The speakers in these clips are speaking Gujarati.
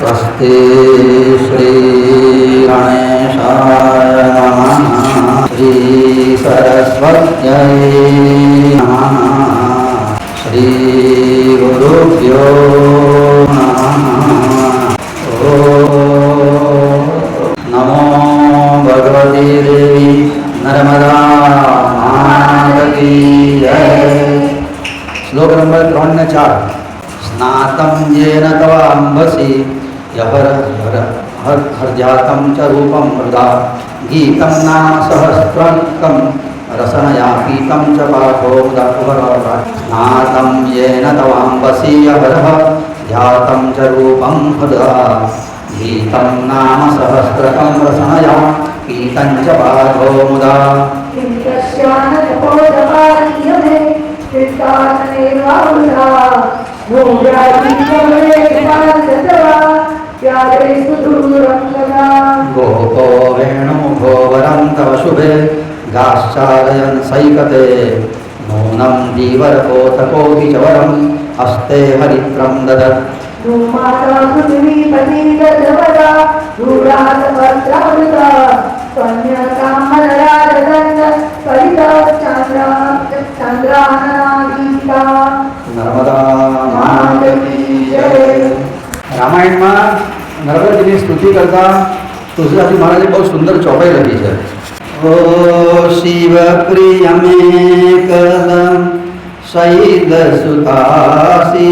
स्वस्ति श्री गणेशाय नमः। श्री सरस्वत्यै नमः। श्री गुरुभ्यो नमः। नमो भगवती देवी नर्मदा माता की जय। श्लोक नंबर 3 ने 4। स्नातं येन तवाम्भसि हर्जातं च रूपं मृदा गीतं नाम सहस्रकं रसनया पीतं च पाठो मुदा। स्नातं येन तवाम्भसि हर्जातं च रूपं मृदा गीतं नाम सहस्रकं रसनया पीतं च पाठो मुदा। गोपो वेणुगोवरं तव शुभे गाश्चारयन् सैकते नूनं जीवरकोतकोऽपि च वरम् हस्ते हरित्रं ददत्। नर्मदा माता की जय। रामायण में नर्मदाजीની સ્તુતિ કરતા તુલસીદાસજી મહારાજે બહુ સુંદર ચોપાઈ લખી છે। ઓ શિવ પ્રિયમેકદમ શૈદ સુતાસી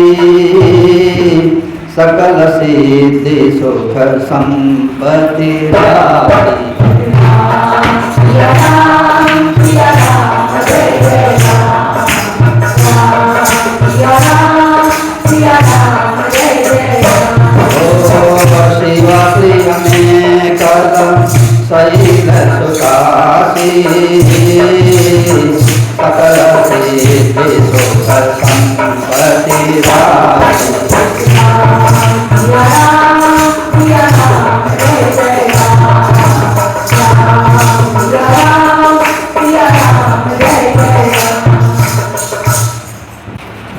सकल सिद्धि सुख संपत्ति राशि। शिव प्रिय में कदम शैल सुखासी सकल सिद्धि सुख संपत्ति राशि।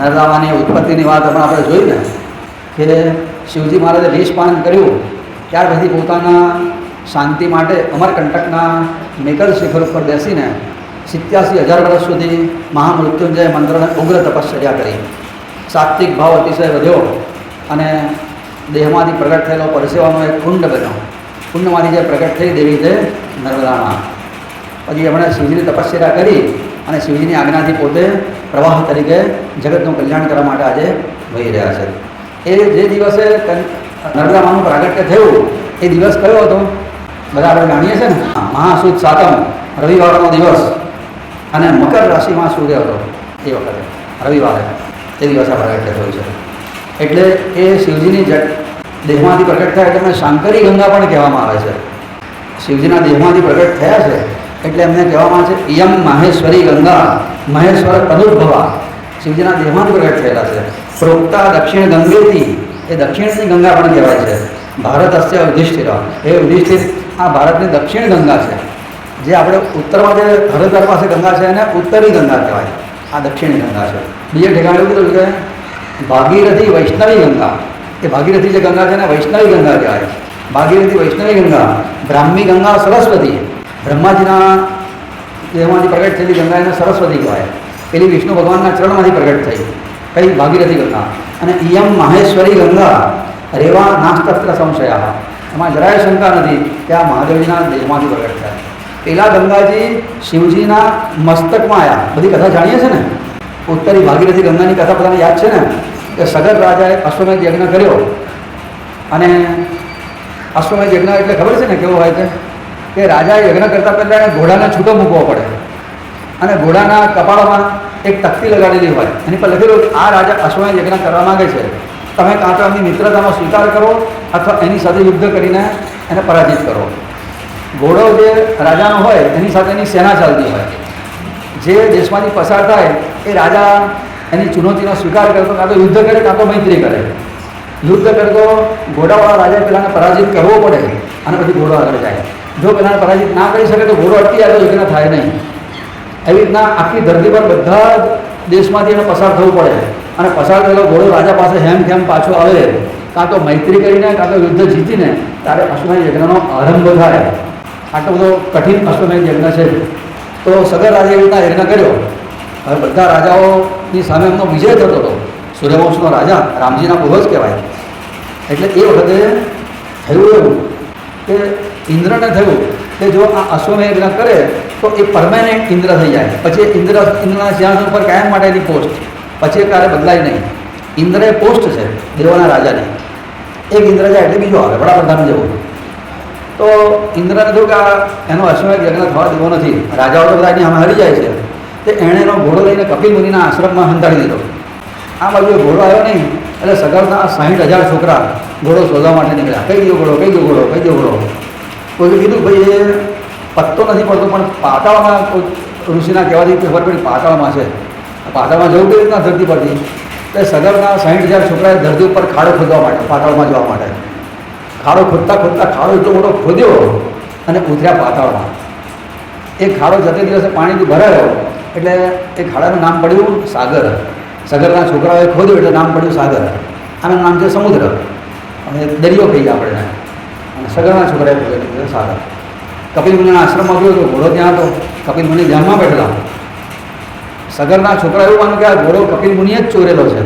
નર્મદાની ઉત્પત્તિની વાત હમણાં આપણે જોઈ ને કે શિવજી મહારાજે વેશપાન કર્યું ત્યાર પછી પોતાના શાંતિ માટે અમરકંટકના મેઘલ શિખર ઉપર બેસીને 87,000 વર્ષ સુધી મહામૃત્યુંજય મંત્રને ઉગ્ર તપશ્ચર્યા કરી। સાત્વિક ભાવ અતિશય વધ્યો અને દેહમાંથી પ્રગટ થયેલો પરસેવાનો એક કુંડ બન્યો। કુંડમાંથી જે પ્રગટ થઈ દેવી છે નર્મદામાં। પછી એમણે શિવજીની તપશ્ચર્યા કરી અને શિવજીની આજ્ઞાથી પોતે પ્રવાહ તરીકે જગતનું કલ્યાણ કરવા માટે આજે વહી રહ્યા છે। એ જે દિવસે નર્મદામાનું પ્રાગટ્ય થયું એ દિવસ કયો હતો બધા આપણે જાણીએ છીએ ને। મહાસુદ સાતમ રવિવારનો દિવસ અને મકર રાશિમાં સૂર્ય હતો એ વખતે રવિવારે એ દિવસે પ્રાગટ્ય થયું છે। એટલે એ શિવજીની દેહમાંથી પ્રગટ થયા એટલે એમને શાંકરી ગંગા પણ કહેવામાં આવે છે। શિવજીના દેહમાંથી પ્રગટ થયા છે એટલે એમને કહેવામાં આવે છે ઇયમ માહેશ્વરી ગંગા મહેશ્વર તદુર્ભવા। શિવજીના દેહમાંથી પ્રગટ થયેલા છે। પ્રોક્તા દક્ષિણ ગંગેથી એ દક્ષિણની ગંગા પણ કહેવાય છે। ભારતસ્ય યુધિષ્ઠિર એ યુધિષ્ઠિર આ ભારતની દક્ષિણ ગંગા છે। જે આપણે ઉત્તરમાં જે હરિદ્વાર પાસે ગંગા છે એને ઉત્તરી ગંગા કહેવાય। આ દક્ષિણી ગંગા છે। બીજે ઠેકાણે એવું કીધું કે ભાગીરથી વૈષ્ણવી ગંગા એ ભાગીરથી જે ગંગા છે એને વૈષ્ણવી ગંગા કહેવાય। ભાગીરથી વૈષ્ણવી ગંગા બ્રાહ્મી ગંગા સરસ્વતી બ્રહ્માજીના દેહમાંથી પ્રગટ થયેલી ગંગા એને સરસ્વતી કહેવાય। પેલી વિષ્ણુ ભગવાનના ચરણમાંથી પ્રગટ થઈ કઈ ભાગીરથી ગંગા। અને ઇયમ માહેશ્વરી ગંગા રેવા નાસ્તસ્ત્ર સંશયા એમાં જરાય શંકા નથી કે આ મહાદેવજીના દેહમાંથી પ્રગટ થયા। પેલા ગંગાજી શિવજીના મસ્તકમાં આવ્યા। બધી કથા જાણીએ છીએ ને। ઉત્તરી ભાગીરથી ગંગાની કથા બધાને યાદ છે ને કે સગર રાજાએ અશ્વમેધ યજ્ઞ કર્યો અને અશ્વમેધ યજ્ઞ એટલે ખબર છે ને કેવો હોય છે કે રાજાએ યજ્ઞ કરતાં પહેલાં એને ઘોડાને છૂટો મૂકવો પડે અને ઘોડાના કપાળમાં એક તખ્તી લગાડેલી હોય એની પર લખેલું આ રાજા અશ્વમેધ યજ્ઞ કરવા માગે છે તમે કાં તો એમની મિત્રતાનો સ્વીકાર કરો અથવા એની સાથે યુદ્ધ કરીને એને પરાજિત કરો। ઘોડો જે રાજાનો હોય એની સાથે એની સેના ચાલતી હોય। જે દેશમાંથી પસાર થાય એ રાજા એની ચુનૌતીનો સ્વીકાર કરતો કાં તો યુદ્ધ કરે કાં તો મૈત્રી કરે। યુદ્ધ કરતો ઘોડાવાળા રાજાએ પેલાને પરાજિત કરવો પડે અને પછી ઘોડો આગળ જાય। જો પેલાને પરાજિત ના કરી શકે તો ઘોડો અટકી જાય તો યુદ્ધ થાય નહીં। એવી રીતના આખી ધરતી પર બધા જ દેશમાંથી એને પસાર થવું પડે અને પસાર થયેલો ઘોડો રાજા પાસે હેમ ખેમ પાછો આવે કાં તો મૈત્રી કરીને કાં તો યુદ્ધ જીતીને ત્યારે અશ્વમેધ યજ્ઞનો આરંભ થાય. આટલો બધો કઠિન અશ્વમેધ યજ્ઞ છે. તો સગર રાજાએ એવી રીતના યજ્ઞ કર્યો. હવે બધા રાજાઓની સામે એમનો વિજય થતો હતો. સૂર્યવંશનો રાજા રામજીના પૂર્વજ કહેવાય. એટલે એ વખતે થયું એવું કે ઇન્દ્રને થયું કે જો આ અશ્વમેધ યજ્ઞ કરે તો એ પરમાનન્ટ ઇન્દ્ર થઈ જાય. પછી ઇન્દ્રના સિંહાસન ઉપર કાયમ માટેની પોસ્ટ, પછી એ ક્યારે બદલાય નહીં. ઇન્દ્ર એ પોસ્ટ છે દેવોના રાજાની. એક ઇન્દ્ર જાય એટલે બીજો આવે, વડાપ્રધાન જેવું. તો ઇન્દ્રને થયું કે આ એનો અશ્વમેધ યજ્ઞ થવા દેવો નથી. રાજાઓ તો બધા એની આમાં હારી જાય છે. તે એણે એનો ઘોડો લઈને કપિલ મુનિના આશ્રમમાં હંતાડી દીધો. આ બાજુ ઘોડો આવ્યો નહીં એટલે સગરના 60,000 છોકરા ઘોડો શોધવા માટે નીકળ્યા. કઈ ગયો ઘોડો, કઈ ગયો ઘોડો, કઈ ગયો ઘોડો. કોઈ કીધું ભાઈ એ પત્તો નથી પડતો, પણ પાતાળમાં ઋષિના કહેવાથી ખબર પડી પાતાળમાં છે. પાતાળમાં જવું કઈ રીતના ધરતી પરથી. એટલે સગરના 60,000 છોકરાએ ધરતી ઉપર ખાડો ખોદવા માટે, પાતાળમાં જવા માટે ખાડો ખોદતા ખોદતા ખાડો એટલો મોટો ખોદ્યો અને ઉતર્યા પાતાળમાં. એ ખાડો જતે દિવસે પાણીથી ભરાયો એટલે એ ખાડાનું નામ પડ્યું સાગર. સગરના છોકરાઓએ ખોદ્યું એટલે નામ પડ્યું સાગર. આનું નામ છે સમુદ્ર અને દરિયો કહીએ આપણે. અને સગરના છોકરાએ ખોદ્યું સાગર. કપિલ મુનિના આશ્રમમાં ગયો તો ઘોડો ત્યાં હતો. કપિલ મુનિ ધ્યાનમાં બેઠેલા. સગરના છોકરા એવું માન્યું કે આ ઘોડો કપિલ મુનિએ જ ચોરેલો છે.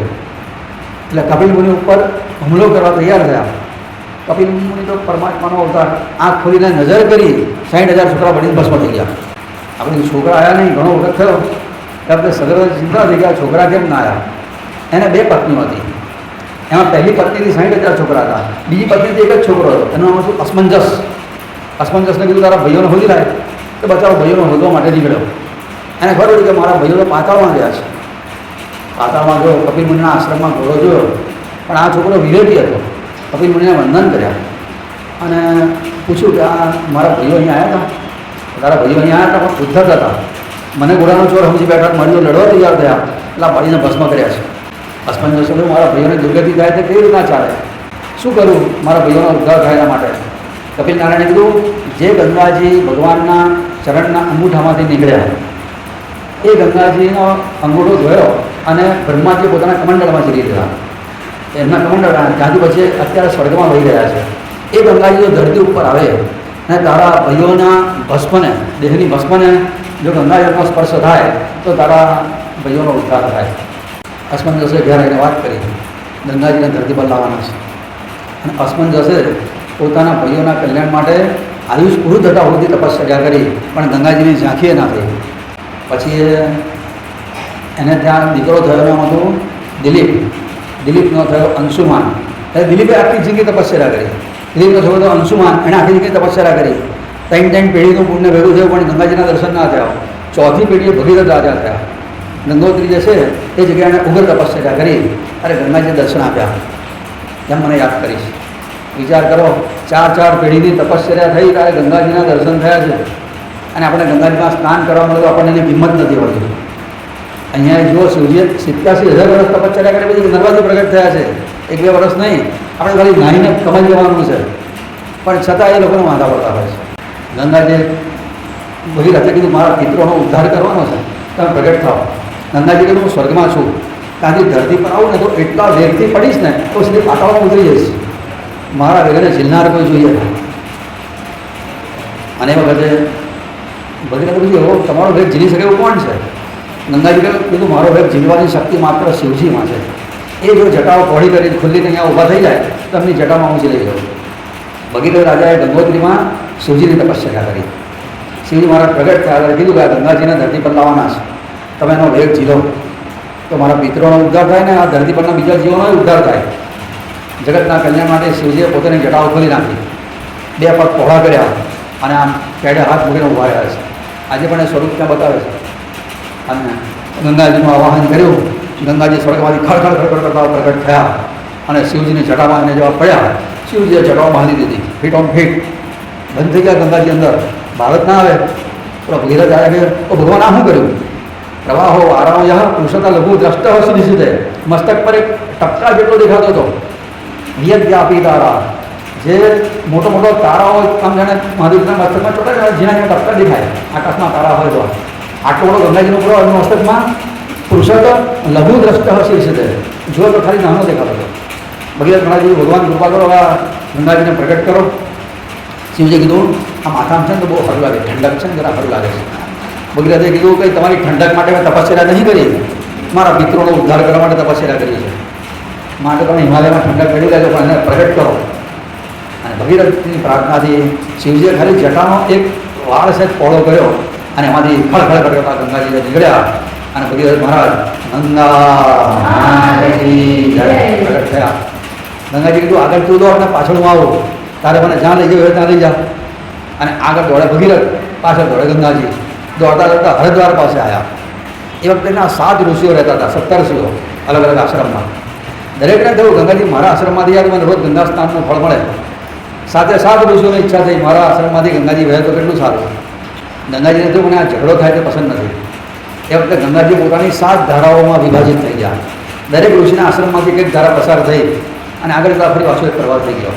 એટલે કપિલ મુનિ ઉપર હુમલો કરવા તૈયાર થયા. કપિલ મુનિ તો પરમાત્માનો અવતાર. આંખ ખોલીને નજર કરી 60,000 છોકરા બળીને ભસ્મ થઈ ગયા. આપણે છોકરા આવ્યા નહીં, ઘણો વખત થયો. આપણે સગર ચિંતા થઈ ગયા છોકરા કેમ ના આવ્યા. એને 2 પત્નીઓ હતી. એમાં પહેલી પત્નીથી 60,000 છોકરા હતા. બીજી પત્નીથી એક જ છોકરો હતો. એનું નામ હતું અસમંજસ. અસમંજસને કીધું તારા ભાઈઓને શોધી લાય. તો બચારો ભાઈઓને શોધવા માટે નીકળ્યો. એને ખબર પડી કે મારા ભાઈઓ તો પાતાળમાં ગયા છે. પાતાળમાં ગયો, કપિલ મુનિના આશ્રમમાં ઘોડો જોયો. પણ આ છોકરો વિવેકી હતો. કપિલ મુનિને વંદન કર્યા અને પૂછ્યું કે આ મારા ભાઈઓ અહીંયા આવ્યા હતા. તારા ભાઈઓ અહીંયા આવ્યા હતા પણ ઉદ્ધત હતા. મને ઘોડાનો ચોર સમજી બેઠા, મારી લડવા તૈયાર થયા એટલે બાળીને ભસ્મ કર્યા છે. અસમંજસ હતું, મારા ભાઈઓને દુર્ગતિ થાય તો કેવી રીતના ચાલે, શું કરું મારા ભાઈઓનો ઉદ્ધાર થાય એના માટે. કપિલ નારાયણે કીધું જે ગંગાજી ભગવાનના ચરણના અંગૂઠામાંથી નીકળ્યા એ ગંગાજીનો અંગૂઠો ધોયો અને બ્રહ્માજી પોતાના કમંડળમાં ચીરી દીધા. એમના કમંડળ ત્યાંથી પછી અત્યારે સ્વર્ગમાં વહી રહ્યા છે. એ ગંગાજી ધરતી ઉપર આવે અને તારા ભાઈઓના ભસ્મને, દેહની ભસ્મને જો ગંગાજળનો સ્પર્શ થાય તો તારા ભાઈઓનો ઉદ્ધાર થાય. અસમંજસે ઘેર આવીને વાત કરી ગંગાજીને ધરતી પર લાવવાના છે. અને અસમંજસે પોતાના ભાઈઓના કલ્યાણ માટે આયુષ પૂરું થતાં સુધી તપશ્ચર્યા કરી, પણ ગંગાજીની ઝાંખીએ ના થઈ. પછી એને ત્યાં દીકરો થયો, એનું હતું દિલીપ. દિલીપનો થયો અંશુમાન. એટલે દિલીપે આખી જિંદગી તપશ્ચર્યા કરી. દિલીપનો થયો તો અંશુમાન, એણે આખી જિંદગી તપશ્ચર્યા કરી. 3 પેઢીનું પુણ્ય ભેગું થયું પણ ગંગાજીના દર્શન ના થયા. 4થી પેઢીએ ભગીરથ રાજા થયા. ગંગોત્રી જે છે એ જગ્યાએ એણે ઉગ્ર તપશ્ચર્યા કરી અને ગંગાજીને દર્શન આપ્યા. એમ મને યાદ કરીશ. વિચાર કરો, 4 પેઢીની તપશ્ચર્યા થઈ ત્યારે ગંગાજીના દર્શન થયા છે. અને આપણે ગંગાજીમાં સ્નાન કરવા મળે તો આપણને એની કિંમત નથી હોતી. અહીંયા જો શિવજીએ 87,000 વર્ષ તપશ્ચર્યા કરી પછી નર્મદા પ્રગટ થયા છે. 1-2 વર્ષ નહીં, આપણે ખાલી નાહીને કમાઈ જવાનું છે. પણ છતાં એ લોકોને વાંધા પડતા હોય છે. ગંગાજીએ ભગીરથે કીધું મારા પિતૃઓનો ઉદ્ધાર કરવાનો છે, તમે પ્રગટ થાઓ. ગંગાજી કીધું હું સ્વર્ગમાં છું, ત્યાંથી ધરતી પર આવું ને તો એટલા વેગથી પડીશ ને તો સીધી પાતાળમાં ઉતરી જઈશ. મારા વેગને ઝીલનાર કોઈ જોઈએ. અને એ વખતે ભગીરથે પૂછ્યું તમારો વેગ ઝીલી શકે એવું કોણ છે? ગંગાજી કીધું મારો વેગ ઝીલવાની શક્તિ માત્ર શિવજીમાં છે. એ જો જટાઓ પહોળી કરી ખુલ્લીને અહીંયા ઊભા થઈ જાય તો એમની જટામાં હું ઝીલી જાઉં. ભગીરથ રાજાએ ગંગોત્રીમાં શિવજીની તપસ્યા કરી. શિવજી મહારાજ પ્રગટ થયા, કીધું કે આ ગંગાજીને ધરતી પર લાવવાના છે, તમે એનો વેગ ઝીલો તો મારા પિતરોનો ઉદ્ધાર થાય ને આ ધરતી પરના બીજા જીવોનો ઉદ્ધાર થાય. જગતના કલ્યાણ માટે શિવજીએ પોતાની જટાઓ ખોલી નાખી, 2 પગ પહોળા કર્યા અને આમ પેડે હાથ મૂકીને ઊભા રહ્યા છે. આજે પણ એ સ્વરૂપ ત્યાં બતાવે છે. અને ગંગાજીનું આવાહન કર્યું. ગંગાજી સ્વર્ગમાંથી ખડખડ કરતા પ્રગટ થયા અને શિવજીની જટામાં એને જેવા પડ્યા. શિવજીએ જટાઓ બાંધી દીધી, ફીટ ઓન ફીટ બંધ થઈ ગયા. ગંગાજી અંદર ભારત ના આવે. પેલો ભગીરથ આવ્યા કે તો ભગવાન આ શું કર્યું? પ્રવાહો આરામય પુરુષતા લઘુ દ્રષ્ટ સુનિશ્ચિત. મસ્તક પર એક ટપકા જેટલો દેખાતો હતો. નિયત વ્યાપી તારા, જે મોટો મોટો તારાઓ આમ જાણે મહાદેવના મસ્તકમાં ચોટાડે જ્યાં ટપકા દેખાય આકાશમાં તારા હોય તો આટલો મોટો ગંગાજીનો પૂરો એનું મસ્તકમાં પુરુષોત્તમ લઘુ દ્રષ્ટ શીર્ષિત. જો તો ખાલી નાનો દેખાતો હતો. ભગીરથ મહારાજ ભગવાન કૃપા કરો, આ ગંગાજીને પ્રગટ કરો. શિવજીએ કીધું આ માથામાં છે ને તો બહુ સારું લાગે, ઠંડક છે ને જરા સારું લાગે છે. ભગીરથે કીધું કે તમારી ઠંડક માટે મેં તપસ્યા નહીં કરી, મારા પિતૃનો ઉદ્ધાર કરવા માટે તપસ્યા કરી છે, માટે તમે હિમાલયમાં ઠંડક કરી લેજો પણ એને પ્રગટ કરો. અને ભગીરથની પ્રાર્થનાથી શિવજીએ ખાલી જટાનો એક વાળ છે પોળો કર્યો અને એમાંથી ખળખળ કરતા ગંગાજી નીકળ્યા અને ભગીરથ મહારાજ ગંગા પ્રગટ થયા. ગંગાજી કીધું આગળ તું દોડ ને પાછળ હું આવું, તારે મને જ્યાં લઈ જવું ત્યાં લઈ જા. અને આગળ દોડે ભગીરથ, પાછળ દોડે ગંગાજી. દોડતા દોડતા હરિદ્વાર પાસે આવ્યા. એ વખતે એના 7 ઋષિઓ રહેતા હતા, 17 ઋષિઓ અલગ અલગ આશ્રમમાં. દરેકને થયું ગંગાજી મારા આશ્રમમાંથી યાર મને રોજ ગંગા સ્નાનનું ફળ મળે. સાથે 7 ઋષિઓની ઈચ્છા થઈ મારા આશ્રમમાંથી ગંગાજી વહે તો કેટલું સારું. ગંગાજીને થયું મને આ ઝઘડો થાય તે પસંદ નથી. એ વખતે ગંગાજી પોતાની 7 ધારાઓમાં વિભાજિત થઈ ગયા. દરેક ઋષિના આશ્રમમાંથી કંઈક ધારા પસાર થઈ અને આગળ જતા ફરી પાછો એક પ્રવાસ થઈ ગયો.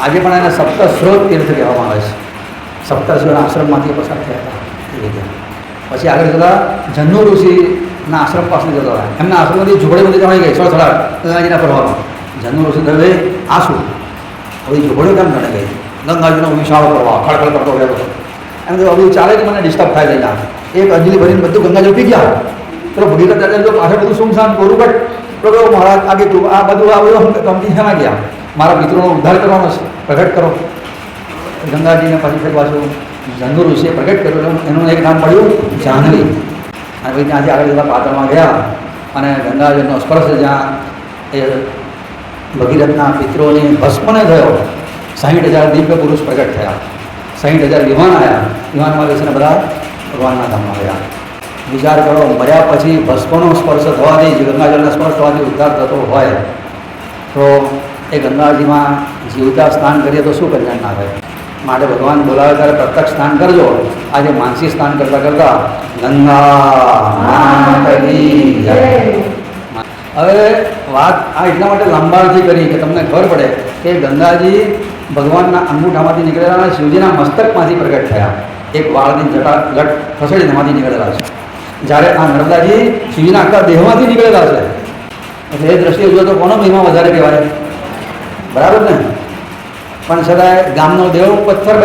આજે પણ એને સપ્તસ્રોત તીર્થ કહેવામાં આવે છે. સપ્તર્ષિઓના આશ્રમમાંથી પસાર થયા હતા એ રીતે. પછી આગળ જતા જન્નુ ઋષિના આશ્રમ પાસે જતો હતા. એમના આશ્રમમાંથી ઝૂંપડી બધી જણાઈ ગઈ, છોડ ગંગાજીના પ્રવાહમાં. જન્નુ ઋષિ કહે આ શું હવે ઝૂંપડીઓ કેમ ગણાઈ ગઈ? ગંગાજીનો વિશાળ પ્રવાહ ખડખડ કરતો રહેતો. એમ તો હવે ચાલે કે મને ડિસ્ટર્બ થાય જાય. એક અંજલી ભરીને બધું ગંગાજી પી ગયા. તો ભગીરથ દાદા જો પાછળ બધું સુમસામ કોરું બટ તો કહ્યું મહારાજ આગે તું આ બધું કંપની શેમાં ગયા? મારા મિત્રોનો ઉદ્ધાર કરવાનો છે, પ્રગટ કરો. ગંગાજીને પછી ફરી પાછું જન્નુ ઋષિએ પ્રગટ કર્યું. એનું એક નામ પડ્યું જાહ્નવી. અને પછી ત્યાંથી આગળ જતા પાત્રમાં ગયા અને ગંગાજીનો સ્પર્શ જ્યાં એ ભગીરથના પિત્રોની ભસ્મને થયો. 60,000 દિવ્ય પુરુષ પ્રગટ થયા. 60,000 વિમાન આવ્યા. વિમાનમાં બેસીને બધા ભગવાનના ધામમાં ગયા. વિચાર કરો, મર્યા પછી ભસ્મનો સ્પર્શ થવાથી ગંગાજળના સ્પર્શ થવાથી ઉદ્ધાર થતો હોય તો એ ગંગાજીમાં જીવતા સ્નાન કરીએ તો શું કલ્યાણ ના થાય? માટે ભગવાન બોલાવે ત્યારે પ્રત્યક્ષ સ્નાન કરજો. આજે માનસી સ્નાન કરતાં કરતાં ગંગા. હવે વાત આ એટલા માટે લાંબાળથી કરી કે તમને ખબર પડે કે ગંગાજી ભગવાનના અંગૂઠામાંથી નીકળેલા અને શિવજીના મસ્તકમાંથી પ્રગટ થયા. એક વાળની જટા લટ ખસેડીને એમાંથી નીકળેલા છે. જ્યારે આ નર્મદાજી શિવજીના આખા દેહમાંથી નીકળેલા છે. એટલે એ દ્રષ્ટિએ જો તો કોનો મહિમા વધારે કહેવાય? બરાબર ને? પણ છતાંય ગામનો દેવ પથ્થર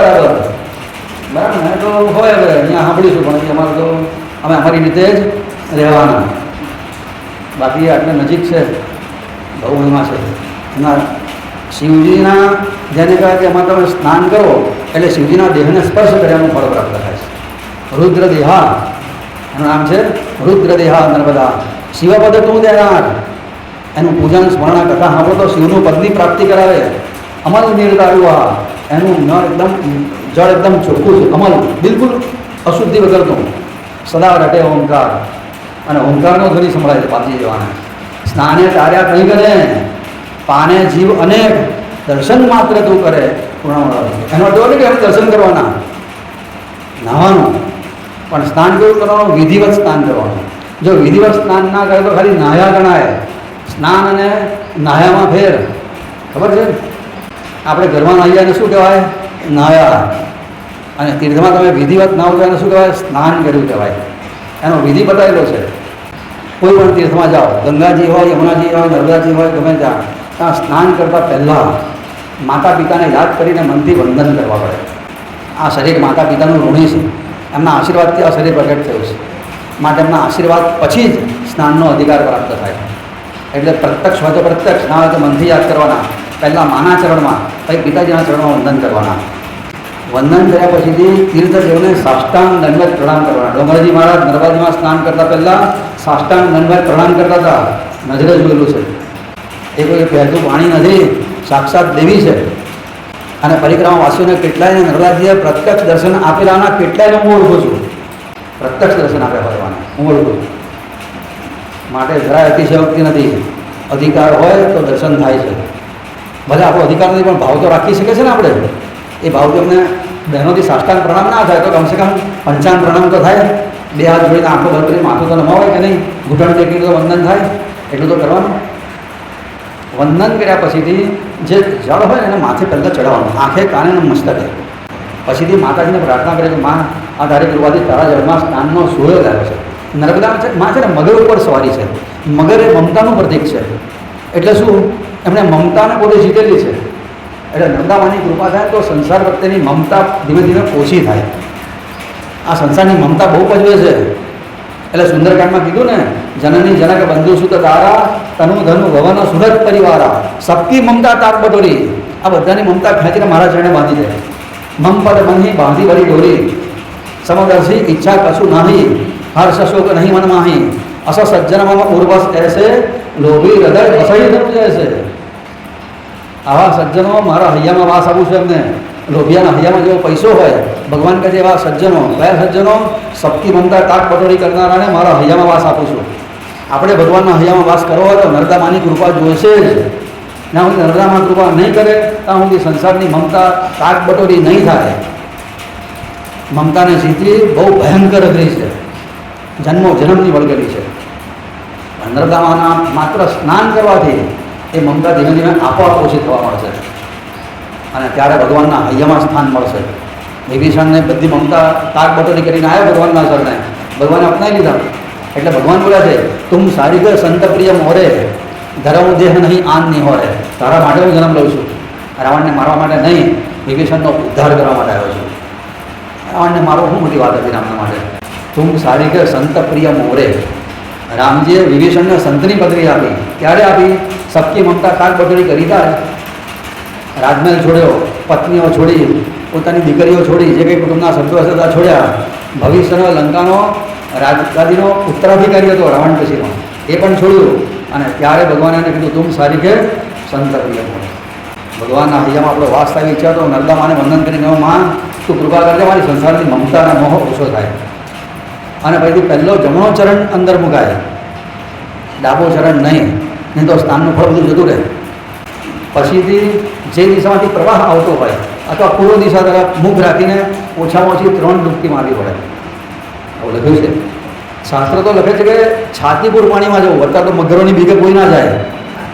બરાબર ને તો હોય. હવે અહીંયા સાંભળીશું પણ અમારે તો અમે અમારી રીતે જ રહેવાના. બાકી આટલે નજીક છે, બહુ મહિમા છે એના શિવજીના. જેને કહે કે એમાં તમે સ્નાન કરો એટલે શિવજીના દેહને સ્પર્શ કર્યાનું ફળ પ્રાપ્ત થાય છે. રુદ્ર દેહા એનું નામ છે, રુદ્ર દેહા નર્મદા. શિવપદ તું દેનાર. એનું પૂજન સ્મરણ કથા સાંભળો તો શિવનું પદની પ્રાપ્તિ કરાવે. અમલ નિર્ધારું. એનું નળ એકદમ જળ એકદમ ચોખ્ખું છે, અમલ બિલકુલ અશુદ્ધિ વગરનું. સદા રટે ઓમકાર અને ઓમકારનો ધ્વનિ સંભળાય છે પાછી જવાના. સ્નાને તાર્યા કંઈ કરે પાને જીવ અનેક દર્શન માત્ર તું કરે પૂર્ણ. એનો અર્થ કે એને દર્શન કરવાના, નાહવાનું. પણ સ્નાન કેવું કરવાનું? વિધિવત સ્નાન કરવાનું. જો વિધિવત સ્નાન ના કરે તો ખાલી નાહ્યા ગણાય. સ્નાન અને નાહ્યામાં ફેર ખબર છે? આપણે ઘરમાં નાહીએ એને શું કહેવાય? નાહ્યા. અને તીર્થમાં તમે વિધિવત નાહો તો એને શું કહેવાય? સ્નાન કર્યું કહેવાય. એનો વિધિ બતાવેલો છે. કોઈ પણ તીર્થમાં જાઓ, ગંગાજી હોય, યમુનાજી હોય, નર્મદાજી હોય, ગમે ત્યાં સ્નાન કરતાં પહેલાં માતા પિતાને યાદ કરીને મનથી વંદન કરવા પડે. આ શરીર માતા પિતાનું ઋણી છે. એમના આશીર્વાદથી આ શરીર પ્રગટ થયું છે. માટે એમના આશીર્વાદ પછી જ સ્નાનનો અધિકાર પ્રાપ્ત થાય. એટલે પ્રત્યક્ષ હોય તો પ્રત્યક્ષ, ના હોય તો મનથી યાદ કરવાના. પહેલાં માના ચરણમાં, પછી પિતાજીના ચરણમાં વંદન કરવાના. વંદન કર્યા પછીથી તીર્થદેવને સાષ્ટાંગ દંડવત પ્રણામ કરવાના. ડોંગરજી મહારાજ નર્મદાજીમાં સ્નાન કરતાં પહેલાં સાષ્ટાંગ દંડવત પ્રણામ કરતા હતા. નજરે જોયેલું છે. એ કોઈ પહેલું પાણી નથી, સાક્ષાત દેવી છે. અને પરિક્રમાવાસીઓને કેટલાયને નર્મદાજીએ પ્રત્યક્ષ દર્શન આપેલાના કેટલાયને હું ઓળખું છું. પ્રત્યક્ષ દર્શન આપ્યા ભગવાને હું ઓળખું છું. માટે જરાય અતિશયોક્તિ નથી. અધિકાર હોય તો દર્શન થાય છે. ભલે આપણો અધિકાર નથી પણ ભાવ તો રાખી શકે છે ને આપણે. એ ભાવ તો એમને બહેનોથી સાષ્ટાંગ પ્રણામ ના થાય તો કમસે કમ પંચાંગ પ્રણામ તો થાય. 2 હાથ જોડીને આંખો બંધ કરી માથું તો નમાવે કે નહીં? ઘૂંટણ ટેકીને તો વંદન થાય, એટલું તો કરવાનું. વંદન કર્યા પછીથી જે જળ હોય એને માથે પહેલાં ચડાવવાનું, આંખે કાને મસ્તકે. પછીથી માતાજીને પ્રાર્થના કરે કે માં આ તારી કૃપાથી તારા જળમાં સ્નાનનો સૂર્ય લાવ્યો છે. નર્મદા માં છે ને મગર ઉપર સવારી છે. મગર એ મમતાનું પ્રતીક છે. એટલે શું એમણે મમતાને પોતે જીતેલી છે. એટલે નર્મદામાની કૃપા થાય તો સંસાર પ્રત્યેની મમતા ધીમે ધીમે ઓછી થાય. આ સંસારની મમતા બહુ પજવે છે. એટલે સુંદરકાંડમાં કીધું ને, જનની જનક બંધુ સુત તારા તનુ ધનુ ભવન સુરત પરિવારા સબકી મમતા તાક બટોરી. આ બધાની મમતા ખેંચીને મારા ચરણે બાંધી દે. મમ પદ મનહી બાંધી વળી ડોરી સમદર્શી ઈચ્છા કશું નહીં હર્ષ શોક નહીં મન માહી અસ સજ્જનમાં ઉર્વસ એસે લોભી હૃદય વસઈ ધરું જૈસે. આવા સજ્જનો મારા હૈયામાં વાસ આપું છું એમને. લોભિયાના હૈયામાં જેવો પૈસો હોય, ભગવાન કહે છે એવા સજ્જનો. કયા સજ્જનો? સબકી મમતા તાક પટોરી કરનારાને મારા હૈયામાં વાસ આપું છું. આપણે ભગવાનના હૈયામાં વાસ કરવો હોય તો નર્મદામાની કૃપા જોઈશે જ. ના હું નર્મદામાં કૃપા નહીં કરે ત્યાં સુધી સંસારની મમતા તાક બટોરી નહીં થાય. મમતાને જીતવી બહુ ભયંકર અઘરી છે, જન્મો જન્મની વળગેલી છે. નર્મદામાના માત્ર સ્નાન કરવાથી એ મમતા ધીમે ધીમે આપોઆપ ઓછી થવા મળશે અને ત્યારે ભગવાનના હૈયામાં સ્થાન મળશે. વિભીષણને બધી મમતા તાક બટોરી કરીને આવ્યા ભગવાનના શરણે, ભગવાને અપનાવી લીધા. એટલે ભગવાન બોલ્યા છે, તુમ સારી ગયો સંત પ્રિય મોરે ધરમ દેહ નહીં આન નહીં હોરે. તારા માટે હું જન્મ લઉં છું, રાવણને મારવા માટે નહીં, વિભીષણનો ઉદ્ધાર કરવા માટે આવ્યો છું. રાવણને મારો શું મોટી વાત હતી રામના માટે. તુમ સારી ગયો સંત પ્રિય મોરે. રામજીએ વિભીષણને સંતની પદવી આપી. ક્યારે આપી? સબકી મમતા તાક બટોરી કરી થાય. રાજમહેલ છોડ્યો, પત્નીઓ છોડી, પોતાની દીકરીઓ છોડી, જે કંઈ કુટુંબના સભ્યો હશે બધા છોડ્યા. ભવિષ્યનો લંકાનો રાજગાદીનો ઉત્તરાધિકારી હતો રાવણ પછીનો, એ પણ છોડ્યું. અને ત્યારે ભગવાને એને કીધું, તુમ સારી કે સંત પ્રિય મોરે. ભગવાનના હૈયામાં આપણો વાસ થાય ઈચ્છા તો નર્મદામાને વંદન કરીને, માં તું કૃપા કરજે, મારી સંસારની મમતા અને મોહ ઓછો થાય. અને પછી પહેલો જમણો ચરણ અંદર મુકાય, ડાબો ચરણ નહીં તો સ્નાનનું ફળ બધું જતું રહે. પછીથી જે દિશામાંથી પ્રવાહ આવતો હોય અથવા પૂર્વ દિશા તરફ મુખ રાખીને ઓછામાં ઓછી 3 ડૂબકી મારવી પડે. આવું લખ્યું છે. શાસ્ત્ર તો લખે છે કે છાતીપૂર પાણીમાં જવું, વત્તા તો મગરોની બીકે કોઈ ના જાય.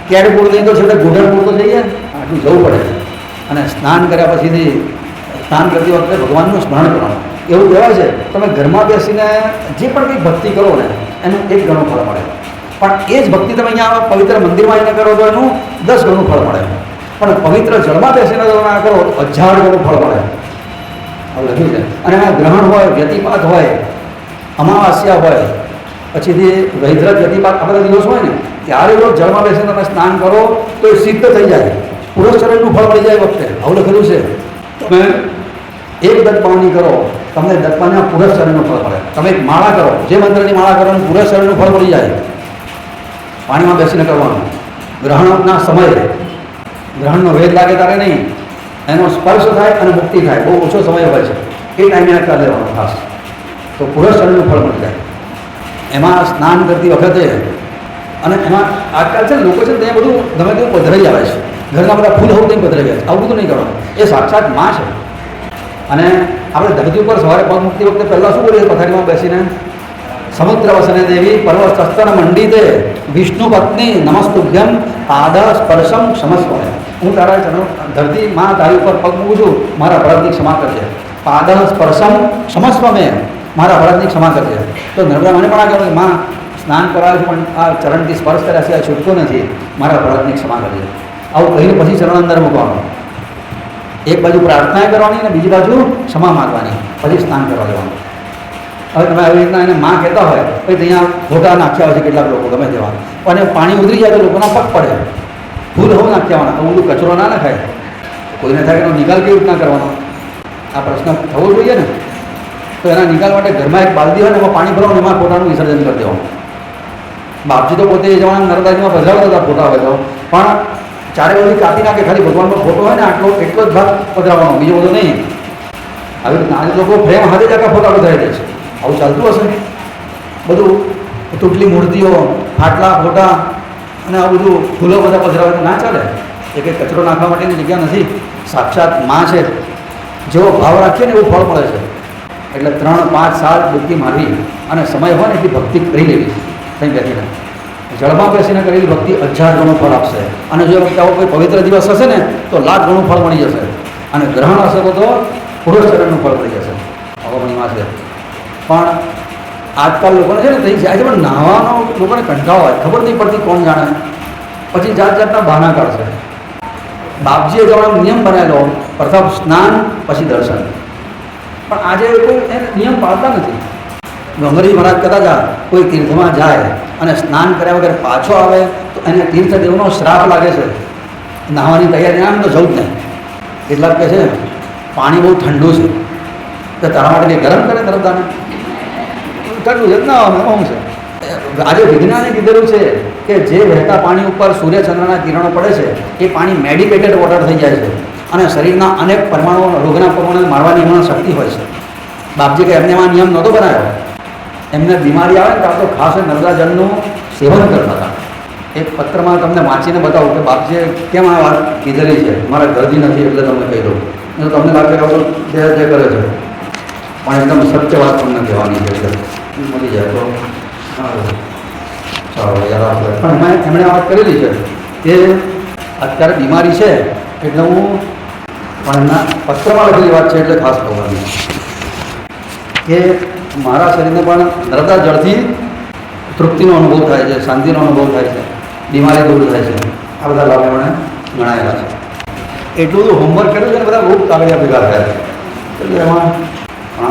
કેડપૂર નહીં તો છેલ્લે ઘૂંટણપૂર તો જઈએ, આટલું જવું પડે. અને સ્નાન કર્યા પછીથી સ્નાન કરતી વખતે ભગવાનનું સ્મરણ કરવાનું. એવું કહેવાય છે તમે ઘરમાં બેસીને જે પણ કંઈ ભક્તિ કરો ને એનું 1 ગણું ફળ મળે. પણ એ જ ભક્તિ તમે અહીંયા પવિત્ર મંદિરમાં આવીને કરો તો એનું 10 ગણું ફળ મળે. પણ પવિત્ર જળમાં બેસીને કરો તો 1000 ગણું ફળ મળે. આવું લખ્યું છે. અને એમાં ગ્રહણ હોય, વ્યતિપાત હોય, અમાવાસ્યા હોય, પછીથી વૈદ્રત વ્યતિપાત આ બધા દિવસ હોય ને ત્યારે જો જળમાં બેસીને તમે સ્નાન કરો તો એ સિદ્ધ થઈ જાય, પુરસ્ચરણનું ફળ મળી જાય વખતે. આવું લખેલું છે. તમે 1 દત્તપાવની કરો, તમને દત્તપાવના પુરસ્ચરણનું ફળ મળે. તમે એક માળા કરો, જે મંત્રની માળા કરો એનું પુરસ્ચરણનું ફળ મળી જાય. પાણીમાં બેસીને કરવાનું. ગ્રહણના સમયે, ગ્રહણનો વેદ લાગે ત્યારે નહીં, એનો સ્પર્શ થાય અને મુક્તિ થાય, બહુ ઓછો સમય હોય છે, એ ટાઈમે આ કરી લેવાનો ખાસ, તો પુરસ્ચરણનું ફળ મળી જાય. એમાં સ્નાન કરતી વખતે અને એમાં આજકાલ છે ને લોકો છે ત્યાં બધું ગમે તેવું પધરાઈ આવે છે, ઘરના બધા ફૂલ હોવું ત્યાં પધરાઈ જાય છે. આવું બધું નહીં કરવાનું. એ સાક્ષાત માં છે. અને આપણે ધરતી ઉપર સવારે પગ મૂકતી વખતે પહેલાં શું કરીએ? પથારીમાં બેસીને સમુદ્ર વસને દેવી પર્વત શસ્ત્ર મંડિતે વિષ્ણુ પત્ની નમસ્તુભ્યમ પાદ સ્પર્શમ ક્ષમસ્વ. હું તારા ધરતી માં તારી ઉપર પગ મૂકું છું, મારા અપરાધની ક્ષમા કરજે. પાદ સ્પર્શમ ક્ષમસ્વ મેં, મારા અપરાધની ક્ષમા કરજે. તો નર્મદા મને પણ આ કહેવાય, માં સ્નાન કરાવે છે પણ આ ચરણથી સ્પર્શ કર્યા છે, આ છૂટતો નથી, મારા અપરાધની ક્ષમા કરજે. આવું કહીને પછી ચરણ અંદર મૂકવાનું. એક બાજુ પ્રાર્થના કરવાની અને બીજી બાજુ ક્ષમા માગવાની, પછી સ્નાન કરવા જવાનું. હવે તમે આવી રીતના એને માં કહેતા હોય, પછી ત્યાં ફોટા નાખ્યા હોય છે કેટલાક લોકો ગમે તેવા, અને પાણી ઉતરી જાય તો લોકોના પગ પડે. ફૂલ હોવું નાખ્યાવાના, તો ઊંડું કચરો ના નખાય. કોઈને થાય એનો નિકાલ કેવી રીતના કરવાનો? આ પ્રશ્ન થવો જોઈએ ને. તો એના નિકાલ માટે ઘરમાં એક બાલદી હોય ને એમાં પાણી ભરવાનું, એમાં ફોટાનું વિસર્જન કરી દેવાનું. બાપજી તો પોતે એ જમાના નર્મદાજીમાં પધરાવતા હતા ફોટા હોય તો, પણ ચારે બાજુ કાપી નાખે, ખાલી ભગવાનનો ફોટો હોય ને એટલો જ ભાગ પધરાવવાનો, બીજો બધો નહીં. આવી રીતના આજે લોકો ફ્રેમ હાથે જ આખા ફોટા પધરાવી દે છે. આવું ચાલતું હશે બધું? તૂટલી મૂર્તિઓ, ફાટલા ફોટા અને આ બધું ફૂલો બધા પધરાવે તો ના ચાલે. એ કંઈ કચરો નાખવા માટેની જગ્યા નથી. સાક્ષાત માં છે. જેવો ભાવ રાખીએ ને એવું ફળ મળે છે. એટલે 3, 5, 7 ડૂબકી મારવી અને સમય હોય ને એટલી ભક્તિ કરી લેવી. કંઈ બેઠીને જળમાં બેસીને કરેલી ભક્તિ 1000 ગણું ફળ આપશે. અને જો વખતે આવો કોઈ પવિત્ર દિવસ હશે ને તો 1,00,000 ગણું ફળ મળી જશે. અને ગ્રહણ હશે તો પુરસ્ચરણનું ફળ મળી જશે. અવગણીમાં છે. પણ આજકાલ લોકોને છે ને થઈ જાય છે, પણ નાહવાનો લોકોને કંટાળો હોય, ખબર નહીં પડતી કોણ જાણે. પછી જાત જાતના બહાના કાઢશે. બાપજીએ જવાનો નિયમ બનાવેલો, પ્રથમ સ્નાન પછી દર્શન. પણ આજે કોઈ એને નિયમ પાળતા નથી. ગંગરી મહારાજ કદાચ કોઈ તીર્થમાં જાય અને સ્નાન કર્યા વગર પાછો આવે તો એને તીર્થદેવનો શ્રાપ લાગે છે. નાહવાની તૈયારી આમ તો જવું જ નહીં. કેટલાક કહે છે પાણી બહુ ઠંડુ છે, તો તારા માટે કંઈ ગરમ કરે તરફદાને? ઠંડુ છે જ ના આવે શું છે? આજે વિજ્ઞાને કીધેલું છે કે જે વહેતા પાણી ઉપર સૂર્યચંદ્રના કિરણો પડે છે એ પાણી મેડિકેટેડ વોટર થઈ જાય છે અને શરીરના અનેક પરમાણુઓ રોગના પરમાણુને મારવાની એમાં શક્તિ હોય છે. બાપજી કે એમને એમાં નિયમ નહોતો બનાવ્યો. એમને બીમારી આવે ને તો ખાસ નર્મદા જળનું સેવન કરતા હતા. એક પત્રમાં તમને વાંચીને બતાવું કે બાપજીએ કેમ આ વાત કીધેલી છે. મારા ઘરથી નથી એટલે તમને કહી દઉં. તો તમને લાગે કે જે કરે છે પણ એકદમ સત્ય વાત તમને કહેવાની છે એટલે મળી જાય તો ચાલો યાદ આપણે. પણ એમણે વાત કરેલી છે કે અત્યારે બીમારી છે એટલે હું પણ એમના પત્રમાં લખેલી વાત છે એટલે ખાસ કહેવાની કે મારા શરીરને પણ નર્મદા જળથી તૃપ્તિનો અનુભવ થાય છે, શાંતિનો અનુભવ થાય છે, બીમારી દૂર થાય છે. આ બધા લાભ એમણે ગણાયેલા છે. એટલું બધું હોમવર્ક કર્યું છે ને બધા બહુ કાગળિયા ભેગા થયા છે એટલે એમાં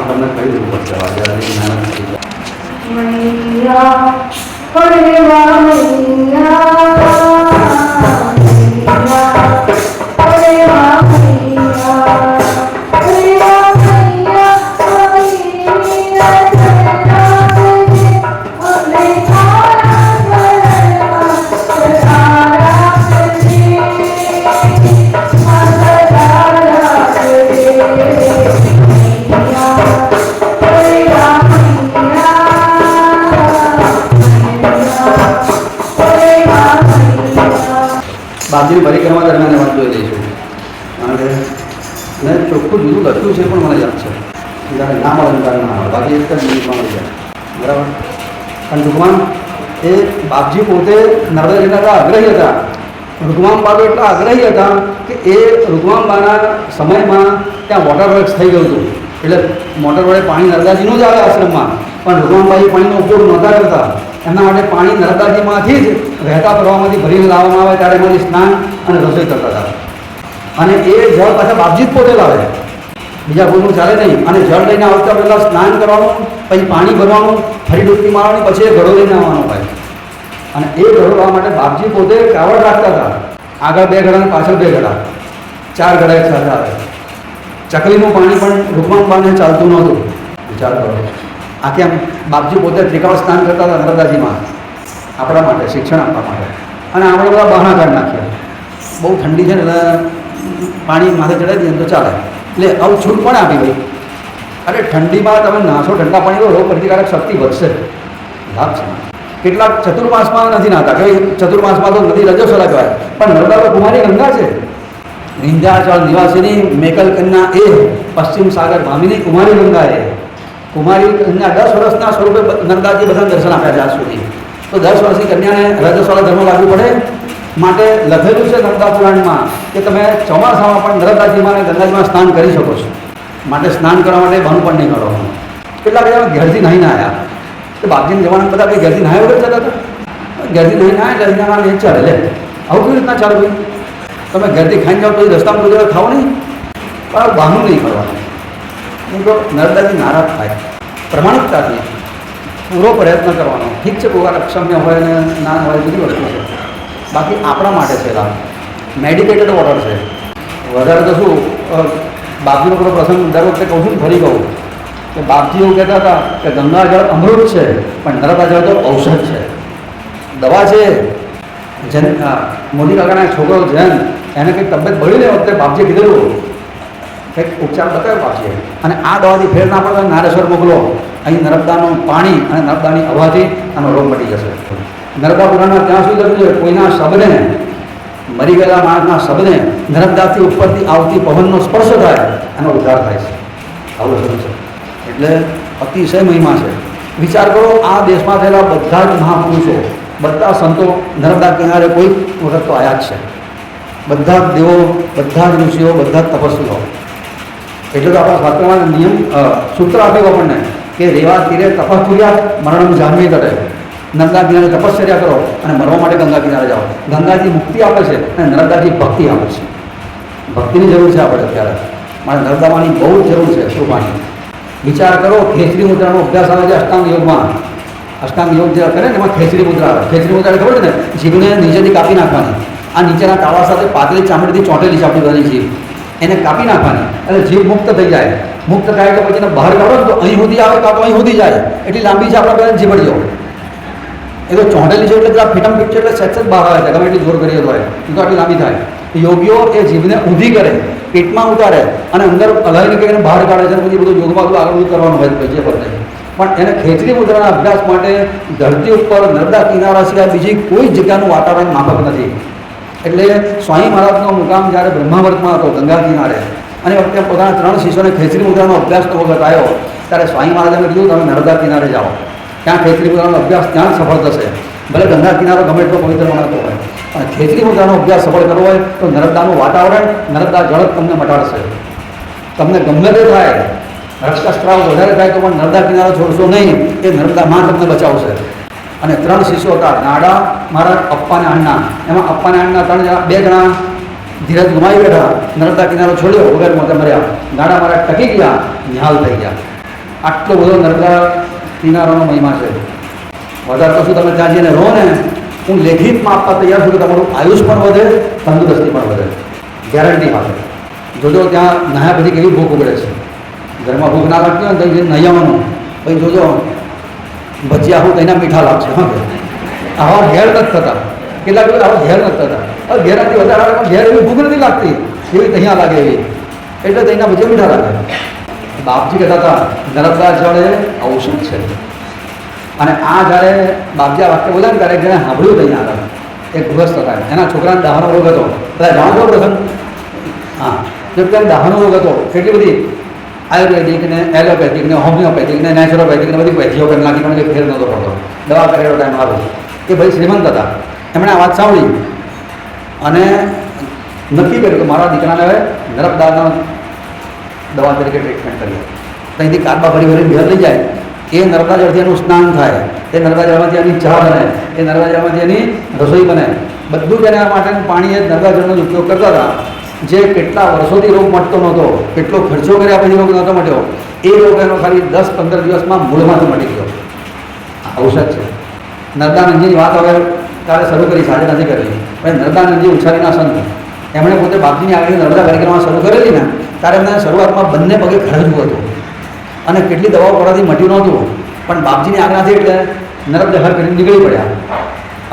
તમને કહી દેવું પડશે. આજે મહેનત થઈ જાય. બાપજીની પરિક્રમા દરમિયાન વાત જોઈ લઈશું. કારણ કે મેં ચોખ્ખું જુદું લખ્યું છે પણ મને યાદ છે. જ્યારે નામ અલંકાર ના આવે બાકી એક જ મિનિટમાં મળી જાય બરાબર. પણ ટૂંકમાં એ બાપજી પોતે નર્મદાજીના આગ્રહી હતા. રૂકમામબાબા એટલા આગ્રહી હતા કે એ રૂકમામબાના સમયમાં ત્યાં વોટર વર્ક્સ થઈ ગયું હતું. એટલે મોટર વડે પાણી નર્મદાજીનું જ આવે આશ્રમમાં, પણ રૂકમામબાઈ પાણીનો ઉપયોગ નહોતા કરતા. એમના માટે પાણી નર્મદાજીમાંથી જ વહેતા પ્રવાહમાંથી ભરીને લાવવામાં આવે ત્યારે એમાંથી સ્નાન અને રસોઈ કરતા હતા. અને એ જળ પાછા બાપજી જ પોતે લાવે, બીજા કોઈનું ચાલે નહીં. અને જળ લઈને આવતા પહેલાં સ્નાન કરવાનું, પછી પાણી ભરવાનું, ફરી ડૂબકી મારવાની, પછી એ ઘડો લઈને આવવાનો હોય. અને એ ઘડો લાવવા માટે બાપજી પોતે કાવડ રાખતા હતા. આગળ 2 ઘડા અને પાછળ 2 ઘડા, 4 ઘડા એક સાથે આવે. ચકલીનું પાણી પણ રૂકમામબાને ચાલતું નહોતું. વિચાર કરો. આ કેમ? બાપજી પોતે ત્રિકાળ સ્નાન કરતા હતા નર્મદાજીમાં આપણા માટે, શિક્ષણ આપવા માટે. અને આપણે બધા બહાના કાઢી નાખ્યા. બહુ ઠંડી છે ને એટલે પાણી માથે ચડાવી દઈએ તો ચાલે. એટલે આવું છૂટ પણ આપી ભાઈ. અરે ઠંડીમાં તમે નાશો, ઠંડા પાણી રોગ પ્રતિકારક શક્તિ વધશે, લાભ છે. કેટલાક ચતુર્માસમાં નથી નાતા કે ચતુર્માસમાં તો નદી રજસ્વલા કહેવાય, પણ નર્મદા તો કુમારી ગંગા છે. વિંધ્યાચળ નિવાસીની મેકલ કન્યા એ પશ્ચિમ સાગર ભામીની કુમારી ગંગા એ. કુમારી કન્યા 10 વર્ષના સ્વરૂપે નર્મદાજી બધાને દર્શન આપ્યા છે આજ સુધી. તો 10 વર્ષની કન્યાને રજસ્વાલા ધર્મ લાગુ પડે માટે લખેલું છે નર્મદા પુરાણમાં કે તમે ચોમાસામાં પણ નર્મદાજીમાં અને ગંગાજીમાં સ્નાન કરી શકો છો. માટે સ્નાન કરવા માટે બહાનું પણ નહીં કરવાનું. કેટલા બધા ઘેરથી નાહીને આવ્યા. તો બાપજીના જમાનામાં બધા કંઈ ઘેરથી નાહ્યા વગર જતા હતા. ઘેરથી નહીં નાહે એટલે અહીંના નહીં ચાલે. લે આવું કેવી રીતના ચાલે ભાઈ? તમે ઘરથી ખાઈને જાઓ તો રસ્તામાં કોઈ જગ્યાએ ખાઓ નહીં, પણ બહાનું નહીં કરવાનું. નહીં તો નર્મદાજી નારાજ થાય. પ્રમાણિકતાથી પૂરો પ્રયત્ન કરવાનો. ઠીક છે, કોઈ અક્ષમ્ય હોય અને ના હોય, બધી વસ્તુ છે. બાકી આપણા માટે છે લાભ. મેડિકેટેડ વોટર છે. વધારે તો શું બાપજીનો પેલો પ્રસંગ દર વખતે કહું છું ને, ફરી કહું કે બાપજી એવું કહેતા હતા કે ગંગાજળ અમૃત છે પણ નર્મદાજળ તો ઔષધ છે, દવા છે. જેન મોદી કાકાના છોકરો જૈન, એને કંઈક તબિયત બળી ને વખતે બાપજીએ કીધેલું કંઈક ઉપચાર બતાવ્યો બાપજીએ. અને આ દવાથી ફેર ના પડે નારેશ્વર મોકલો, અહીં નર્મદાનું પાણી અને નર્મદાની હવાથી આનો રોગ મટી જશે. નર્મદા પુરાણમાં ત્યાં સુધી લખ્યું છે કોઈના શબને, મરી ગયેલા માણસના શબને નર્મદાથી ઉપરથી આવતી પવનનો સ્પર્શ થાય એનો ઉદ્ધાર થાય છે. આવું લખ્યું છે. એટલે અતિશય મહિમા છે. વિચાર કરો, આ દેશમાં થયેલા બધા જ મહાપુરુષો, બધા સંતો નર્મદા કિનારે કોઈ વખત તો આયા જ છે. બધા જ દેવો, બધા જ ઋષિઓ, બધા જ તપસ્વીઓ. એટલે તો આપણા શાસ્ત્રમાં નિયમ સૂત્ર આપ્યું આપણને કે રેવા તીરે તપસ્યા મરણમ જાનવી તટે. નર્મદા કિનારે તપશ્ચર્યા કરો અને મરવા માટે ગંગા કિનારે જાઓ. ગંગાજી મુક્તિ આપે છે અને નર્મદાજી ભક્તિ આપે છે. ભક્તિની જરૂર છે આપણે અત્યારે. મારે નર્મદામાંની બહુ જ જરૂર છે શોભાની. વિચાર કરો, ખેચરી મુદ્રાનો અભ્યાસ આવે છે અષ્ટાંગ યોગમાં. અષ્ટાંગ યોગ જે કરે ને એમાં ખેચરી મુદ્રા આવે. ખેચરી મુદ્રા ખબર છે ને, જીભને નીચેથી કાપી નાખવાની. આ નીચેના તાળા સાથે પાતળી ચામડીથી ચોંટેલી છે આપણી બધી જીભ, એને કાપી નાખવાની એટલે જીભ મુક્ત થઈ જાય. મુક્ત થાય તો પછી એને બહાર કાઢો ને તો અહીં સુધી આવે કાં તો અહીં સુધી જાય. એટલી લાંબી છે આપણા બધા જીભડીઓ. એ તો ચોંટેલી છે એટલે જરા ફીટમ ફીટ છે એટલે સહેજ બહાર આવે છે, ગમે એટલી જોર કરીએ તો એ તો આટલી લાંબી થાય. યોગીઓ એ જીભને ઊંધી કરે, પેટમાં ઉતારે અને અંદર હલાવીને કરીને બહાર કાઢે છે. પછી બધું યોગમાં બધું આગળ બધું કરવાનું હોય જે પડે. પણ એને ખેચરી મુદ્રાના અભ્યાસ માટે ધરતી ઉપર નર્મદા કિનારા સિવાય બીજી કોઈ જગ્યાનું વાતાવરણ માફક નથી. એટલે સ્વામી મહારાજનો મુકામ જ્યારે બ્રહ્માવર્તમાં હતો ગંગા કિનારે, અને વખતે પોતાના 3 શિષ્યોને ખેચરી મુદ્રાનો અભ્યાસનો વખત આવ્યો ત્યારે સ્વામી મહારાજે કીધું તમે નર્મદા કિનારે જાઓ, ત્યાં ખેચરી મુદ્રાનો અભ્યાસ ત્યાં જ સફળ થશે. ભલે ગંગા કિનારો ગમે એટલો પવિત્ર ગણાતો હોય, અને ખેચરી મુદ્રાનો અભ્યાસ સફળ કરવો હોય તો નર્મદાનું વાતાવરણ, નર્મદા જળ તમને મટાડશે. તમને ગમે તે થાય, રક્તસ્રાવ વધારે થાય તો પણ નર્મદા કિનારો છોડશો નહીં. એ નર્મદા માં તમને બચાવશે. અને 3 શિષ્યો હતા, નાડા મહારાજ, અપ્પા અને અಣ್ಣા. એમાં અપ્પા અને અಣ್ಣા 2 જણા ધીરજ ગુમાવી બેઠા, નર્મદા કિનારો છોડ્યો, વગર મોતે મર્યા. નાડા મહારાજ ટકી ગયા, નિહાલ થઈ ગયા. આટલો બધો નર્મદા કિનારાનો મહિમા છે. વધારે તો શું તમે ત્યાં જઈને રહો ને, હું લેખિતમાં આપવા તૈયાર છું કે તમારું આયુષ પણ વધે, તંદુરસ્તી પણ વધે, ગેરંટી આપે. જોજો ત્યાં નહાયા પછી કેવી ભૂખ ઉગડે છે. ઘરમાં ભૂખ ના લાગતી હોય ને તો નહીં આવવાનું. પછી જોજો ભજીયા હું તેના મીઠા લાગશે. હા, આવા ઘેર નથી થતા. કેટલાક લોકો આવા ઘેર નથી થતા. હવે ઘેરાથી વધારે આવે પણ ઘેર એવી ભૂખ નથી લાગતી એવી ત્યાં લાગે એવી, એટલે તેના ભજીયા મીઠા લાગે. બાપજી કહેતા હતા નર્મદા જળ એ ઔષધ છે. અને આ જ્યારે બાપજી આ વાક્ય બોલ્યા ને ત્યારે જેને સાંભળ્યું ત્યાં આગળ એક ગૃહસ્થ હતા, એના છોકરાને દાહનો રોગ હતો. બધા જાણો છો પ્રસંગ? હા, જો ત્યાં દાહનો રોગ હતો, કેટલી બધી આયુર્વેદિક ને એલોપેથિક ને હોમિયોપેથિક ને નેચરોપેથિક ને બધી વૈદ્યો કરી નાખી, પણ કંઈ ફેર નહોતો પડતો. દવા કરેલો ટાઈમ આવ્યો. એ ભાઈ શ્રીમંત હતા, એમણે આ વાત સાંભળી અને નક્કી કર્યું કે મારા દીકરાને હવે નર્મદાના દવા તરીકે ટ્રીટમેન્ટ કરીએ. ત્યાંથી કારબા ભરી ભરીને ઘેર લઈ જાય. એ નર્મદા જળથી એનું સ્નાન થાય, એ નર્મદા જળમાંથી એની ચા બને, એ નર્મદા જળમાંથી એની રસોઈ બને. બધું જ એના માટેનું પાણી એ નર્મદા જળનો જ ઉપયોગ કરતા હતા. જે કેટલા વર્ષોથી રોગ મટતો નહોતો, કેટલો ખર્ચો કર્યા પછી રોગ નહોતો મટ્યો, એ રોગ એનો ખાલી 10-15 દિવસમાં મૂળમાંથી મટી ગયો. ઔષધ છે. નર્મદાનંદજીની વાત હવે કાલે શરૂ કરી, આજે નથી કરી. પણ નર્મદાનંદજી ઉછારીના સંત, એમણે પોતે બાપજીની આગળ નર્મદા પરિક્રમા શરૂ કરેલી ને ત્યારે એમને શરૂઆતમાં બંને પગે ખરજવું હતું અને કેટલી દવાઓ કરવાથી મટ્યું નહોતું. પણ બાપજીની આજ્ઞાથી એટલે નર્મદા હર કરીને નીકળી પડ્યા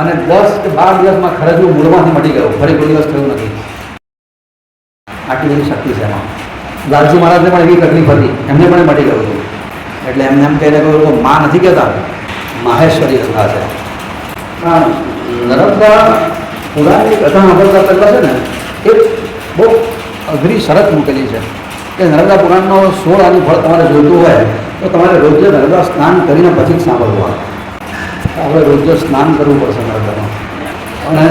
અને 10 કે 12 દિવસમાં ખરજવું મૂળમાંથી મટી ગયું. ફરી કોઈ દિવસ થયું નથી. આટલી બધી શક્તિ છે એમાં. લાલજી મહારાજને પણ એવી તકલીફ હતી, એમને પણ મટી ગયું હતું. એટલે એમને એમ કહીને કહ્યું માં નથી કહેતા, માહેશ્વરી કથા છે. નર્મદા પુરાણની કથા સાંભળતા પહેલાં છે ને એક બહુ અઘરી શરત મૂકેલી છે કે નર્મદા પુરાણનો 16 આનું ફળ તમારે જોઈતું હોય તો તમારે રોજે નર્મદા સ્નાન કરીને પછી જ સાંભળવું. આપણે રોજે સ્નાન કરવું પડશે નર્મદામાં. અને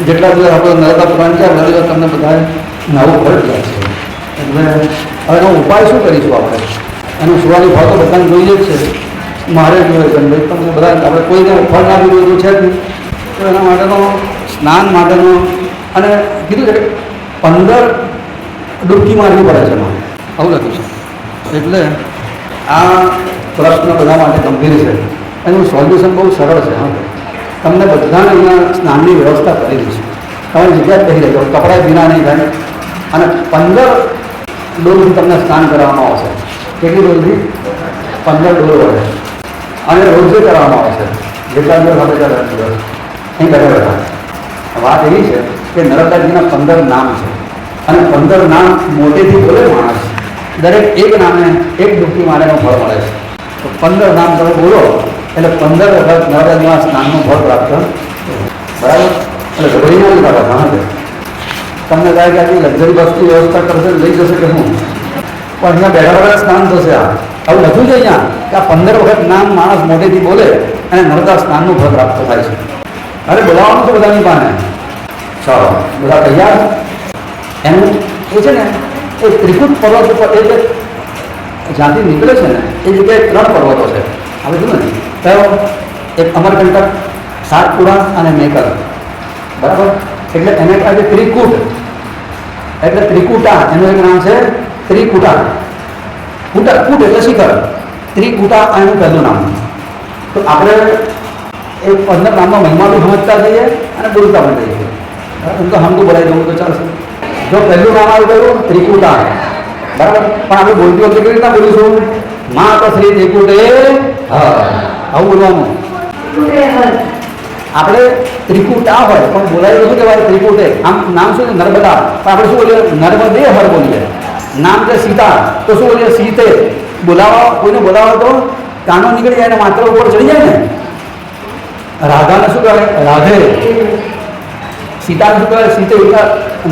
જેટલા દિવસ આપણે નર્મદા પુરાણ છે એટલા દિવસ તમને બધા નવું ફળ જાય છે. એટલે હવે એનો ઉપાય શું કરીશું આપણે? એનું સુવાની ફળ તો બધાને જોઈએ જ છે, મારે જોઈએ છે. ભાઈ તમને બધા આપણે કોઈને ફળ ના જોયું છે જ નહીં. તો એના માટેનો સ્નાન માટેનો અને કીધું છે કે 15 ડૂબકી મારવી પડે છે એમાં, આવું લખ્યું છે. એટલે આ પ્રશ્ન બધા માટે ગંભીર છે. એનું સોલ્યુશન બહુ સરળ છે. હા, તમને બધાને અહીંયા સ્નાનની વ્યવસ્થા કરી દઈશું. તમારી જગ્યા જ કહી રહેજો, કપડાં ભીના નહીં થાય. અને 15 ડોલથી તમને સ્નાન કરવામાં આવશે. કેટલી ડોલથી? 15 ડોલ વડે. અને રોજે કરવામાં આવશે. જેટલા દિવસ આપણે ચાલે દિવસ અહીં બેઠા બેઠા. વાત એવી છે કે નર્મદાજીના 15 નામ છે અને 15 નામ મોટેથી બોલે માણસ, દરેક એક નામે એક ડૂબકી મારેનું ફળ મળે છે. તો 15 નામ તમે બોલો એટલે 15 વખત નર્મદાજીના સ્નાનનું ફળ પ્રાપ્ત. બરાબર? એટલે ગભરાઈ નથી થતા. હા, તમને કહે કે આટલી લક્ઝરી બસની વ્યવસ્થા કરશે, લઈ જશે કે હું, પણ અહીંયા બેઠા બેઠા સ્નાન થશે. આવું લખ્યું છે અહીંયા કે આ 15 વખત નામ માણસ મોટેથી બોલે અને નર્મદા સ્નાનનું ફળ પ્રાપ્ત થાય છે. અરે બોલાવવાનું છે બધાની પાસે. ચાલો બધા તૈયાર? એનું એ છે ને એ ત્રિકૂટ પર્વત ઉપર એ જે જ્યાંથી નીકળે છે ને એ જગ્યાએ 3 પર્વતો છે. હવે શું ને કયો? એક અમરકંટક, સાતપુરા અને મેકલ, બરાબર. એટલે એને કહેવાય ત્રિકૂટ, એટલે ત્રિકૂટા એનું એક નામ છે ત્રિકૂટા. કૂટ એટલે શિખર, ત્રિકૂટા એનું પહેલું નામ. તો આપણે એ 15 નામમાં મહિમા બી સમજતા જઈએ અને બોલતા પણ જઈએ. હું તો હમતું બોલાવી દઉં તો ચાલશે. જો પહેલું નામ આવ્યું કયું ત્રિકૂટા, બરાબર. પણ આપણે બોલતી વખતે કેવી રીતના બોલીશું? મા તો શ્રી ત્રિકૂટે આવું બોલવાનું. આપણે ત્રિકૂટા હોય પણ બોલાવી શું કહેવાય? ત્રિકૂટે. આમ નામ શું છે? નર્મદા. પણ આપણે શું બોલીએ? નર્મદે હર બોલીએ. નામ છે સીતા તો શું બોલીએ? સીતે. બોલાવા, કોઈને બોલાવો તો કાનો નીકળી જાય ને માત્ર ઉપર ચડી જાય ને. રાધાને શું કહેવાય? રાધે. સીતાને શું કહેવાય? સીતે.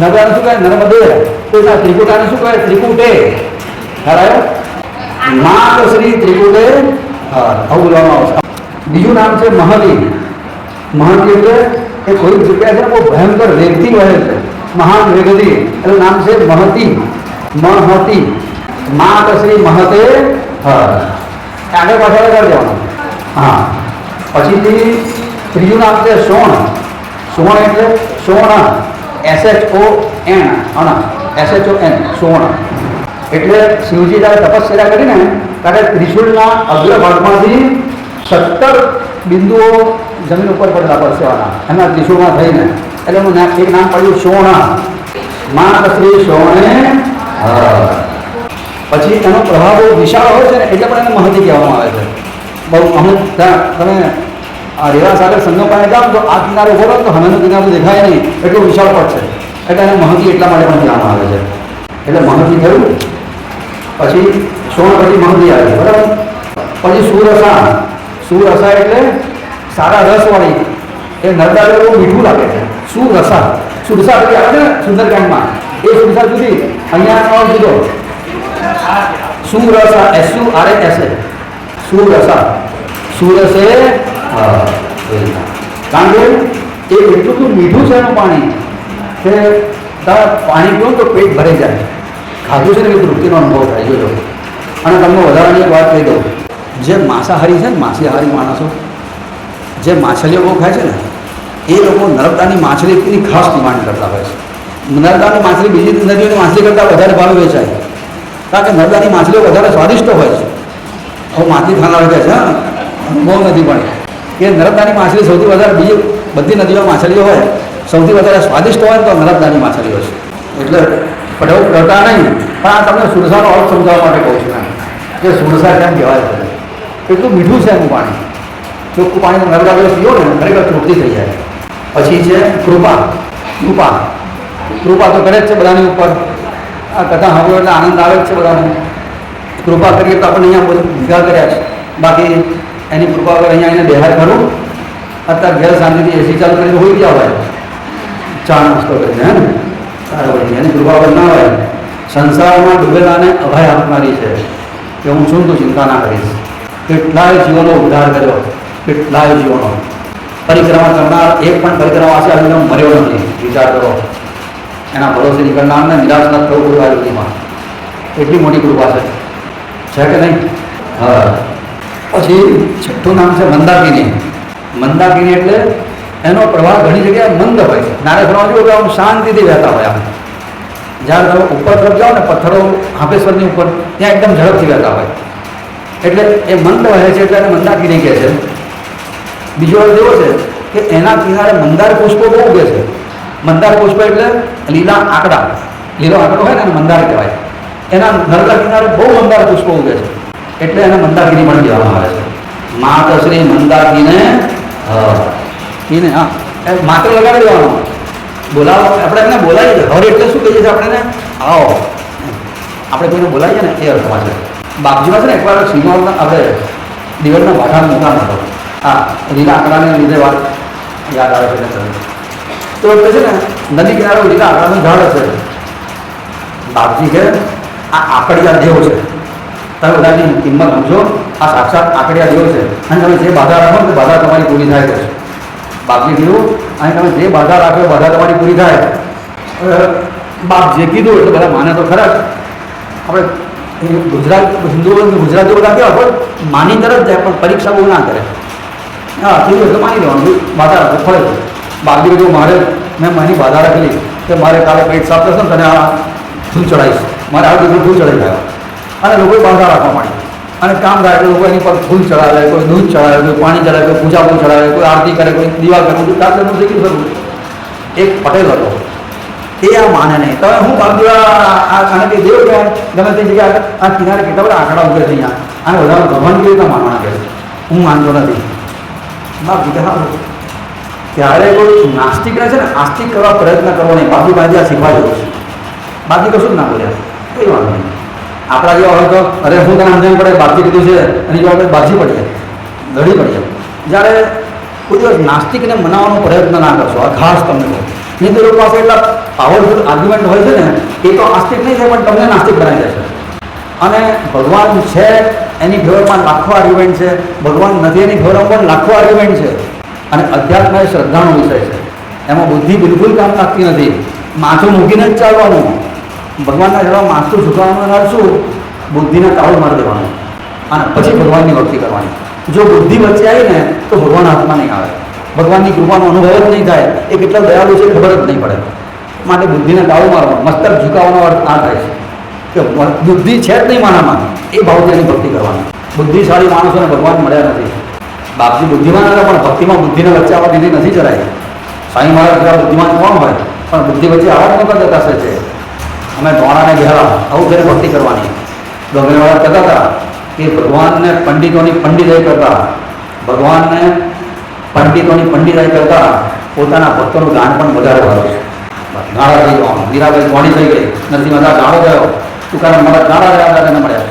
નર્મદાને શું કહેવાય? નર્મદે. તો ત્રિકૂટાને શું કહેવાય? ત્રિકૂટે. બરાબર. મા તો શ્રી ત્રિકૂટે આવું બોલવામાં આવશે. બીજું નામ છે મહતી. મહતી એટલે એ કોઈ જગ્યા છે બહુ ભયંકર વેગથી વહે છે, મહાન વેગથી, એનું નામ છે મહતી. મહતી. મા તો શ્રી મહતે આગળ પાછળ કરી દેવાનું. હા. પછીથી ત્રીજું નામ છે સોણ. સોણ એટલે સોણ, SHON, સોણ. એટલે શિવજી જ્યારે તપસ્યા કરીને ત્યારે ત્રિશુળના અગ્રભાગમાંથી 17 બિંદુઓ જમીન ઉપર પડેલા પરસેવાના એના ત્રિશુળમાં થઈને, એટલે એનું એક નામ પડ્યું સોણા. મા શ્રી સોણે. પછી એનો પ્રભાવ બહુ વિશાળ હોય છે ને એટલે પણ એને મહતી કહેવામાં આવે છે. બહુ અમે તમે આ રેવા સાગર સંગમ પાસે જાઓ તો આ કિનારે ઉભો રહો તો હમેનો કિનારો દેખાય નહીં, એટલું વિશાળ પડ છે. એટલે એને મહતી એટલા માટે પણ કહેવામાં આવે છે. એટલે મહતી થયું. પછી સોણ પછી મહતી આવી, બરાબર. પછી સુરસા. સુરસા એટલે સારા રસવાળી. એ નર્મદા બહુ મીઠું લાગે છે. સુરસા. સુરસા પછી આવે છે ને સુંદરકાંડમાં, એ સુરસા સુધી અહીંયા જુદો સુરસા, SURSA. સુરસા. સુરસે. કારણ કે એ એટલું બધું મીઠું છે એનું પાણી કે તમે પાણી પીઓ તો પેટ ભરાઈ જાય. ખાધું છે ને એ તૃપ્તિનો અનુભવ થાય. જોજો. અને તમને વધારાની એક વાત કહી દઉં, જે માંસાહારી છે ને, માંસાહારી માણસો જે માછલીઓ બહુ ખાય છે ને, એ લોકો નર્મદાની માછલીની ખાસ ડિમાન્ડ કરતા હોય છે. નર્મદાની માછલી બીજી નદીઓની માછલી કરતાં વધારે ભાવ વેચાય, કારણ કે નર્મદાની માછલીઓ વધારે સ્વાદિષ્ટ હોય છે. હવે માછલી ખાનાર કહે છે બહુ નથી પણ કે નર્મદાની માછલી સૌથી વધારે, બીજી બધી નદીઓ માછલીઓ હોય સૌથી વધારે સ્વાદિષ્ટ હોય તો નર્મદાની માછલીઓ છે. એટલે ડરતા નહીં, પણ આ તમને સુરસાનો અર્થ સમજાવવા માટે કહું છું કે સુરસા કેમ કહેવાય છે. એટલું મીઠું છે એનું પાણી. ચોખ્ખું પાણી નર્મદા જો પીઓ ને ખરેખર તૃપ્તિ થઈ જાય. પછી છે કૃપા. કૃપા. કૃપા તો કરે જ છે બધાની ઉપર. આ કથા સાંભળો એટલે આનંદ આવે જ છે બધાને. કૃપા કરીએ તો આપણે અહીંયા બધું ભેગા કર્યા છે. બાકી એની કૃપા વગર અહીંયા એને બેહાર કરું. અત્યારે ઘેર શાંતિથી એસી ચાલુ કરીને હોઈ ગયા હોય, ચા નાસ્તો કરીને, હે ને સારા હોય. એની કૃપા વગર ના હોય. સંસારમાં ડૂબેલાને અભય આપનારી છે કે હું છું તો ચિંતા ના કરીશ. કેટલાય જીવોનો ઉદ્ધાર કર્યો, કેટલાય જીવોનો. પરિક્રમા કરનાર એક પણ પરિક્રમાવાસી આજે મર્યો નથી. વિચાર કરો. એના ભરોસે નીકળનારને નિરાશ ન થવું કોઈ આજુમાં. એટલી મોટી કૃપા છે કે નહીં? હા. પછી છઠ્ઠું નામ છે મંદાકિની. મંદાકિની એટલે એનો પ્રવાહ ઘણી જગ્યાએ મંદ હોય છે. નારેશ્વરમાં જો કે આમ શાંતિથી વહેતા હોય. આમ જ્યારે તમે ઉપર તરફ જાઓ ને પથ્થરો હાપેશ્વરની ઉપર, ત્યાં એકદમ ઝડપથી વહેતા હોય. એટલે એ મંદ વહે છે એટલે એને મંદાકિની કહે છે. બીજો અર્થ એવો છે કે એના કિનારે મંદાર પુષ્પો બહુ ઉગે છે. મંદાર પુષ્પ એટલે લીલા આંકડા. લીલો આંકડો હોય ને એને મંદાર કહેવાય. એના નર્મદા કિનારે બહુ મંદાર પુષ્પો ઉગે છે એટલે એને મંદાકિની પણ કહેવામાં આવે છે. માતશ્રી મંદાકિને. હા, માત્ર લગાડી દેવાનો. બોલાવો, આપણે એને બોલાવીએ. હર એટલે શું કહીએ છીએ આપણે એને? આવો. આપણે કોઈને બોલાવીએ ને એ અર્થમાં છે. બાપજીમાં છે ને એકવાર સિંહોના આપણે દિવાળના ભાઠા મોટા હતો. હા, લીલા આંકડાને લીધે વાત યાદ આવે છે. તો એટલે છે ને નદી કિનારે લીલા આંકડાનું ઝાડ હશે. બાપજી કે આ આકડિયા દેવ છે. તમે બધાની કિંમત સમજો. આ સાક્ષાત આકડિયા દેવ છે અને તમે જે બાધા રાખો તો બાધા તમારી પૂરી થાય છે. બાપજી કીધું અને તમે જે બાધા રાખો બાધા તમારી પૂરી થાય. બાપ જે કીધું એટલે બધા માને તો ખરા જ. આપણે ગુજરાતીઓ બધા કેવા પણ માની તરફ જાય પણ પરીક્ષા બહુ ના કરે. હા થયું એટલે માની લેવાનું બાધા રાખો ફળે છે. બાકી જો મારે મેં મારી બાધા રાખેલી કે મારે કાલે પેટ સાફ કરશે ને તને આ ફૂલ ચડાવીશ, મારે આ દિવસે ફૂલ ચડાવી ગયા અને લોકોએ બાધા રાખવા માંડી અને કામ થાય એટલે લોકો એની પર ફૂલ ચડાવે, કોઈ દૂધ ચડાવે, કોઈ પાણી ચડાવે, કોઈ પૂજા ફૂલ ચડાવે, કોઈ આરતી કરે, કોઈ દીવા કરે, બધું કાચનું થઈ ગયું બધું. એક પટેલ હતો એ આ માને નહીં. તમે હું આને કે દેવ કહેવાય ગમે તે જગ્યાએ આ કિનારે કેટલા બધા આંકડા ઉભે છે અહીંયા આને બધા ભગવાન કેવી રીતના માનવાના કહે હું માનતો નથી. બાપજી કે હા ત્યારે કોઈ નાસ્તિકને છે ને આસ્તિક કરવા પ્રયત્ન કરવો નહીં. બાપજી પાસે આ શીખવા જેવું છે. બાપજી કશું જ ના બોલ્યા, કઈ વાંધો નહીં. આપણા જેવા હોય તો અરે હું તને સમજાવી પડે બાપજી કીધું છે અને જો આપણે બાજી પડીએ લડી પડીએ. જ્યારે કોઈ દિવસ નાસ્તિકને મનાવવાનો પ્રયત્ન ના કરશો, આ ખાસ તમને કહું. નહીં તો લોકો પાસે એટલા પાવરફુલ આર્ગ્યુમેન્ટ હોય છે ને એ તો આસ્તિક નહીં થાય પણ તમને નાસ્તિક બનાવી દેશે. અને ભગવાન છે એની ફેવરમાં લાખો આર્ગ્યુમેન્ટ છે, ભગવાન નથી એની ફેવરમાં પણ લાખો આર્ગ્યુમેન્ટ છે. અને અધ્યાત્મ એ શ્રદ્ધાનો વિષય છે, એમાં બુદ્ધિ બિલકુલ કામ લાગતી નથી. માથું મૂકીને જ ચાલવાનું, ભગવાનના જરા માથું ઝુકાવવાનું શું બુદ્ધિને તાળું મારી દેવાનું અને પછી ભગવાનની ભક્તિ કરવાની. જો બુદ્ધિ વચ્ચે આવી ને તો ભગવાન હાથમાં નહીં આવે, ભગવાનની કૃપાનો અનુભવ જ નહીં થાય. એ કેટલા દયાળુ છે ખબર જ નહીં પડે. માટે બુદ્ધિને તાળું મારવાનું, મસ્તક ઝુકાવવાનો અર્થ આ થાય છે કે બુદ્ધિ છે જ નહીં મારામાં, એ ભાવથી એની ભક્તિ કરવાની. બુદ્ધિશાળી માણસોને ભગવાન મળ્યા નથી. બાપજી બુદ્ધિમાન હતા પણ ભક્તિમાં બુદ્ધિને વચ્ચે આવવા દીધી નથી જરાય. સ્વામી મહારાજ જેવા બુદ્ધિમાન કોણ હોય પણ બુદ્ધિ વચ્ચે આવવા નહોતા દેતા છે. અમે ધોણાને ઘેરા આવું ઘરે ભક્તિ કરવાની. ગંગરેવાળા કહેતા હતા કે ભગવાનને પંડિતોની પંડિતાઈ કરતા, ભગવાનને પંડિતોની પંડિતાઈ કરતા પોતાના ભક્તોનું ગાન પણ વધારે વાળો છે. ગાળા થઈ જવાનું, મીરાબાઈ ધોણી થઈ ગઈ, નરસિંહ મહેતા ગાળો ગયો, તુકારામ મહારાજ ગાળા રહ્યા હતા તેને મળ્યા.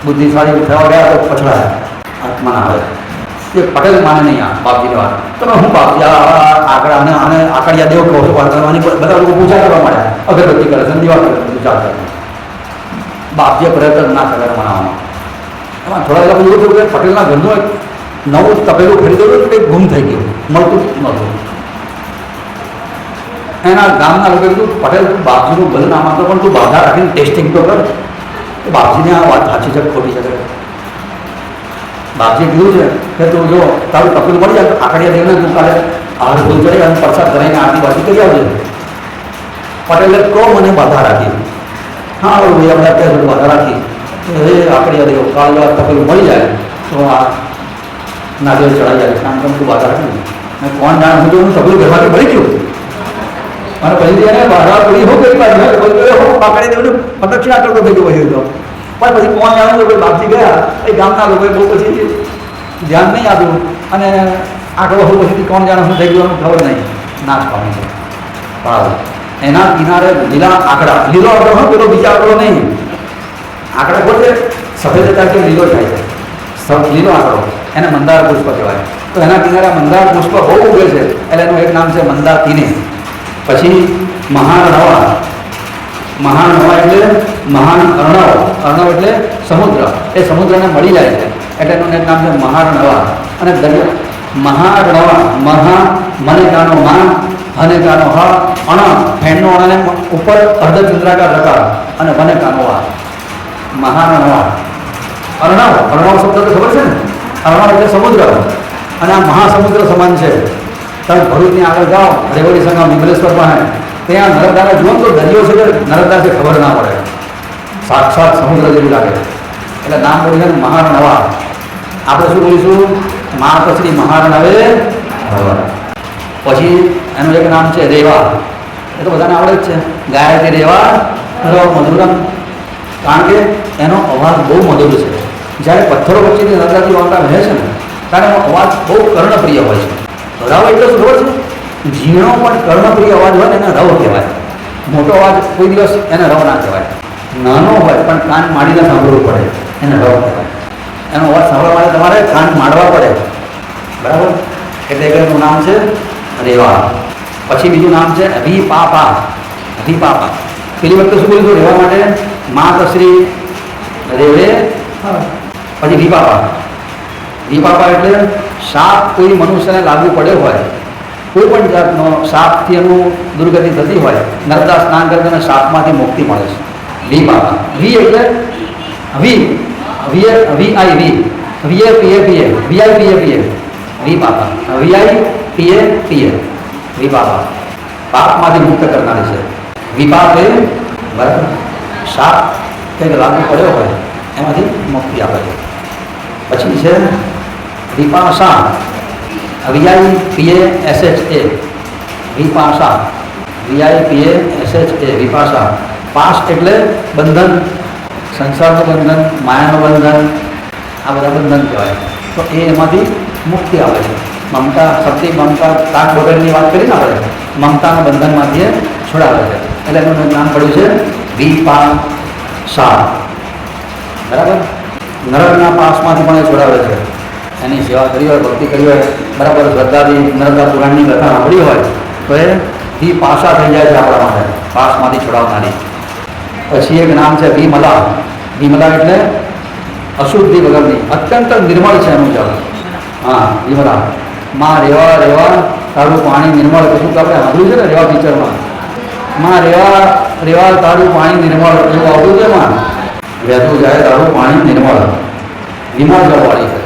બુદ્ધિશાળી થવા ગયા તો પછડાયા, આત્માના આવે. એ પટેલ માને નહીં આ બાપજીની વાત. તમે હું બાપજી આંકડા અને આને આંકડિયા દેવ કહો છો પાડવાની બધા લોકો પૂજા કરવા માંડ્યા, અગરબત્તી કરે છે, દીવા કરે છે, પૂજા કરે. બાપજીએ પ્રયત્ન ના કરે મનાવવાનો. એમાં થોડા લોકો એવું થયું કે પટેલના ઘરનું એક નવું તપેલું ખરીદેલું હતું, કંઈક ગુમ થઈ ગયું, મળતું નહોતું. એના ગામના લોકો કીધું પટેલ તું બાપજીનું ભલે ના માનતો પણ તું બાધા રાખીને ટેસ્ટિંગ તો કર કે બાપજીને આ વાત સાચી છે ખોટી છે. બાપજીએ કીધું છે કે તું જો તારું તપેલું મળી જાય તો આંકડિયા દેવને તું કાલે આહાર ભૂલ ચડી અને પ્રસાદ ધરાઈને આરતી બાજી કરી આવજે. પટેલે કહો મને બાધા રાખી. હા ભાઈ આપણે અત્યારે બાધા રાખી હે આંકડિયા દેવ કાલે તપેલું મળી જાય તો આ નારિયેળ ચડાવી જાય કામ તું બાધા રાખી. મેં કોણ જાણે હું તો હું તપેલું ઘરમાંથી મળી ગયું અને પછી એને બાધા પડી હું કઈ બાજુ આંકડિયા દેવને પ્રદક્ષિણા કરતો થઈ ગયો પછી તો. પણ પછી કોણ જાણે કોઈ બાપજી ગયા એ ગામના લોકોએ બહુ પછી ધ્યાન નહીં આપ્યું અને આંકડો હું પછી કોણ જાણે શું થઈ ગયું ખબર નહીં, નાશ પામી છે. બરાબર એના કિનારે લીલા આંકડા, લીલો આંકડો હોય પેલો બીજા આંકડો નહીં. આંકડા ખોટે સફેદ થાય કે લીલો થાય છે, લીલો આંકડો એને મંદાર પુષ્પ કહેવાય. તો એના કિનારે મંદાર પુષ્પ બહુ ઉગે છે એટલે એનું એક નામ છે મંદાકિની. પછી મહાનવા, મહાનવા એટલે મહાન અર્ણવ, અર્ણવ એટલે સમુદ્ર, એ સમુદ્રને મળી જાય છે એટલે એનું એક નામ છે મહાનવા. અને દરિયા મહાનવા, મહા મને કાનો મા, હને કાનો હ, અણ ફેણનો અણને ઉપર અર્ધચંદ્રાકાર લકાર અને વને કાનો વા, મહાનવા. અર્ણવ, અર્ણવ શબ્દ તો ખબર છે ને, અર્ણવ એટલે સમુદ્ર અને આ મહાસમુદ્ર સમાન છે. તમે ભરૂચની આગળ જાઓ રેવડી સંગમ વિમલેશ્વર પાસે ત્યાં નર્મદાને જુઓ તો દરિયો છે કે નર્મદા છે ખબર ના પડે, સાક્ષાત સમુદ્ર જેવું લાગે. એટલે નામ બોલીને મહાનવા. આપણે શું બોલીશું? માતશ્રી મહાનવે. પછી એનું એક નામ છે રેવા, એ તો બધાને આવડે જ છે. ગાયત્રી રેવા મધુરમ, કારણ કે એનો અવાજ બહુ મધુર છે. જ્યારે પથ્થરો વચ્ચેથી નર્મદાથી વાવટા વહે છે ને ત્યારે એનો અવાજ બહુ કર્ણપ્રિય હોય છે. રવ એટલે શું ખબર છે? ઝીણો પણ કર્ણપ્રિય અવાજ હોય ને એને રવ કહેવાય. મોટો અવાજ કોઈ દિવસ એને રવ ના કહેવાય. નાનો હોય પણ કાન માંડીને સાંભળવું પડે એને રવ કહેવાય. એનો અવાજ સાંભળવા માટે તમારે કાન માંડવા પડે, બરાબર? એટલે એનું નામ છે રેવા. પછી બીજું નામ છે અભિપાપા. અભિપાપા પેલી વખતે શું બોલ્યું રહેવા માટે? માતશ્રી રેવે. પછી વિપાપા. વિપાપા એટલે સાપ કોઈ મનુષ્યને લાગુ પડ્યો હોય, કોઈ પણ જાતનો સાપથી એનું દુર્ગતિ થતી હોય, નર્મદા સ્નાન કરતા અને સાપમાંથી મુક્તિ મળે છે. વિપાપા. વી એટલે વી, વી વી આઈ વી, વીએ પીએ પીએ, વીઆઈ પીએ પીએ, વિપાપા, વીઆઈ પીએ પીએ, વિપાપા પાપમાંથી મુક્ત કરનારી છે. વિપાપ એ બરાબર શાપ કંઈક લાગુ પડ્યો હોય એમાંથી મુક્તિ આપે છે. પછી છે વિપાશા, વીઆઈ પીએ એસએચ એ, વિપાશા, વીઆઈ પીએ એસએચ એ, વિપાશા. પાસ એટલે બંધન, સંસારનું બંધન, માયાનું બંધન, આ બધા બંધન કહેવાય. તો એમાંથી મુક્તિ આવે છે. મમતા, શક્તિ મમતા, તાક વગરની વાત કરીને આપણે મમતાના બંધનમાંથી એ છોડાવે છે. એટલે એનું નામ પડ્યું છે વિપાશા. બરાબર. નરકના પાસમાંથી પણ એ છોડાવે છે. એની સેવા કરી હોય, ભક્તિ કરી હોય, બરાબર શ્રદ્ધાથી નરકના પુરાણની કથા સાંભળી હોય તો એ વિપાશા થઈ જાય છે આપણા માટે, પાસમાંથી છોડાવનારી. પછી એક નામ છે વિમલા. વિમલા એટલે અશુદ્ધિ વગરની, અત્યંત નિર્મળ છે એનું જળ. હા, વિમલા. માં રેવા રેવા તારું પાણી નિર્મળ, કશું આપણે સાંભળ્યું છે ને રેવા પિક્ચરમાં, માં રેવા રેવા તારું પાણી નિર્મળ, એવું આવતું છે માં, વહેતું જાય તારું પાણી નિર્મળ, વિમળ જળવાળી છે.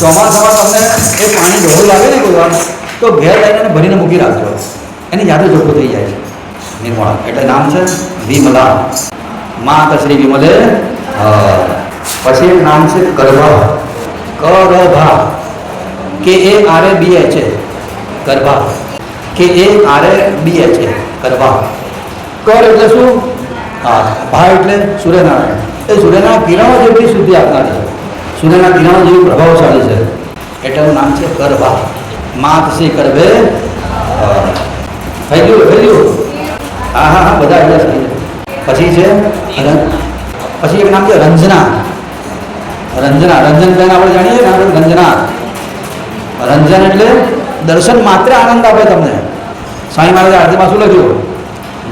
ચોમાસામાં તમને એ પાણી ડોળું લાગે ને કોઈ વાર તો ઘેર લઈને એને ભરીને મૂકી રાખજો, એની જાતે ચોખ્ખું થઈ જાય છે, નિર્મળ. એટલે નામ છે વિમલા, મા શ્રી વિમલે. પછી એક નામ છે ગર્ભા. ગર્ભા, કે એ આર એ બી એચ એ, ગર્ભા, કે એ આર એ બી એચ એ, ગર્ભા. કર એટલે શું? હા. ભા એટલે સૂર્યનારાયણ. એ સૂર્યના કિરણો જેટલી શુદ્ધિ આપનારી છે, સૂર્યના કિરણો જેવું પ્રભાવશાળી છે. એટલે એનું નામ છે ગર્ભા. માત શ્રી ગર્ભે. થઈ ગયું. હા હા હા, બધા આવી જશે. પછી છે પછી એક નામ છે રંજના. રંજના, રંજનબેન આપણે જાણીએ ને, આપણે રંજના. રંજન એટલે દર્શન માત્ર આનંદ આપે તમને. સ્વામી મહારાજે આરતીમાં શું લખ્યું?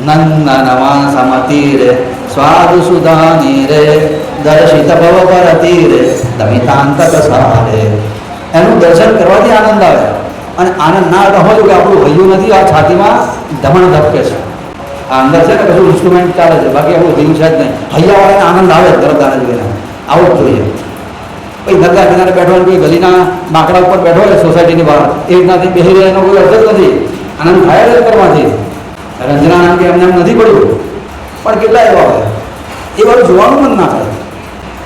નંદનવા સમતીરે સ્વાદુ સુધાની રે દર્શિત ભવ પરતી રે દમિતાંત પ્રસારે. એનું દર્શન કરવાથી આનંદ આવે. અને આનંદ ના રહો જો કે આપણું હૈયું નથી, આ છાતીમાં ધમણ ધબકે છે, આ અંદર છે ને કશું ઇન્સ્ટ્રુમેન્ટ ચાલે છે, બાકી આપણું હૈયું છે જ નહીં. હૈયાવાળાને આનંદ આવે તરત જોઈને, આવું જ જોઈએ. પછી નદા કિનારે બેઠો હોય, કોઈ ગલીના બાકડા ઉપર બેઠો હોય સોસાયટીની બહાર, એ રીતનાથી બેસી રહે, એનો કોઈ અર્થ જ નથી. આનંદ થાય જ કરવાથી. રંજના નામ કે એમને એમ નથી પડ્યું, પણ કેટલા એવા હોય એ બધું જોવાનું મન ના થાય.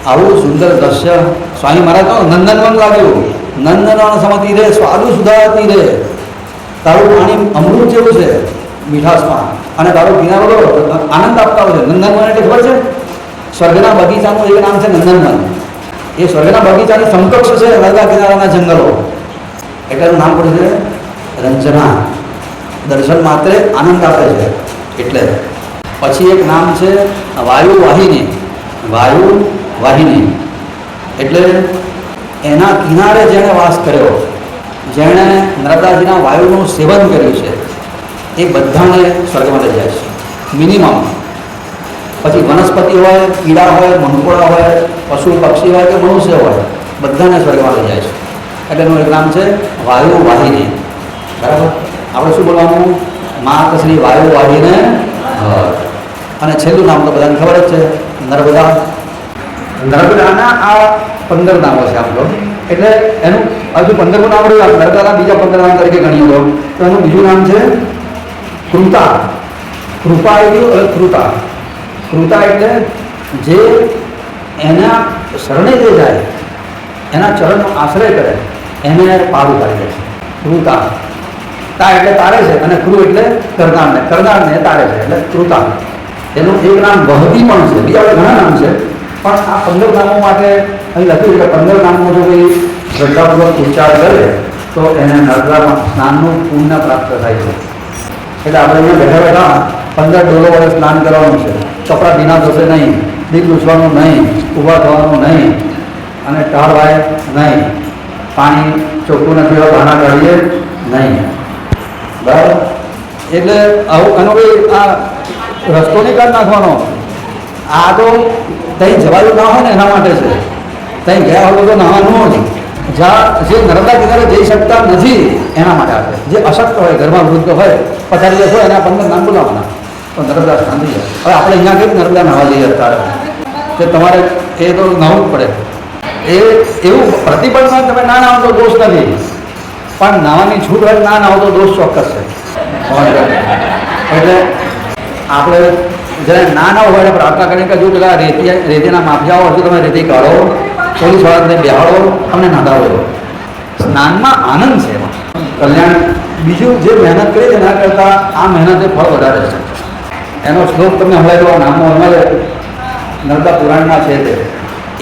આવું સુંદર દ્રશ્ય સ્વામી મહારાજ તો નંદનવન લાગ્યું. નંદનવન સમતી રે સ્વાદુ સુધારતી રે. તારું પાણી અમૃત જેવું છે મીઠાશમાં, અને તારો કિનારો આનંદ આપતા હોય છે. નંદનવન એટલે ખબર છે? સ્વર્ગના બગીચાનું એક નામ છે નંદનવન. એ સ્વર્ગના બગીચાની સમકક્ષ છે નર્મદા કિનારાના જંગલો. એટલે એનું નામ પડે છે રંજના. દર્શન માત્ર આનંદ આપે છે એટલે. પછી એક નામ છે વાયુ વાહિની. વાયુ વાહિની એટલે એના કિનારે જેણે વાસ કર્યો, જેણે નર્મદાજીના વાયુનું સેવન કર્યું છે, એ બધાને સ્વર્ગમાં લઈ જાય છે મિનિમમ. પછી વનસ્પતિ હોય, કીડા હોય, મનકોડા હોય, પશુ પક્ષી હોય કે મનુષ્ય હોય, બધાને સ્વર્ગમાં લઈ જાય છે. એટલે એનું એક નામ છે વાયુ વાહિની. બરાબર. આપણે શું બોલવાનું? માત શ્રી વાયુ વાહિને. અને છેલ્લું નામ તો બધાને ખબર જ છે, નર્મદા. નર્મદાના આ 15 નામો છે આમ તો. એટલે એનું હજુ 15મું નામ રહ્યું, નર્મદાના બીજા 15 નામ તરીકે ગણીએ તો એનું બીજું નામ છે કૃતા. કૃપા એટલે કૃતા. કૃતા એટલે જે એના શરણે જે જાય, એના ચરણનો આશ્રય કરે, એને પાર ઉતારી દે છે. કૃતા. તા એટલે તારે છે, અને કૃ એટલે કરનારને, કરનારને તારે છે, એટલે કૃતા. એનું એક નામ વહતી પણ છે, બીજા ઘણા નામ છે, પણ આ 15 નામો માટે અહીં લખ્યું છે કે 15 નામો જો કોઈ શ્રદ્ધાપૂર્વક ઉચ્ચાર કરે તો એને નર્મદામાં સ્નાનનું પુણ્ય પ્રાપ્ત થાય છે. એટલે આપણે અહીંયા બેઠા બેઠા 15 ડોલો વડે સ્નાન કરવાનું છે. કપડાં ભીના થશે નહીં, દીપ લૂછવાનું નહીં, ઊભા થવાનું નહીં અને ટાળવાય નહીં. પાણી ચોખ્ખું નથી એવા બહાના કાઢીએ નહીં. બરાબર? એટલે આવું એનો ભાઈ આ રસ્તો નહીં કાઢી નાખવાનો. આ તો ત્યાં જવાયું ના હોય ને એના માટે છે. ત્યાં ગયા હોય તો નાવાનું જ. જ્યાં જે નર્મદા કિનારે જઈ શકતા નથી એના માટે આપે. જે અશક્ત હોય, ઘરમાં વૃદ્ધ હોય, પથારી હોય એના 15 નામ બોલાવવાના તો નર્મદા સ્નાન થઈ જાય. હવે આપણે અહીંયા કંઈક નર્મદા નાહવા જઈએ અત્યારે કે તમારે એ તો નાહવું જ પડે. એ એવું પ્રતિબંધમાં તમે ના નાહો તો દોષ નથી, પણ નાહવાની છૂટ હોય ના નાહો તો દોષ ચોક્કસ છે. એટલે આપણે જ્યારે ના હોય એટલે પ્રાર્થના કરીને કે જો પેલા રેતીના માફિયાઓ હજુ તમે રેતી કાઢો, પોલીસ વાળાને બેહાડો, અમને નાદાવો. સ્નાનમાં આનંદ છે એમાં કલ્યાણ. બીજું જે મહેનત કરી છે એના કરતાં આ મહેનતે ફળ વધારે છે. એનો શ્લોક તમને હમણાં જો નામો અમારે નર્મદા પુરાણમાં છે તે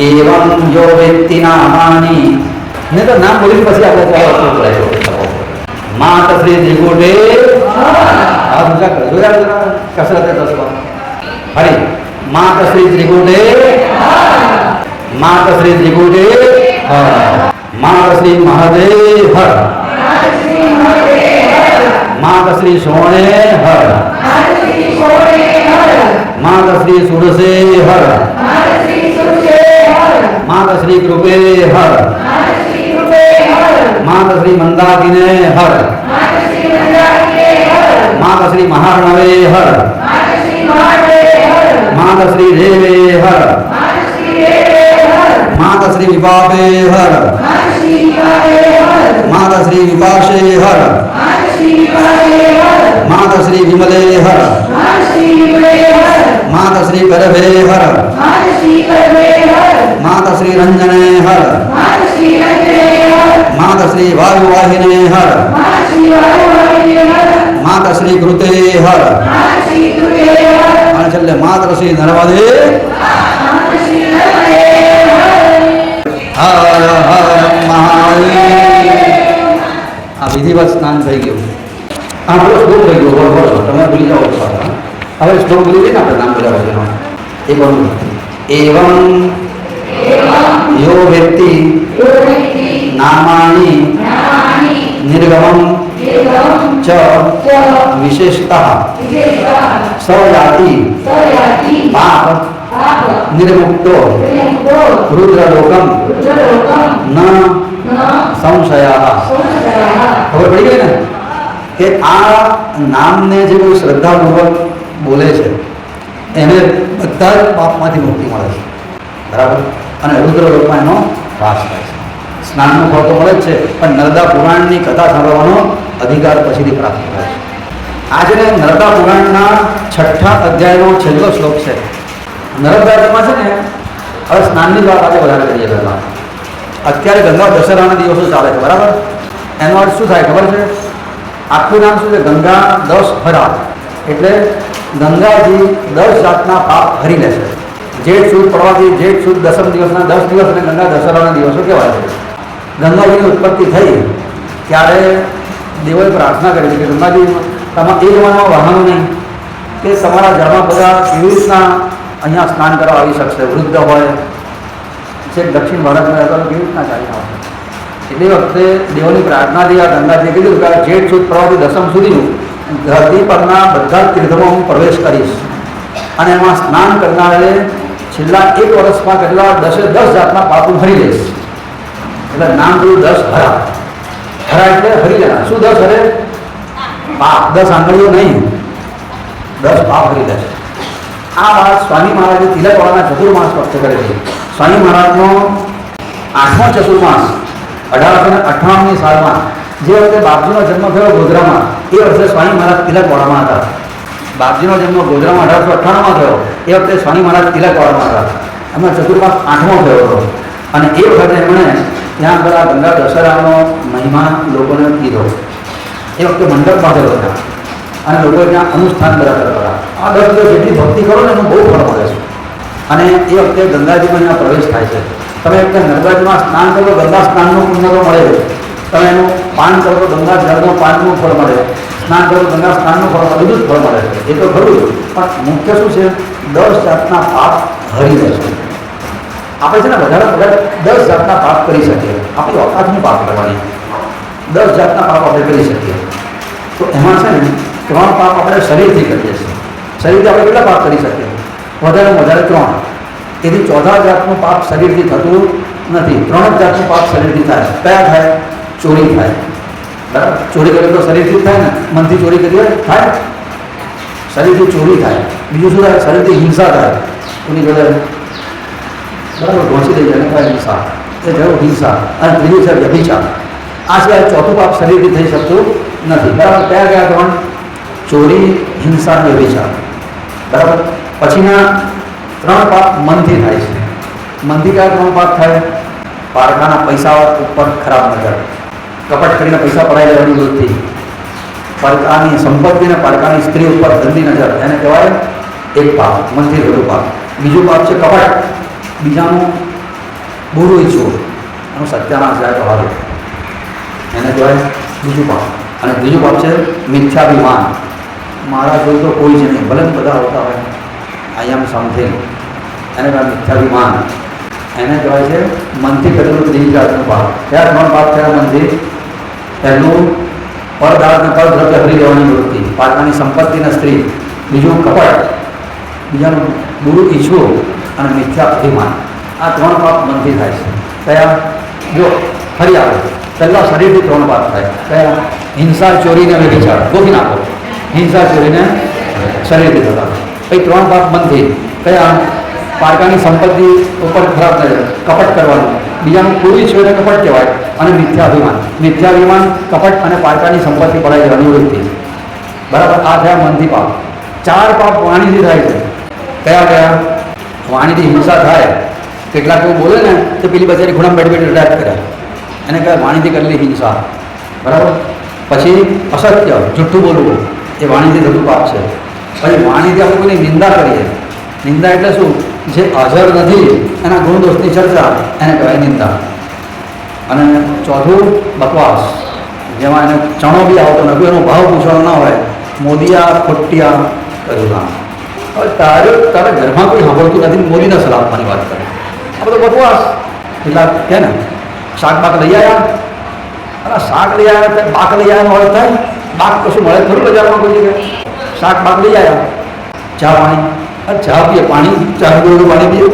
એવં જો વ્યક્તિના અમાની ને તો નામ બોલીને પછી આપણે શ્લોક રહ્યો માત શ્રી ત્રિકુટે આ ઊંચા કરો જોયા જરા કસરતે દસવા હરી માત શ્રી ત્રિકુટે માત શ્રી ત્રિકુટે માત શ્રી મહાદેવ હર માત શ્રી સોણે હર માત શ્રી સુરસે હર માત શ્રી કૃપે હર માત શ્રી મંદાકિને હર માત શ્રી મહાર્ણવે હર માત શ્રી દેવે હર માત શ્રી વિપાપે હર માત શ્રી વિપાશે હર માત શ્રી વિમલે હર માત શ્રી કરભે હર માત શ્રી રંજને હર માત શ્રી વાયુવાહિને હર માત શ્રી કૃતે હર અને છેલ્લે માત શ્રી નર્મદે હર હર મહાદેવ. આ વિધિવત સ્નાન થઈ ગયું. આ બધો શ્લોક થઈ ગયો. બરોબર તમે ભૂલી જાઓ છો. હવે શ્લોક ભૂલી જઈને આપણે નામ બોલાવવા એ બોલું એવં યો વ્યક્તિ નામાની નિર્ગમં ચ વિશેષતઃ સયાતિ પાપ નિર્મુક્તો રુદ્રલોકમ ન સંશયા. ખબર પડી ગઈ ને કે આ નામને જે કોઈ શ્રદ્ધાપૂર્વક બોલે છે એને બધા જ પાપમાંથી મુક્તિ મળે છે. બરાબર? અને રુદ્રલોકમાં એનો વાસ થાય છે. સ્નાનનું ફળ તો મળે જ છે, પણ નર્મદા પુરાણની કથા સાંભળવાનો અધિકાર પછીથી પ્રાપ્ત થાય છે. આજે નર્મદા પુરાણના 6થા અધ્યાયનો છેલ્લો શ્લોક છે. નર્મદામાં છે ને હવે સ્નાનની વાત આજે વધારે કરીએ. પહેલાં અત્યારે ગંગા દશેરાના દિવસો ચાલે છે. બરાબર? એનો અર્થ શું થાય ખબર છે? આખું નામ શું છે? ગંગા 10 હરા. એટલે ગંગાજી 10 જાતના પાપ હરી લે છે. જેઠ સુદ પડવાથી જેઠ સુદ દસમ દિવસના 10 દિવસ અને ગંગા દશેરાના દિવસો કહેવાય છે. ગંગાજીની ઉત્પત્તિ થઈ ત્યારે દેવોએ પ્રાર્થના કરી છે કે ગંગાજી તમારા એ જમાનામાં વાહનો નહીં કે તમારા ઘરમાં બધા કેવી રીતના અહીંયા સ્નાન કરવા આવી શકશે. વૃદ્ધ હોય છે, દક્ષિણ ભારતમાં રહેતા કેવી રીતના ચાલી આવશે. એટલી વખતે દેવોની પ્રાર્થનાથી આ ગંગાજીએ કીધું કે જેઠ સુદ પડવાથી દસમ સુધીનું ધરતી પરના બધા જ તીર્થોમાં હું પ્રવેશ કરીશ અને એમાં સ્નાન કરનારે છેલ્લા 1 વર્ષમાં કેટલા 10 જાતના પાપ હું હરી લઈશ. એટલે નામ જોયું 10 હરા. હરા એટલે હરી લેના. શું 10 હરે? પાપ. 10 આંગળીઓ નહીં, 10 પાપ હરી લેશે. આ વાત સ્વામી મહારાજે તિલકવાળાના ચતુર્માસ વખતે કરેલી. સ્વામી મહારાજનો 8મો ચતુર્માસ 1898ની સાલમાં જે વખતે બાપજીનો જન્મ થયો ગોધરામાં, એ વર્ષે સ્વામી મહારાજ તિલકવાળામાં હતા. બાપજીનો જન્મ ગોધરામાં 1898માં થયો. એ વખતે સ્વામી મહારાજ તિલકવાળામાં હતા. એમનો ચતુર્માસ 8મો થયો હતો. અને એ વખતે એમણે ત્યાં બધા ગંગા દશેરાનો મહિમા લોકોને કીધો. એ વખતે મંડપ બાંધેલો હતા અને લોકો ત્યાં અનુષ્ઠાન બધા કરતા. આ 10 દિવસ જેટલી ભક્તિ કરો ને એનું બહુ ફળ મળે છે. અને એ વખતે ગંગાજીમાં અહીંયા પ્રવેશ થાય છે. તમે વખતે નર્મદાજીમાં સ્નાન કરો, ગંગા સ્નાનનો પુણ્ય તો મળે છે, તમે એનું પાન કરો તો ગંગા જળનું પાનનું ફળ મળે, સ્નાન કરો તો ગંગા સ્નાનનું ફળ મળે, બધું જ ફળ મળે છે. એ તો ખરું જ, પણ મુખ્ય શું છે? 10 જાતના પાપ હરી જશે. આપણે છે ને વધારે વધારે 10 જાતના પાપ કરી શકીએ. આપણી ઓકાતનું પાપ કરવાની 10 જાતના પાપ આપણે કરી શકીએ. તો એમાં છે ને 3 પાપ આપણે શરીરથી કરીએ છીએ. શરીરથી આપણે કેટલા પાપ કરી શકીએ? વધારે વધારે 3. એથી 14 જાતનું પાપ શરીરથી થતું નથી. 3 જ જાતનું પાપ શરીરથી થાય. કયા થાય? ચોરી થાય. બરાબર? ચોરી કરીએ તો શરીરથી થાય ને, મનથી ચોરી કરીએ થાય, શરીરથી ચોરી થાય. બીજું શું થાય? શરીરથી હિંસા થાય. એની જોડે બરાબર ઘોંચી દઈ જાય ને હિંસા, એ થયું હિંસા. અને ત્રીજું છે વ્યભિચાર. આ સિવાય 4થું પાપ શરીરથી થઈ શકતું નથી. બરાબર? કયા કયા 3? ચોરી, હિંસા, વ્યભિચાર. બરાબર? પછીના 3 પાપ મનથી થાય છે. મનથી કયા 3 પાપ થાય? પારકાના પૈસા ઉપર ખરાબ નજર, કપટ કરીને પૈસા પડાવી લેવાની વૃત્તિ, પારકાની સંપત્તિને પારકાની સ્ત્રી ઉપર ગંદી નજર, એને કહેવાય એક પાપ, મનથી થયેલું પાપ. બીજું પાપ છે કપટ, બીજાનું બુરું ઈચ્છવું, એનું સત્યાનાશ જાય તો હારું, એને કહેવાય બીજું પાપ. અને બીજું પાપ છે મિથ્યાભિમાન. મારા જોઈ તો કોઈ જ નહીં, ભલે બધા હોતા હોય, આઈ એમ સમથિંગ, એને કહેવાય મિથ્યાભિમાન. એને કહેવાય છે મનથી કરેલું 3 જાતનું પાપ. કયા 3 પાપ થયા મનથી? પહેલું પરદાળને પરદ્રવ્ય હરી લેવાની વૃત્તિ, પારકાની સંપત્તિને સ્ત્રી. બીજું કપટ, બીજાનું બુરું ઈચ્છવું, અને મિથ્યા અભિમાન. આ 3 પાપ મનથી થાય છે. કયા? જો ફરી આવે. પહેલાં શરીરથી 3 પાપ થાય. કયા? હિંસા, ચોરીને વ્યભિચાર. ગોખી નાખો. હિંસા, ચોરીને શરીરથી થતા. પછી 3 પાપ મનથી. કયા? પારકાની સંપત્તિ ઉપર ખરાબ નજર, કપટ કરવાનું. બીજાનું પૂરી છે એને કપટ કહેવાય. અને મિથ્યાભિમાન. મિથ્યાભિમાન, કપટ અને પારકાની સંપત્તિ પડાઈ જવાની વૃત્તિ. બરાબર? આ થયા મનથી પાપ. 4 પાપ વાણીથી થાય છે. કયા કયા? વાણીથી હિંસા થાય. કેટલાક એવું બોલે ને તો પેલી બચારી ખૂણામાં બેઠી બેઠી રડાટ કરે, એને કહેવાય વાણીથી કરેલી હિંસા. બરાબર? પછી અસત્ય, જુઠ્ઠું બોલવું, એ વાણીથી થતું પાપ છે. પછી વાણીથી આપણે કોઈની નિંદા કરીએ. નિંદા એટલે શું? જે હાજર નથી એના ગુણ દોષની ચર્ચા, એને કહેવાય નિંદા. અને ચોથું બકવાસ, જેમાં એને ચણો બી આવતો નથી, એનો ભાવ પૂછવાનો ના હોય. મોદિયા ખોટિયા કર્યું કામ. હવે તારે ઘરમાં કોઈ સાંભળતું નથી, મોદીને સલાહ આપવાની વાત કરે. આ બધો બકવાસ. એટલા કે ને શાક બાક લઈ આવ્યા, અરે શાક લઈ આવ્યા, બાક લઈ આવ્યા હોય થાય. બાક કશું મળે ખરું બજારમાં કોઈ જગ્યાએ? શાક બાક લઈ આવ્યા, ચા પાણી, ચા પીએ, પાણી, ચા પીવું પાણી પીએ,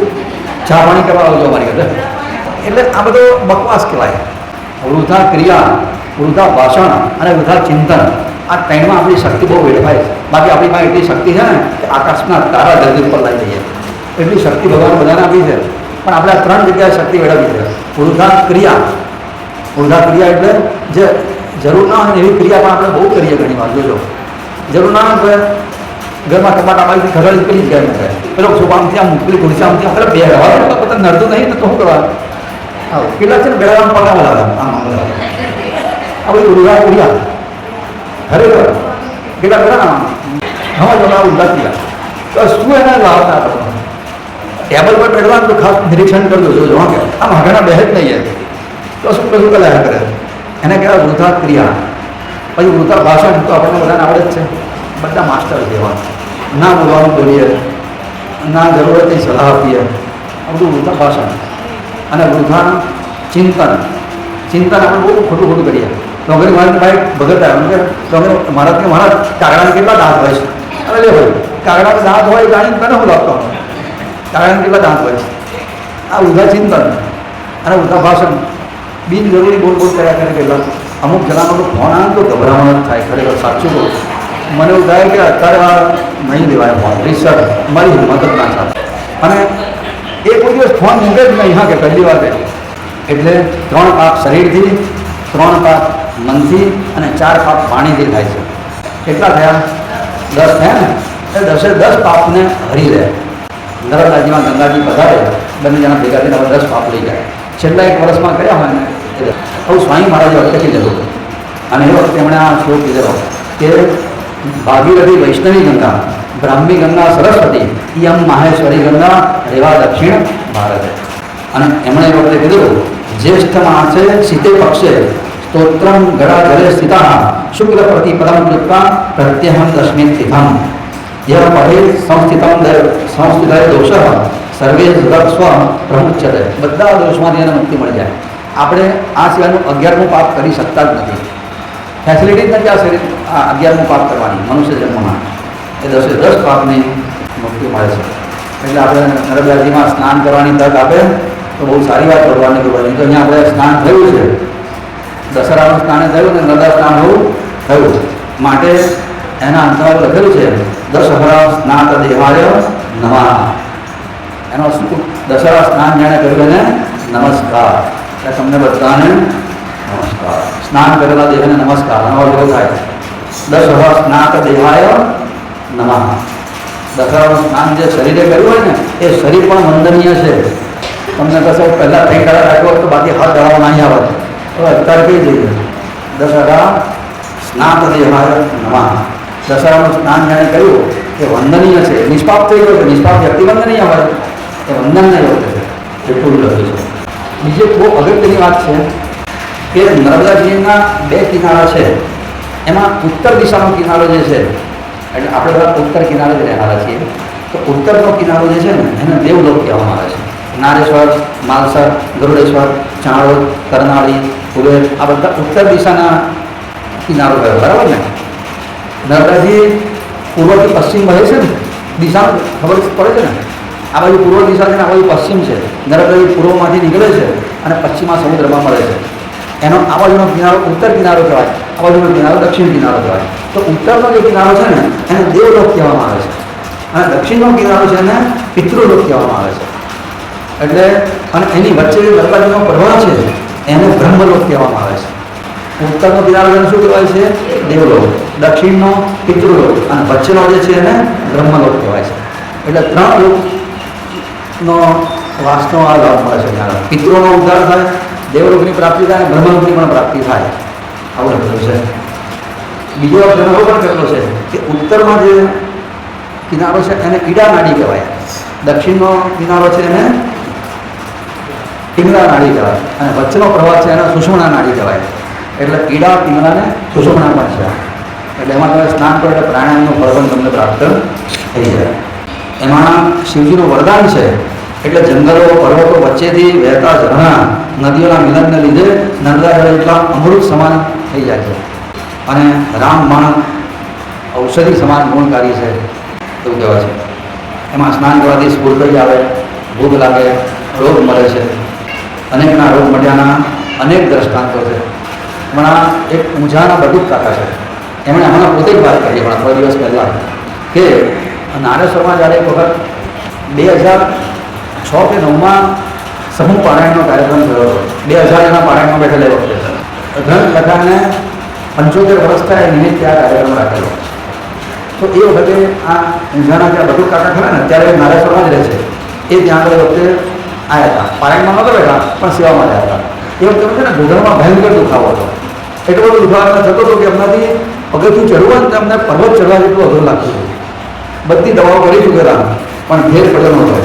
ચા પાણી કરવા આવજો અમારી ઘરે. એટલે આ બધો બકવાસ કહેવાય. વૃથા ક્રિયા, વૃથા ભાષણ અને વૃથા ચિંતન, આ 3માં આપણી શક્તિ બહુ વેડફાય છે. બાકી આપણી પાસે એટલી શક્તિ છે ને કે આકાશના તારા ધરતી ઉપર લાવી દઈએ, એટલી શક્તિ ભગવાન બધાને આપી છે. પણ આપણે આ 3 જગ્યાએ શક્તિ વેડફી છે. વૃથા ક્રિયા, વૃથા ક્રિયા એટલે જે જરૂર ના હોય એવી ક્રિયા પણ આપણે બહુ કરીએ ઘણી વાર. જોજો, જરૂર ના હોય ઘરમાં કપાટ આમાંથી ખગડી પેલી જ ગયા કરે, પેલો સોફામાંથી આમ પેલી ખુરશી આમથી આપણે બે રહેવા પોતાને નડતું નહીં ને તો શું કરવા? હા, કેટલા છે ને બેડામાં પગાવા લાગે આમ આ બધી ઉડા ઉડ્યા ખરેખર કેટલા ખરા હવા જોડા ઉડા ગયા. તો શું એને લાવતા હતા? ટેબલ પર બેઠવા તો ખાસ નિરીક્ષણ કરજો. જોજો હા, કે આમ આગળના બે જ નહીં તો શું કશું કલાયા કરે, એને કહેવાય વૃથા ક્રિયા. પછી વૃથા ભાષણ તો આપણને બધાને આવડે જ છે, બધા માસ્ટર જેવા. ના બોલવાનું બોલીએ, ના જરૂરતની સલાહ આપીએ, આ બધું વૃથા ભાષણ. અને વૃથા ચિંતન, ચિંતન આપણે બહુ ખોટું ખોટું કરીએ. ડોંગરી મારી ભાઈ ભગત આવ્યા કે ડોંગરી મહારાજ કે મહારાજ કાગડાને કેટલા દાંત હોય છે? અરે લે ભાઈ, કાગડાના દાંત હોય જાણીને તને હું લાગતો, કાગડાને કેટલા દાંત હોય છે? આ વૃથા ચિંતન અને વૃથા ભાષણ, બિનજરૂરી બોલ બોલ કર્યા કરે. કેટલા અમુક જણાનો તો ફોન આવે તો ગભરામણ જ થાય. ખરેખર સાચું બોલ, મને એવું થાય કે અત્યારે આ નહીં લેવાય ફોન, રિસર્ચ મારી હિંમત જ ના થાય. અને એ કોઈ દિવસ ફોન મૂકે જ નહીં. હા, કે પહેલી વાત એટલે 3 પાપ શરીરથી, 3 પાપ મનથી અને 4 પાપ વાણીથી થાય છે. કેટલા થયા? 10 થયા ને? એ 10 પાપને હરી લે. નર્મદાજીમાં ગંગાજી પધારે, બંને જણા ભેગા થઈને 10 પાપ લઈ જાય. છેલ્લા 1 વર્ષમાં કર્યા હોય ને એટલે આવું સ્વામી મહારાજે અટકી લીધું. અને એ વખતે એમણે આ શ્લોક કીધેલો કે ભાગીરથી વૈષ્ણવી ગંગા, બ્રાહ્મી ગંગા સરસ્વતી, યમ માહેશ્વરી ગંગા રેવા દક્ષિણ ભારત. અને એમણે એ વખતે કીધું જ્યેષ્ઠ માસે શીતે પક્ષે સ્તોત્રમ ગળા જલે સ્થિતા શુક્લ પ્રતિપદમ કૃત્વા પ્રત્યહમ તસ્મિન સ્થિતમ યહ પરે સંસ્થિતય દોષ સર્વે સ્વ પ્રમુચ્યતે. બધા દોષમાંથી એને મુક્તિ મળી જાય. આપણે આ સિવાયનું 11મું પાપ કરી શકતા જ નથી. ફેસિલિટી જ નથી આ શરીર આ 11મું પાપ કરવાની મનુષ્ય જન્મમાં. એ 10 પાપની મુક્તિ મળે છે. એટલે આપણે નર્મદાજીમાં સ્નાન કરવાની તક આપે તો બહુ સારી વાત ભગવાનની કૃપાથી. તો અહીંયા આપણે સ્નાન થયું છે, દશહરાનું સ્નાન થયું ને નર્મદા સ્નાન હોવું થયું માટે એના અંતમાં લખેલું છે દશહરા સ્નાત દેહાય નમઃ. એનો શું દશહરા સ્નાન જેણે કર્યું એને નમસ્કાર. એટલે તમને બધાને નમસ્કાર. સ્નાન કરેલા દેહને નમસ્કાર. આનો અર્થ એવો થાય દશહરા સ્નાત દેહાય નમઃ. દશહરાનું સ્નાન જે શરીરે કર્યું હોય ને એ શરીર પણ વંદનીય છે. તમને કશો પહેલાં 3 દાડા રાખ્યો તો બાકી હાથ દળાવવા નહીં આવે. તો અત્યારે કહી દઈએ દશહરા સ્નાત દેહાય નમઃ. દશહરાનું સ્નાન જેણે કર્યું એ વંદનીય છે. નિષ્પાપ થઈ ગયો છે. નિષ્પાપ વ્યક્તિ વંદનીય હોય એ વંદનને યોગ્ય છે. એટલું લખ્યું છે. બીજી બહુ અગત્યની વાત છે કે નર્મદાજીના 2 કિનારા છે. એમાં ઉત્તર દિશાનો કિનારો જે છે એટલે આપણે બધા ઉત્તર કિનારે જ રહેવાના છીએ. તો ઉત્તરનો કિનારો જે છે ને એને દેવલોક કહેવામાં આવે છે. નારેશ્વર, માલસર, ગરુડેશ્વર, ચાણોદ, કરનાળી, કુબેર આ બધા ઉત્તર દિશાના કિનારો ગયો. બરાબર ને? નર્મદાજી પૂર્વથી પશ્ચિમ વહે છે ને દિશા ખબર પડે છે ને. આ બાજુ પૂર્વ દિશા છે ને આ બાજુ પશ્ચિમ છે. નર્મદાજી પૂર્વમાંથી નીકળે છે અને પશ્ચિમમાં સમુદ્રમાં મળે છે. એનો આ બાજુનો કિનારો ઉત્તર કિનારો કહેવાય, આ બાજુનો કિનારો દક્ષિણ કિનારો કહેવાય. તો ઉત્તરનો જે કિનારો છે ને એને દેવલોક કહેવામાં આવે છે અને દક્ષિણનો કિનારો છે એને પિતૃલોક કહેવામાં આવે છે. એટલે અને એની વચ્ચે જે નર્મદાજીનો પ્રવાહ છે એને બ્રહ્મલોક કહેવામાં આવે છે. ઉત્તરનો કિનારો એને શું કહેવાય છે? દેવલોક. દક્ષિણનો પિતૃલોક અને વચ્ચેનો જે છે એને બ્રહ્મલોક કહેવાય છે. એટલે 3 લોકનો વાસનો આ લાભ મળે છે. ત્યાં પિતૃનો ઉદ્ધાર થાય, દેવલોકની પ્રાપ્તિ થાય અને બ્રહ્મલોકની પણ પ્રાપ્તિ થાય. આવું લખેલું છે. બીજો જન્મ પણ કરેલો છે કે ઉત્તરમાં જે કિનારો છે એને ઈડા નાડી કહેવાય, દક્ષિણનો કિનારો છે એને પિંગળા નાડી કહેવાય અને વચ્ચેનો પ્રવાહ છે એને સુષુમ્ના નાડી કહેવાય. એટલે ઈડા, પિંગળા ને સુષુમ્ના પણ છે. એટલે એમાં તમે સ્નાન કરો એટલે પ્રાણાયામનું ફળ પણ તમને પ્રાપ્ત થઈ જાય. એમાં શિવજીનું વરદાન છે એટલે જંગલો, પર્વતો વચ્ચેથી વહેતા ઝરણા, નદીઓના મિલનને લીધે નર્મદા જળ એટલા અમૃત સમાન થઈ જાય છે અને રામબાણ ઔષધિ સમાન ગુણકારી છે એવું કહેવાય છે. એમાં સ્નાન કરવાથી સ્ફૂર્તિ આવે, ભૂખ લાગે, રોગ મળે છે. અનેકના રોગ મળ્યાના અનેક દ્રષ્ટાંતો છે. હમણાં એક ઊંઝાના બટુક કાકા છે, એમણે હમણાં પોતે જ વાત કરી હમણાં થોડા દિવસ પહેલાં કે નારેશ્વરમાં જ્યારે એક વખત 2006 કે 9માં સમૂહ પારાયણનો કાર્યક્રમ થયો હતો. 2000 જણા પારાયણમાં બેઠેલા એ વખતે ગ્રંથ લખાને 75 વર્ષ થયા એ નિમિત્તે આ કાર્યક્રમ રાખેલો. તો એ વખતે આ ઊંઝાના ત્યાં બટુક કાકા ખરા ને ત્યારે નારેશ્વરમાં જ રહે છે. એ ત્યાં આગળ વખતે આવ્યા હતા. પારાયણમાં નહોતા બેઠા પણ સેવામાં જ આવ્યા હતા. એ વખતે છે ને ઘૂંટણમાં ભયંકર દુખાવો હતો. એટલો બધો દુખાવો થતો હતો કે એમનાથી પગથિયું ચડવું ને અમને પર્વત ચડવા જેટલું અઘરું લાગતું હતું. બધી દવાઓ કરી ચૂકેલા પણ ફેર પડ્યો નહોતો.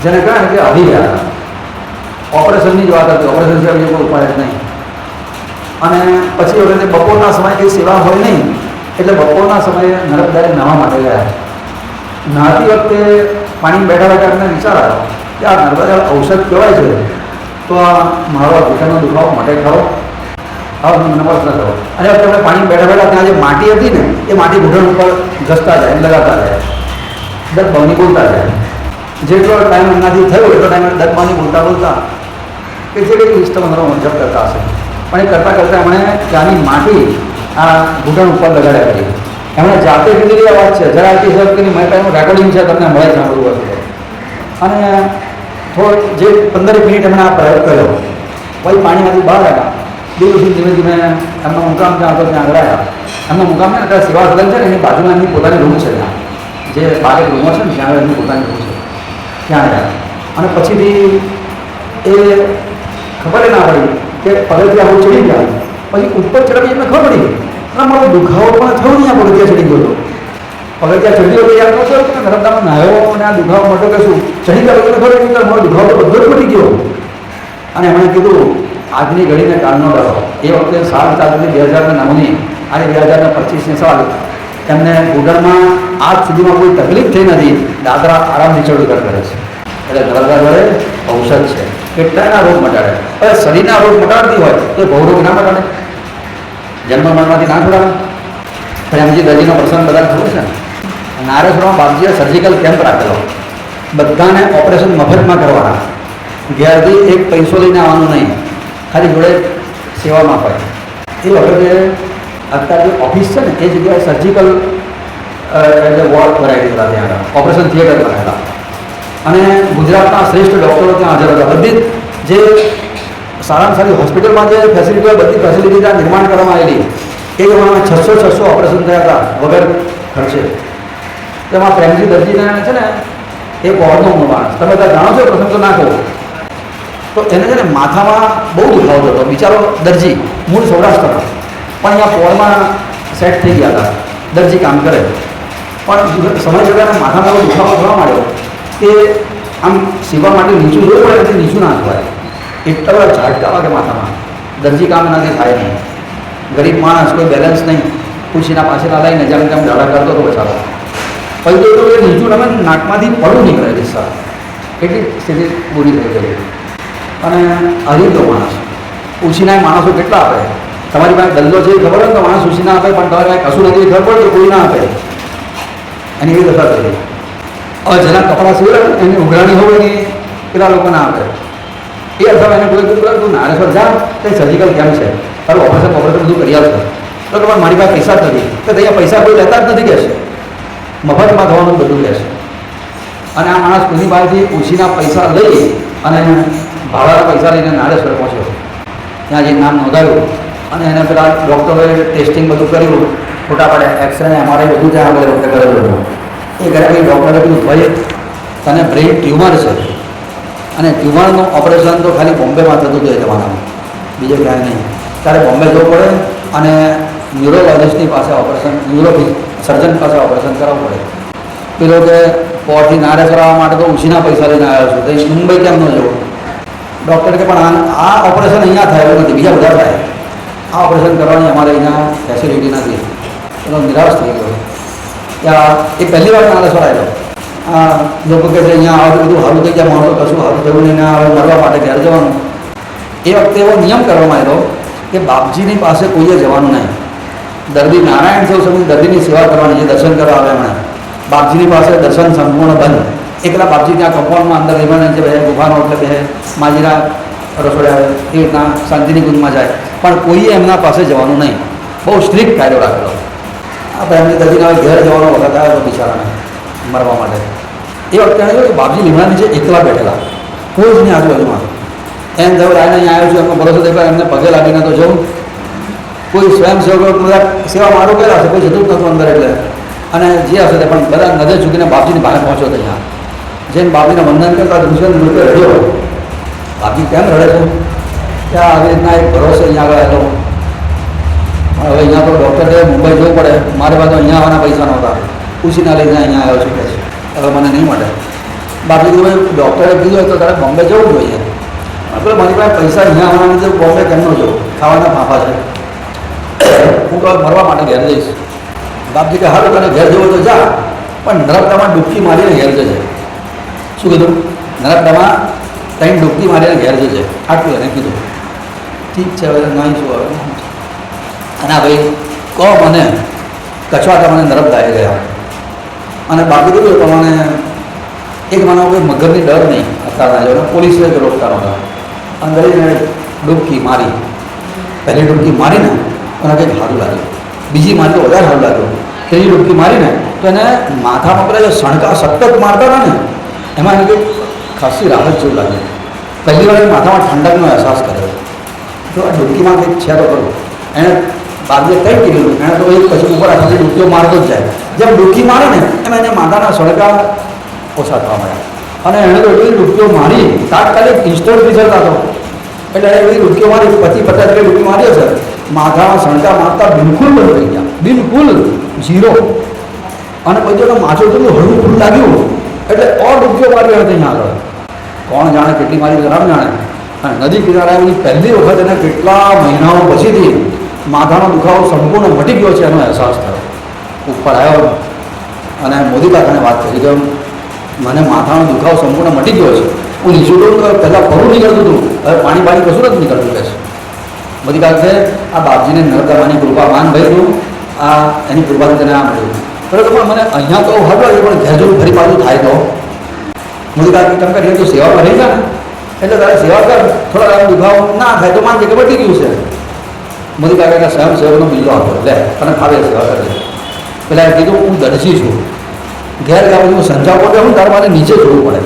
જેને કહે કે આવી ગયા હતા. ઓપરેશનની જ વાત હતી. ઓપરેશન સિવાય બીજો કોઈ ઉપાય જ નહીં. અને પછી વખતે બપોરના સમયે કંઈ સેવા હોય નહીં એટલે બપોરના સમયે નર્મદાએ નાહવા માટે ગયા. નહાતી વખતે પાણી બેઠા બેઠા એમને વિચાર આવ્યો કે આ નર્મદા ઔષધ કહેવાય છે તો આ મારો ઘૂંટણનો દુખાવો માટે ખરો હવે નમસ ન કરો. અને તમે પાણી બેઠા બેઠા ત્યાં જે માટી હતી ને એ માટી ઘૂંટણ ઉપર ઘસતા જાય, લગાતા જાય, દત્ત ભાવની બોલતા જાય. જેટલો ટાઈમ એમનાથી થયો એટલો ટાઈમ દત્ત ભાવની બોલતા બોલતા કે જે કંઈક ઇષ્ટમંત્રો જપ કરતા હશે પણ એ કરતાં કરતાં એમણે ત્યાંની માટી આ ઘૂંટણ ઉપર લગાડ્યા કરી. એમણે જાતે કીધેલી આ વાત છે. જરા આટલી સર કે મારી પાસે રેકોર્ડિંગ છે, તમને મળે સાંભળવું હશે. અને થોડો જે 15 મિનિટ એમણે આ પ્રયોગ કર્યો. પછી પાણીમાંથી બહાર આવ્યા. દિવસથી ધીમે ધીમે એમનો મુકામ ત્યાં હતો ત્યાં આગળ આવ્યા. એમનો મુકામ ને અત્યારે સેવા સદન છે ને એની બાજુમાં એમની પોતાની રૂમ છે. ત્યાં જે બારે રૂમો છે ને ત્યાં આગળ એમની પોતાની રૂમ છે ત્યાં આવ્યા. અને પછીથી એ ખબર ના પડી કે પગથિયાં આવું ચડી ગયા. પછી ઉપર ચડાવી એમને ખબર પડી અને મારો દુખાવો પણ થયો નહીં. આ પગથિયાં ચડી ગયો હતો. પગથિયાં ચડી ગયો તો યાદ નહોતો કે નર્મદામાં નાહ્યો અને આ દુખાવો મોટો કે શું ચડી ગયો એટલે ખબર પડી કે મારો દુખાવો તો બધો જ મટી ગયો. અને એમણે કીધું આજની ઘડીને કાળનો ડરો. એ વખતે સાલ ચાલતી 2009ની આજે 2025ની સવાલ એમને ઘૂંટણમાં આજ સુધીમાં કોઈ તકલીફ થઈ નથી. દાદરા આરામથી ચડું કરે છે. એટલે નર્મદા જોડે ઔષધ છે. કેટલાના રોગ મટાડે. હવે શરીરના રોગ મટાડતી હોય તો ભવરોગ ના મટાડે? જન્મ મરણમાંથી ના છોડાવે? પણ એમજી દર્દીનો પ્રસંગ બધા ખબર છે ને. નારેશ્વરમાં બાપજીએ સર્જિકલ કેમ્પ રાખેલો. બધાને ઓપરેશન મફતમાં કરવાના. ઘેરથી એક પૈસો લઈને આવવાનું નહીં, ખાલી જોડે સેવામાં અપાય. એ વખતે અત્યારે જે ઓફિસ છે ને એ જગ્યાએ સર્જિકલ વોર્ડ ભરાઈ ગયેલા ત્યાં આગળ, ઓપરેશન થિયેટર બનાવેલા. અને ગુજરાતના શ્રેષ્ઠ ડૉક્ટરો ત્યાં હાજર હતા. બધી જે સારામાં સારી હોસ્પિટલમાં જે ફેસિલિટીઓ બધી ફેસિલિટી ત્યાં નિર્માણ કરવામાં આવેલી. એ પ્રમાણે 600 ઓપરેશન થયા હતા વગર ખર્ચે. તેમાં પ્રેમજી દર્દીને છે ને એ વોર્ડનો માણસ, તમે ત્યાં જાણો છો પ્રસંગ તો ના કહો, તો એને છે ને માથામાં બહુ દુખાવો થતો. બિચારો દરજી, મૂળ સૌરાષ્ટ્રનો, પણ અહીંયા પોળમાં સેટ થઈ ગયા હતા. દરજી કામ કરે પણ સમય જતાં માથામાં એવો દુખાવો થવા માંડ્યો કે આમ સીવા માટે નીચું જોવું પડે એટલે નીચું ના થવાય. એટલા બધા ઝાટકા વાગે માથામાં. દરજી કામ એનાથી થાય નહીં. ગરીબ માણસ, કોઈ બેલેન્સ નહીં, ખુશીના પાછળના લઈને જેમ તેમ ઝાડા કરતો હતો બચારો. પછી તો એ નીચું તમે નાકમાંથી પડું નીકળે રિસ્સા. એટલી સ્થિતિ પૂરી થઈ ગઈ. અને હરીતો માણસ, ઉછીના માણસો કેટલા આપે. તમારી પાસે દલ્લો છે ખબર હોય તો માણસ ઉછીના આપે, પણ તમારી પાસે કશું નથી ખબર પડે તો કોઈ ના આપે. એની એવી દશા થઈ. હવે જેના કપડાં સીવે એની ઉઘરાણી હોય ને પેલા લોકો ના આપે. એ અથવા એને કોઈ કીધું તું નારેશ્વર જા, કંઈ સર્જિકલ કેમ છે, તારું ઓપરેશન બધું કરી આવશે. તો તમારે મારી પાસે પૈસા જ નથી. તો અહીંયા પૈસા કોઈ લેતા જ નથી કહેશે, મફતમાં થવાનું બધું કહેશે. અને આ માણસ કોઈની પાસેથી ઉછીના પૈસા લઈ અને ભાડાના પૈસા લઈને નારેશ્વર પહોંચ્યો. ત્યાં જે નામ નોંધાયું અને એને પેલા ડૉક્ટરોએ ટેસ્ટિંગ બધું કર્યું, ફોટા પાડ્યા, એક્સરે એમઆરઆઈ બધું ત્યાં આગળ વખતે કરેલું હતું. એ ઘરે કંઈ ડૉક્ટરે કીધું ભાઈ તને બ્રેઇન ટ્યુમર છે અને ટ્યુમરનું ઓપરેશન તો ખાલી બોમ્બેમાં થતું હતું એ જમાનામાં, બીજે ક્યાંય નહીં. ત્યારે બોમ્બે જવું પડે અને ન્યુરોલોજિસ્ટની પાસે ઓપરેશન, સર્જન પાસે ઓપરેશન કરાવવું પડે. પેલો કે પોરથી નારેશ્વર આવવા માટે તો ઉછીના પૈસા લઈને આવ્યો છું, તો મુંબઈ કેમ ન જવું? ડૉક્ટર કે પણ આ ઓપરેશન અહીંયા થાય એવું નથી, બીજા બધા થાય. આ ઓપરેશન કરવાની અમારે અહીંયા ફેસિલિટી નથી. એનો નિરાશ થઈ ગયો. ત્યાં એ પહેલી વાર નારેશ્વર આવેલો. લોકો કહે છે અહીંયા આવે તો બધું સારું થઈ ગયા, માણસો કશું સારું થયું નહીં, ના આવે મરવા માટે ઘેર જવાનું. એ વખતે એવો નિયમ કરવામાં આવ્યો કે બાપજીની પાસે કોઈએ જવાનું નહીં. દર્દી નારાયણ સૌ સમય દર્દીની સેવા કરવાની, જે દર્શન કરવા આવે એમણે બાપજીની પાસે દર્શન સંપૂર્ણ બંધ. એકલા બાપજી ત્યાં કમ્પાઉન્ડમાં અંદર રહેવાના છે, બે ગુફાનો એટલે બે માજીના રસોડા એ રીતના શાંતિની કુંજમાં જાય, પણ કોઈએ એમના પાસે જવાનું નહીં. બહુ સ્ટ્રિક્ટ કાયદો રાખેલો. આપણે એમની દર્દીને હવે ઘેર જવાનો વખત આવ્યો તો બિચારાને મરવા માટે. એ વખતે એને કે બાપજી લીમડાની છે એકલા બેઠેલા, કોઈ જ નહીં આજુબાજુમાં. એમ જવું આને અહીંયા આવ્યો છું, એમનો ભરોસો દેખાય, એમને પગે લાગીને તો જવું. કોઈ સ્વયંસેવકો બધા સેવા મારું કર્યા છે, કોઈ જતું જ નહોતું અંદર. એટલે અને જે હશે તે પણ બધા નજર ચૂકીને બાપજીની બહાર પહોંચ્યો હતો. અહીંયા જેને બાપજીને વંદન કરતા દુષ્યંત મૃત્યુ રડ્યો. બાપજી કેમ રડે છે? ત્યાં આવી રીતના એક ભરોસે અહીંયા આગળ આવેલો. હવે અહીંયા તો ડૉક્ટરે મુંબઈ જવું પડે, મારે પાસે અહીંયા આવવાના પૈસા નહોતા, પૂછીના લઈને અહીંયા આવ્યો છું કે છે હવે મને નહીં મળે. બાપજી કીધું ભાઈ ડૉક્ટરે કીધું તો તારે બોમ્બે જવું જોઈએ. આપણે મારી પાસે પૈસા અહીંયા આવવાના લીધે બોમ્બે કેમ ન જવું, ખાવાના ફાંફા છે, હું તો મરવા માટે ઘેર જઈશ. બાપજી કે હારું તને ઘેર જવું તો જા, પણ નર્મદામાં ડૂબકી મારીને ઘેર જજે. શું કીધું? નર્મદામાં ત્યાં ડૂબકી મારીને ઘેર જજે, આટલું એને કીધું. ઠીક છે, હવે નહીં શું હવે. અને ભાઈ કહો મને કચવાતા મને નર્મદાએ ગયા. અને બાપજી કીધું પ્રમાણે એક માનો કોઈ મગરની ડર નહીં અત્યારના જો પોલીસે જ રોકતા નહોતા. અંદર ડૂબકી મારી, પહેલી ડૂબકી મારીને એને કંઈક સારું લાગ્યું, બીજી મારી તો વધારે સારું લાગ્યું, ત્રીજી ડૂબકી મારીને તો એને માથામાં પેલા જે સણકા સતત મારતા હતા ને એમાં એને કંઈક ખાસી રાહત જેવું લાગ્યું. પહેલી વાર માથામાં ઠંડકનો અહેસાસ કર્યો. તો આ ડૂબકીમાં કંઈક છે તો કરું. એણે બાપજીએ કંઈ કીધું, એણે તો એક પછી ઉપર આખી ડૂબકીઓ મારતો જ જાય. જેમ ડૂબકી મારે ને એમ એને માથાના સળકા ઓછા થવા મળ્યા. અને એણે તો એટલી ડૂબકીઓ મારી, તાત્કાલિક ઇન્સ્ટન્ટ રિઝલ્ટ હતો. એટલે એને બધી ડૂબકીઓ મારી, 50 ડૂબકી મારી હશે, માથામાં સણકા મારતા બિલકુલ બંધ થઈ ગયા, બિલકુલ ઝીરો. અને પછી તો માથું થોડું હળવું ફૂલ લાગ્યું એટલે ડૂબકીઓ મારી હતી અહીંયા આગળ. કોણ જાણે કેટલી મારી રામ જાણે. અને નદી કિનારે આવેલી પહેલી વખત એને કેટલા મહિનાઓ પછીથી માથાનો દુખાવો સંપૂર્ણ મટી ગયો છે એનો અહેસાસ થયો. ઉપર આવ્યો અને મોદી કાકાને વાત કરી કે મને માથાનો દુખાવો સંપૂર્ણ મટી ગયો છે. હું નીચું તો પહેલાં ફરું નીકળતું હતું, હવે પાણી બાણી કશું નથી નીકળતું કે છે. મોદી કાકા છે આ બાપજીને નર્મદામાની કૃપા માન ભાઈ તું આ એની કૃપાથી તને આ મળ્યું બરાબર. પણ મને અહીંયા તો હળવા પણ ઘેર જોડું ફરી પાછું થાય તો મોદી કાકા કેમ કરીએ તો સેવામાં રહી જાય ને એટલે તારે સેવા કર, થોડા દાડા દુખાવો ના થાય તો માનજે કે બટી ગયું છે. મોદી કાકા સ્વયંસેવકનો બિલ્લો આપો લે તને ફાવે સેવા કરજે. પેલા કીધું હું દરજી છું, ઘેર ગામ હું સંજાવો કે હું તારે મારે નીચે જોવું પડે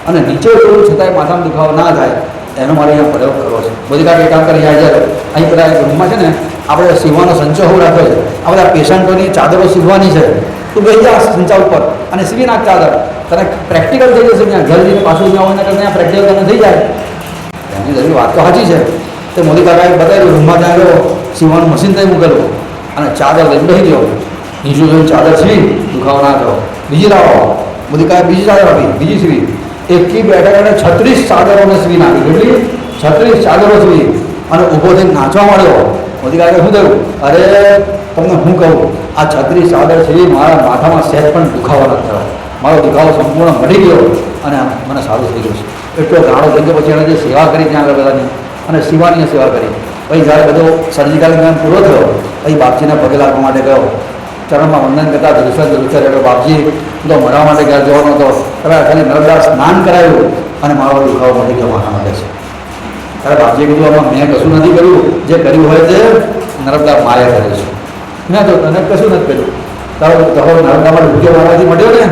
અને નીચે જોવું છતાંય માથામાં દુખાવો ના થાય એનો મારે અહીંયા પ્રયોગ કરવો છે. મોદી કાકા કામ કરી જાય અહીં પેલા રૂમમાં છે ને આપણે સીવવાનો સંચો હું રાખ્યો છે. આ બધા પેશન્ટોની ચાદરો સીવવાની છે. તું બેસી જા સંચા ઉપર અને સીવી નાખ ચાદર, તને પ્રેક્ટિકલ થઈ જશે. ત્યાં ઘર જઈને પાછું ત્યાં હોય ને ત્યાં પ્રેક્ટિકલ તને થઈ જાય. એમની જરૂર વાત તો સાચી છે. તે મોદી કાકાએ બતાવ્યું રૂમમાં ત્યાં ગયો, સીવવાનું મશીન ત્યાં મૂકેલું અને ચાદર લઈને બેસી ગયો. નીચું જોઈને ચાદર સીવી દુખાવો ના થયો. બીજી લાવો, મોદી કાકાએ બીજી ચાદર આપી, બીજી સીવી. એકી બેઠક અને 36 ચાદરોને સીવી નાખી. કેટલી? 36 ચાદરો સીવી અને ઊભો થઈને નાચવા માંડ્યો. મોદી કાકાએ શું થયું? અરે તમને હું કહું, આ 36 ચાદર સીવી મારા માથામાં સહેજ પણ દુખાવો નથી થયો. મારો દુખાવો સંપૂર્ણ મટી ગયો અને મને સારું થઈ ગયું છે. એટલો ગાળો થઈ ગયો. પછી એણે જે સેવા કરી ત્યાં આગળ બધાની અને શિવાની સેવા કરી. પછી જ્યારે બધો સર્જિકલ જ્ઞાન પૂરો થયો પછી બાપજીને પગે લાગવા માટે ગયો. ચરણમાં વંદન કરતા ધ્રુસર એટલે બાપજી તો મળવા માટે ઘર જવાનો હતો. હવે ખાલી નર્મદા સ્નાન કરાવ્યું અને મારો દુખાવો મટી ગયો માથા માટે છે. ત્યારે બાપજીએ કીધું આમાં મેં કશું નથી કર્યું, જે કર્યું હોય તે નર્મદા માયા કરે છે. મેં તો તને કશું નથી કર્યું. તારો દહો નર્મદામાં ડૂબકે મારવાથી મટ્યો ને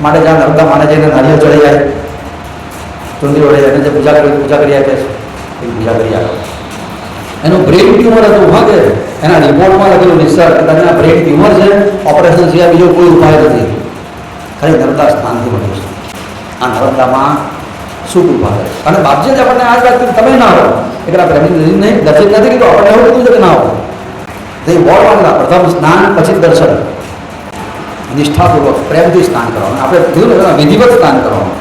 માટે જ્યાં નર્મદા માને જઈને નારિયેળ ચડી જાય, ચુંદડી વળે એને જે પૂજા કરી આપે છે એ પૂજા કરી આપે. એનું બ્રેન ટ્યુમર હતું. હા કે એના રિપોર્ટમાં લખેલું નિશ્ચર કે તને આ બ્રેન ટ્યુમર છે, ઓપરેશન સિવાય બીજો કોઈ ઉપાય નથી, ખાલી નર્મદા સ્થાનથી મળ્યું છે. આ નર્મદામાં શું કૃપા કરે. અને બાપજી જ આપણને આ જ વાત કરી તમે ના હો એટલે પ્રેમી નહીં દર્શન નથી કીધું, આપણને એવું કીધું છે કે ના હો. તે બોર્ડ માંગેલા પ્રથમ સ્નાન પછી દર્શન, નિષ્ઠાપૂર્વક પ્રેમથી સ્નાન કરવાનું. આપણે કીધું ને વિધિવત સ્નાન કરવાનું,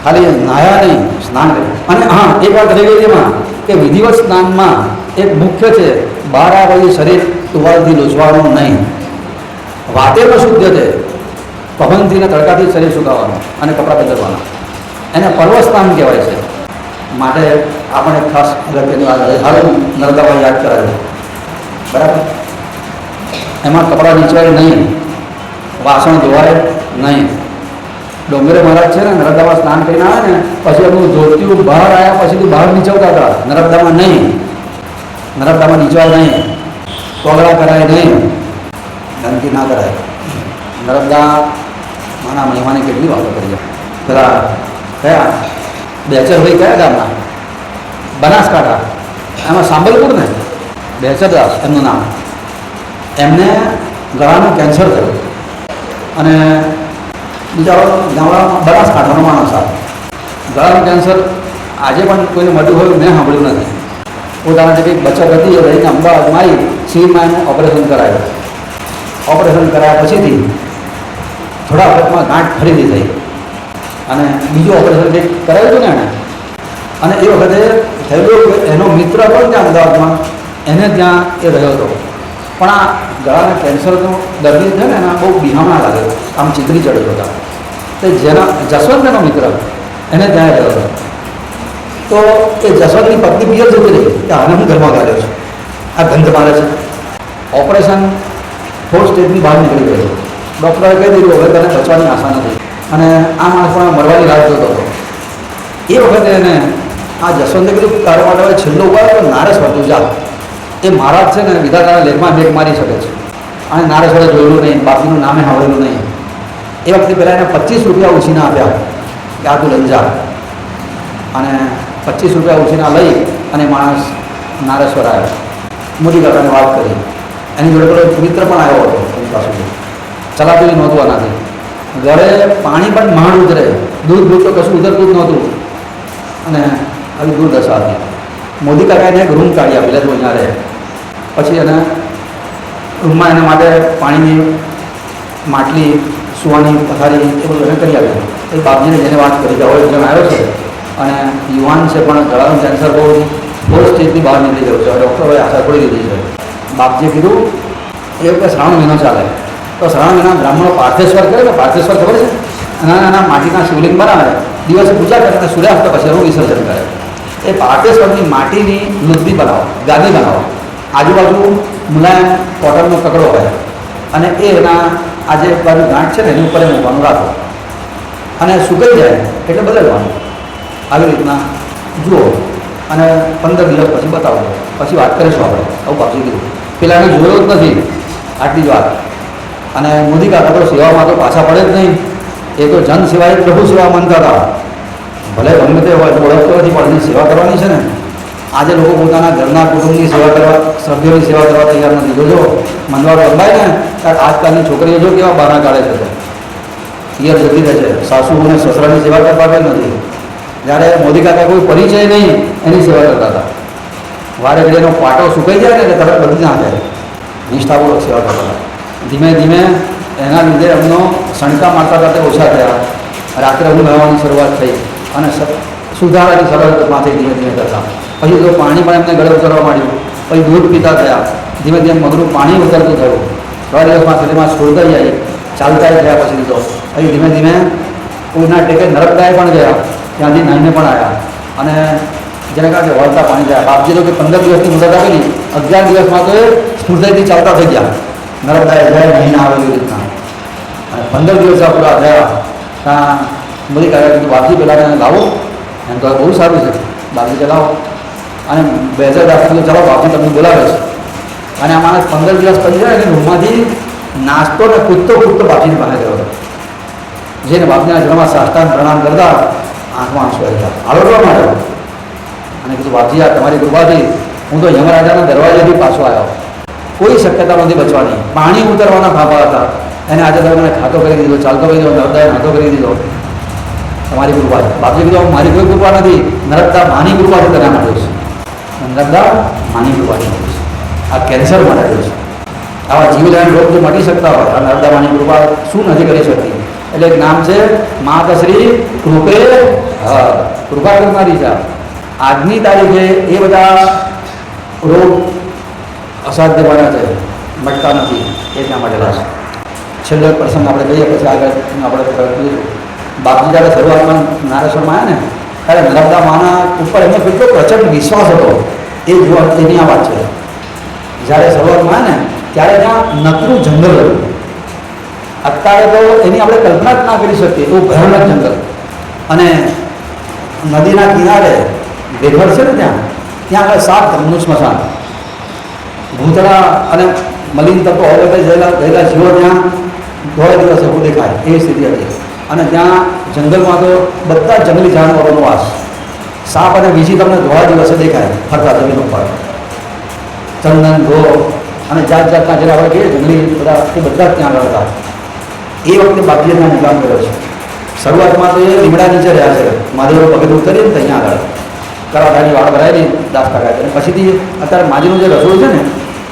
ખાલી નાયા નહીં સ્નાન કર્યું. અને હા એક વાત રહી ગઈ એમાં કે વિધિવત સ્નાનમાં એક મુખ્ય છે, બહાર આવેલી શરીર ટુવાલથી લૂછવાનું નહીં. વાતેમાં શુદ્ધ છે, પવનથી ને તડકાથી શરીર સુકાવવાનું અને કપડાં બદલવાના, એને પર્વ સ્નાન કહેવાય છે. માટે આપણે ખાસ અગત્યની વાત હાલ નર્મદામાં યાદ કરાવે બરાબર. એમાં કપડાં નીચવાય નહીં, વાસણ ધોવાય નહીં. ડોંગરે મહારાજ છે ને નર્મદામાં સ્નાન કરીને આવે ને પછી એમનું ધોતિયું બહાર આવ્યા પછી બહાર નીચવતા હતા. નર્મદામાં નહીં, નર્મદામાં નીચવાય નહીં, તોગડા કરાય નહીં, ગંદકી ના કરાય. નર્મદા માના મહિમાની કેટલી વાતો કરી છે. પેલા કયા બેચરભાઈ કયા ગામના? બનાસકાંઠા, એમાં સાંબલપુર ને બેચરદાસ એમનું નામ. એમને ગળાનું કેન્સર થયું અને બીજા ગામડામાં બનાસકાંઠાનો માણસ આવે. ગળાનું કેન્સર આજે પણ કોઈને મળ્યું હોય મેં સાંભળ્યું નથી. પોતાના જે કંઈક બચત હતી એ લઈને અમદાવાદમાં આવી સિવિલમાં એનું ઓપરેશન કરાયું. ઓપરેશન કરાયા પછીથી થોડા વખતમાં ગાંઠ ફરીથી થઈ અને બીજું ઓપરેશન કંઈક કરાવ્યું હતું ને એણે. અને એ વખતે થયેલું કે એનો મિત્ર પણ ત્યાં અમદાવાદમાં એને ત્યાં એ રહ્યો હતો. પણ આ ગળાના કેન્સરનો દર્દી છે ને એના બહુ બિહામણા લાગે, આમ ચીતરી ચડ્યો હતા. તે જેના જસવંતનો મિત્ર એને ત્યાં રહ્યો હતો. તો એ જસવંતની પત્ની પિયર જતી રહી કે આને હું ઘરમાં કાઢ્યો છું, આ ગંધ મારે છે. ઓપરેશન 4 સ્ટેજની બહાર નીકળી ગયું. ડૉક્ટરે કહી દીધું હવે તને બચવાની આશા નથી અને આ માણસ પણ મરવાની રાહ જોતો હતો. એ વખતે એને આ જસવંતે કીધું તારા માટે હવે છેલ્લો ઉપાય તો નારસ હતું જા. એ મહારાજ છે ને વિધાતાના લેખમાં લેખ મારી શકે છે અને નારેશ્વરે જોયેલું નહીં, બાપીનું નામે સાંભળેલું નહીં. એ વખતે પહેલાં એને 25 રૂપિયા ઉછીના આપ્યા કે આ તું લઈ જા. અને 25 રૂપિયા ઉછીના લઈ અને માણસ નારેશ્વર આવ્યો. મોદી કાકાને વાત કરી, એની જોડે પેલો મિત્ર પણ આવ્યો હતો એની પાસે. ચલાતું નહોતું આનાથી. ઘરે પાણી પણ માંડ ઉતરે, દૂધ તો કશું ઉતરતું જ નહોતું અને આવી દુર્દશા હતી. મોદી કાકાને એક રૂમ કાઢી આપેલા તું અહીંયા રહે. પછી એને રૂમમાં એના માટે પાણીની માટલી, સુવાની પથારી એ બધું એને કરી આપ્યું. એ બાપજીને જેને વાત કરી કે હવે જણ આવ્યો છે અને યુવાન છે પણ ગળાનું કેન્સર બહુ સ્ટેજની બહાર નીકળી ગયું છે. ડૉક્ટરોએ આશા છોડી દીધી છે. બાપજીએ કીધું એ વખતે શ્રાવણ મહિનો ચાલે તો શ્રાવણ મહિના બ્રાહ્મણો પાર્થેશ્વર કરે ને, પાર્થેશ્વર ખબર છે, નાના નાના માટીના શિવલિંગ બનાવે, દિવસે પૂજા કરે અને સૂર્યાસ્ત પછી એનું વિસર્જન કરે. એ પાર્થેશ્વરની માટીની લુદ્દી બનાવો, ગાદી બનાવો, આજુબાજુ મુલાયમ કોટનનો કકડો હોય અને એના આજે બાજુ ગાંઠ છે ને એની ઉપર મૂકવાનું રાખો અને સુકાઈ જાય એટલે બદલવાનું. આવી રીતના જુઓ અને 15 દિવસ પછી બતાવો, પછી વાત કરીશું આપણે. આવું બાપજી કીધું. પેલાને જોયો જ નથી આટલી જ વાત. અને મોદી કાકા તો સેવામાં તો પાછા પડે જ નહીં. એ તો જન સેવા એ પ્રભુ સેવા માનતા હતા. ભલે ગમે તે હોય ઓળખતો નથી પણ એની સેવા કરવાની છે ને. આજે લોકો પોતાના ઘરના કુટુંબની સેવા કરવા, સભ્યોની સેવા કરવા તૈયાર નથી. જોજો મનવાળો લંબાય ને ત્યારે આજકાલની છોકરીઓ જો કેવા બહાના કાઢે છે, પિયર જતી રહે છે, સાસુ અને સસરાની સેવા કરવા જ નથી. જ્યારે મોદી કાકા કોઈ પરિચય નહીં એની સેવા કરતા હતા. વારે ઘડી એનો પાટો સુકાઈ જાય ને એટલે તરત બધી ના જાય, નિષ્ઠાપૂર્વક સેવા કરતા હતા. ધીમે ધીમે એના લીધે એમનો સણકા મારતા કરતા ઓછા થયા. રાત્રે ઊંઘ આવવાની શરૂઆત થઈ અને સુધારાની સરળતામાંથી ધીમે ધીમે કરતા. પછી તો પાણી પણ એમને ગળે ઉતરવા માંડ્યું. પછી દૂધ પીતા થયા. ધીમે ધીમે મગરું પાણી ઉતરતું થયું. થોડા દિવસમાં શરીરમાં સ્ફૂર્તાઈ આવી, ચાલતા ગયા. પછી તો પછી ધીમે ધીમે કોઈના ટેકે નરકદાય પણ ગયા, ત્યાંથી નાઈને પણ આવ્યા અને જેને કારણે વળતા પાણી ગયા. બાપજી તો કે 15 દિવસની મુદત આપેલી, 11 દિવસમાં તો એ સ્ફૂર્તાઈથી ચાલતા થઈ ગયા. નર્મદાએ જાય મહિના આવે એવી રીતના. અને 15 દિવસ પૂરા થયા ત્યાં મોદી કાકા કીધું બાપજી પહેલાં એને લાવો. એમ તો બહુ સારું છે, બાપજી કે લાવો. અને 2010 ચાલો બાપજી તમને બોલાવે છે. અને આ માણસ 15 દિવસ પછી જાય એટલે રૂમમાંથી નાસ્તો ને કૂદતો બાપજીની પાસે ગયો હતો. જેને બાપજીના જન્મમાં સાષ્ટાંગ પ્રણામ કરતા આંખમાં આંસુ આવી ગયા, આવડવા માંડ્યો. અને કીધું બાપજી આ તમારી કૃપાથી હું તો યમરાજાના દરવાજેથી પાછો આવ્યો. કોઈ શક્યતા નથી બચવાની. પાણી ઉતરવાના ફાંફા હતા. એને આજે તમે મને ખાતો કરી દીધો, ચાલતો કરી દીધો, નર્મદાએ નાતો કરી દીધો. તમારી કૃપા છે. બાપજી કીધું મારી કોઈ કૃપા નથી, નર્મદા માની કૃપાથી તને મળ્યું છે. નર્મદા માની કૃપાથી મળ્યું છે. આ કેન્સર મળેલું છે. આવા જીવલેણ રોગ જો મટી શકતા હોય આ નર્મદા માની કૃપા શું નથી કરી શકતી. એટલે એક નામ છે માતશ્રી કૃપે કૃપા કરનારી છે. આજની તારીખે એ બધા રોગ અસાધ્ય બન્યા છે, મટતા નથી. એટલા માટે છે. છેલ્લો પ્રસંગ આપણે કહીએ પછી આગળ આપણે કહીશું. બાપજી જ્યારે શરૂઆતમાં નારેશ્વરમાં આવ્યા ને ત્યારે નર્મદા માના ઉપર એમનો કેટલો પ્રચંડ વિશ્વાસ હતો એ જોવા એની આ વાત છે. જ્યારે શરૂઆતમાં આવ્યા ને ત્યારે ત્યાં નકરું જંગલ હતું. અત્યારે તો એની આપણે કલ્પના જ ના કરી શકીએ એવું ભયાનક જંગલ. અને નદીના કિનારે વેઘર છે ને ત્યાં આગળ 7 ધમનું સ્મશાન. ભૂતળા અને મલિન તત્વો અવગતે ગયેલા જીવો ત્યાં થોડા દિવસ એવું દેખાય એ સ્થિતિ હતી. અને ત્યાં જંગલમાં તો બધા જંગલી જાનવરોનો વાસ. સાપ અને વીછી તમને થોડા દિવસે દેખાય ફરતા જમીન ઉપર. ચંદન ઘો અને જાત જાતના જેને આપણે કહીએ જંગલી બધા એ બધા જ ત્યાં આગળ હતા. એ વખતે બાપજીએ ત્યાં નિકામ કર્યો છે. શરૂઆતમાં તો એ લીમડા નીચે રહ્યા છે. મહાદેવનો પગથિયું કરીએ ને ત્યાં આગળ કરાધારી વાળ ભરાયેલી દાસ્તા કાઢે. અને પછીથી અત્યારે માજીનું જે રસોડું છે ને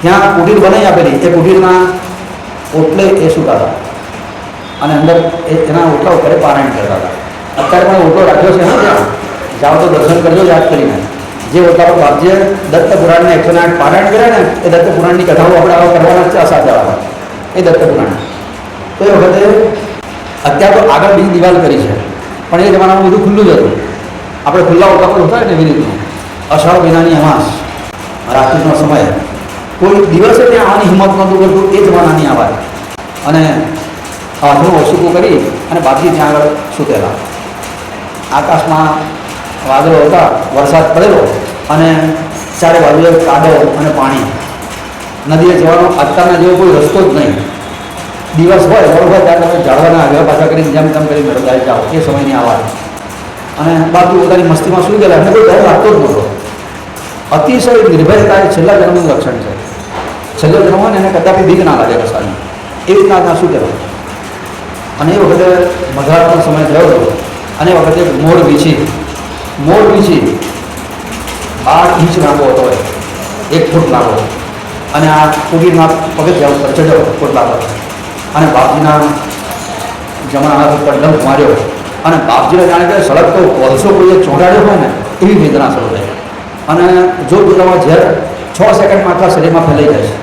ત્યાં કુટીર બનાવી આપેલી. એ કુટીરના ઓટલે એ સૂતા હતા અને અંદર એના ઓટલા ઉપર પારાયણ કરતા હતા. અત્યારે પણ ઓટલો રાખ્યો છે ને ત્યાં જાઓ તો દર્શન કરજો યાદ કરીને. જે ઓટલા પર બાપજીએ દત્ત પુરાણને 108 પારાયણ કર્યા ને એ દત્ત પુરાણની કથાઓ આપણે આવા કરવાના છે. આ સાથે આવા એ દત્ત પુરાણ તો એ વખતે અત્યારે તો આગળ બીજી દિવાલ કરી છે પણ એ જમાનામાં બધું ખુલ્લું જ હતું. આપણે ખુલ્લા ઓટલા પર હોતા ને એવી રીતનું. અષાઢ મહિનાની અમાસ રાત્રિનો સમય કોઈ દિવસે ત્યાં આવવાની હિંમત નહોતું કરતું એ જમાનાની આ વાત. અને હાથનું ઓછું કરી અને બાપજી ત્યાં આગળ સૂતેલા. આકાશમાં વાદળો હતા, વરસાદ પડેલો અને ચારે બાજુએ કાદવ અને પાણી. નદીએ જવાનો અત્યારના જેવો કોઈ રસ્તો જ નહીં. દિવસ હોય બરોબર ત્યારે તમે ઝાડવાના આગળ પાછા કરીને જેમ તેમ કરીને નર્મદાએ જાઓ એ સમયની આ વાત. અને બાપજી પોતાની મસ્તીમાં સૂઈ ગયેલા. એમને કોઈ ડર લાગતો જ નહોતો. અતિશય નિર્ભયતા એ છેલ્લા જન્મનું લક્ષણ છે. છેલ્લો જન્મ હોય ને એને કદાપી બીક ના લાગે રસ્તાની એ રીતના ત્યાં શું કહેવાય. અને એ વખતે મધારનો સમય થયો હતો. અને એ વખતે મોર વીછી 12 ઇંચ લાંબો હતો, 1 ફૂટ લાંબો. અને આ કુટીરના પગથિયા ઉપર ચડ્યો ફૂટલા પર અને બાપજીના જમણા હાથ ઉપર ડંખ માર્યો અને બાપજીને જાણે કે સળગ તો કોલસો કોઈએ ચોંટાડ્યો હોય ને એવી વેદના શરૂ થાય. અને જો જોવામાં ઝેર 6 સેકન્ડમાં આખા શરીરમાં ફેલાઈ જાય છે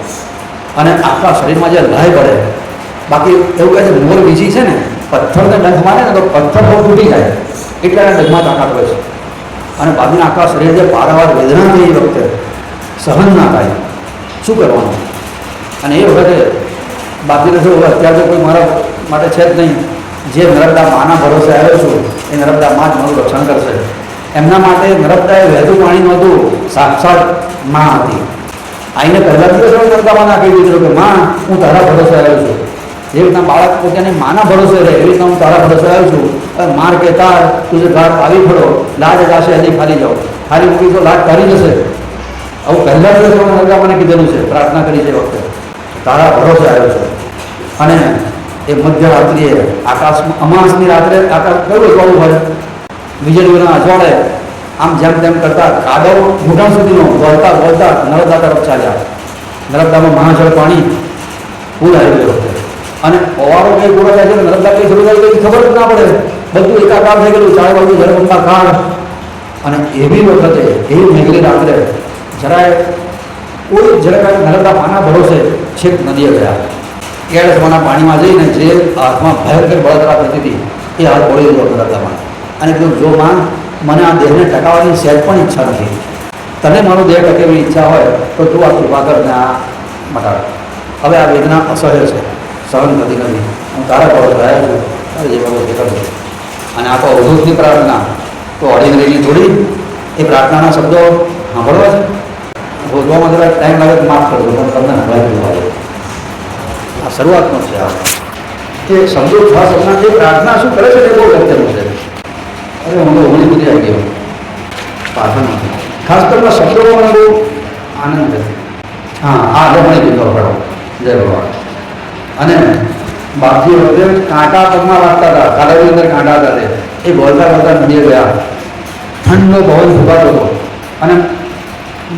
અને આખા શરીરમાં જે લહાઈ પડે. બાકી એવું કહે છે મોર બીજી છે ને પથ્થરને ડંખ મારે ને તો પથ્થર બહુ તૂટી જાય એટલે એના ડંખમાં તાકાત હોય છે. અને બાજુના આખા શરીર જે પારાવાર વેદના થઈ એ વખતે સહન ના થાય, શું કરવાનું? અને એ વખતે બાપજીને જો અત્યારે તો કોઈ મારા માટે છે જ નહીં, જે નર્મદા માના ભરોસે આવ્યો છું એ નર્મદા માં જ મારું રક્ષણ કરશે. એમના માટે નર્મદા એ વહેતું પાણી નહોતું, સાક્ષાત માં હતી. આઈને પહેલા દિવસ નર્મદા માના કહી દીધું કે માં હું તારા ભરોસે આવ્યો છું. જે રીતના બાળક પોતાની માના ભરોસે રહે એવી રીતના હું તારા ભરોસે આવ્યો છું. માર કે તાર તું ઘાટ આવી પડો, લાજ જશે હજી ખાલી જાઓ, ખાલી મૂકી તો લાજ તારી જશે. આવું પહેલા દિવસ નર્મદા મને કીધેલું છે, પ્રાર્થના કરી છે વખતે તારા ભરોસે આવ્યો છે. અને એ મધ્યરાત્રિએ આકાશમાં અમાસની રાત્રે આકાશ કયું અજવાળું હોય, વીજળીઓના અજવાળે આમ જેમ તેમ કરતા કાદવ મોઢા સુધીનો વળતા વળતા નર્મદા તરફ ચાલ્યા. નર્મદામાં મહાજળ પાણી પૂર આવી ગયો અને ઓવારો કંઈ પૂરો થાય છે, નર્મદા કંઈ શરૂ થાય કંઈ ખબર જ ના પડે, બધું એકાકાર થઈ ગયેલું, ચારે બાજુ જળબંબાકાર. અને એવી વખતે એવી મેઘલી રાત્રે જરાય કોઈ જરાય નર્મદા પાના ભરોસે છેક નદીએ ગયા. કેળસમાના પાણીમાં જઈને જે હાથમાં ભયંકર બળતરા થતી હતી એ હાથ બોળી દીધો નર્મદામાં અને કીધું જો માં મને આ દેહને ટકાવવાની સહેજ પણ ઈચ્છા નથી, તને મારો દેહ ટકેવી ઈચ્છા હોય તો તું આ કૃપા કરીને આ મટાડ. હવે આ વેદના અસહ્ય છે, સહન થતી નથી, હું તારા ભરોસે આવ્યો છું, તારે જે ભરોસે કરજો. અને આ તો અવધૂતની પ્રાર્થના તો ઓર્ડિનરીની થોડી, એ પ્રાર્થનાના શબ્દો સાંભળવા છે, બોલવામાં જરા ટાઈમ લાગે તો માફ કરજો, પણ તમને નભાઈ દેવા. આ શરૂઆતનો છે. આ કે શબ્દો છ શબ્દના જે પ્રાર્થના શું કરે છે એ બહુ અગત્યનું છે. અરે હું તો હોળી બધી આવી ગયો પ્રાર્થના, ખાસ કરીને શબ્દોમાં મને બહુ આનંદ છે. હા આ આપણે દીધો પડો જય ભગવાન. અને બાપજી વખતે કાંટા પગમાં વાગતા હતા, કાળાની અંદર કાંટા હતા તે એ બોલતા બોલતા નદીએ ગયા. ઠંડો પવન ફૂંકાતો હતો અને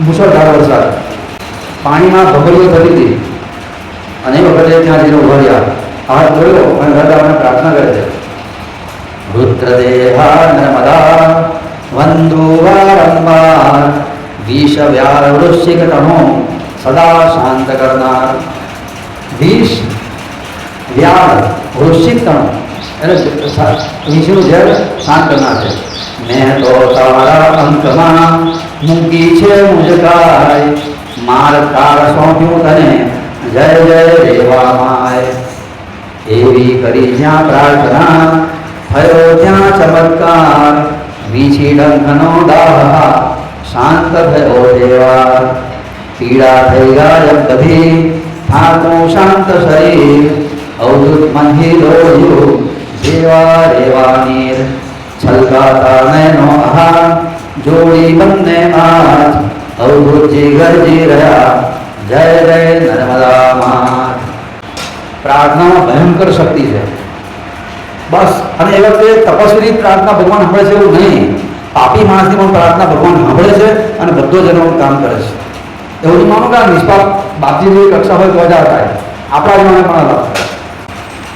મુશળધાર વરસાદ, પાણીમાં ભગરીઓ થતી હતી. અને એ વખતે ત્યાં જઈને ઉભા રહ્યા, હાથ જોડ્યો અને નર્મદાને પ્રાર્થના કરે છે. રુદ્રદેહા નર્મદા વંદુ વારંવાર વિષ વ્યાર વૃશ્ચિક તમો સદા શાંત કરનાર. વિષ વ્યાર વૃશ્ચિક તમો એટલે વિષનું ઝેર શાંત કરનાર છે. મેં તો તારા અંકમાં મૂકી છે મુજકાય, માર કાર સોંપ્યું તને જય જય રેવા માય. એવી કરી જ્યાં પ્રાર્થના થયો ત્યાં ચમત્કાર, વીછી ડંખનો દાહ શાંત થયો દેવા. પીડા થઈ ગાયબ બધી થાતું શાંત શરીર, અવધૂત મંહી દોડ્યું જેવા રેવા નીર. છલકાતા નયનો આહાર જોડી બંને હાથ, અવધૂતજી ગરજી રહ્યા જય જય નર્મદા માત. પ્રાર્થનામાં ભયંકર શક્તિ છે બસ. અને એ વખતે તપસ્વીની પ્રાર્થના ભગવાન સાંભળે છે એવું નહીં, પાપી માણસની પણ પ્રાર્થના ભગવાન સાંભળે છે અને બધો જ એનું કામ કરે છે. એવું નહીં માનો કે આ નિષ્પાપ બાપજીની કક્ષા હોય તો જ આ થાય, આપણા જીવનને પણ અલગ થાય.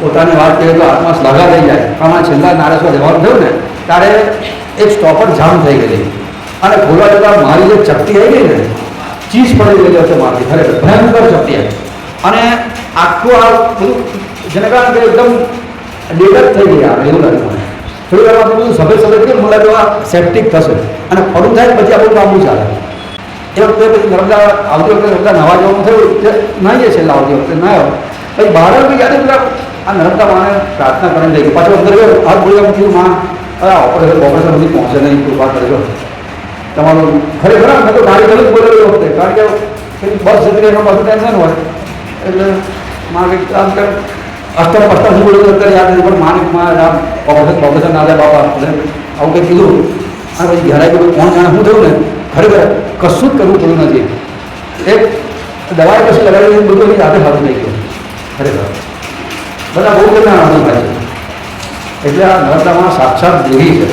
પોતાની વાત કરીએ તો આત્મા શ્લાઘા થઈ જાય. પણ છેલ્લા નારેશ્વર જવાનું થયું ને ત્યારે એક સ્ટોપર જામ થઈ ગયેલી અને ખોલવા જતાં મારી જે ચપટી આવી ગઈ ને ચીજ પડી ગયેલી હશે મારી, ખરેખર ભયંકર ચપટી આવી. અને આખું આ બધું જેને કારણે કે એકદમ ડેડક થઈ ગયા એવું લાગ્યું મને. થોડી વારમાં બધું સફેદ સફેદ કર્યું, મને લાગ્યું આ સેપ્ટિક થશે અને ફરું થાય પછી આપણું લાંબુ ચાલે. એ વખતે પછી નર્મદા આવતી વખતે નર્મદા નવા જવાનું થયું, નહીં છે છેલ્લા આવતી વખતે ના આવ્યો. પછી બહાર બી યાદ પેલા આ નર્મદા માને પ્રાર્થના કરીને લઈ ગયો, પાછો અંદર ગયો, હાથ બોલ્યા મૂક્યું, માં ઓપરેશન બધી પહોંચે નહીં, કૃપા કરજો તમારું. ખરેખર મેં તો ગાડી ગલત બોલેલો એ વખતે, કારણ કે બસ જતી રહે એમાં બધું ટેન્શન હોય એટલે માં કંઈક આમ કે અસ્તર પસ્તર શું બોલ્યું અત્યારે યાદ નથી, પણ માને માં ઓપરેશન ના થાય બાપા એટલે આવું કંઈક કીધું. અને પછી ઘેરાઈ ગયું, કોણ જાણે શું થયું ને, ખરેખર કશું જ કરવું પડ્યું નથી. એક દવાઈ પછી લગાડી બધું જાતે સારું થઈ ગયું. ખરેખર બધા બહુ બધા આનંદ થાય છે. એટલે આ નર્મદામાં સાક્ષાત દેવી છે.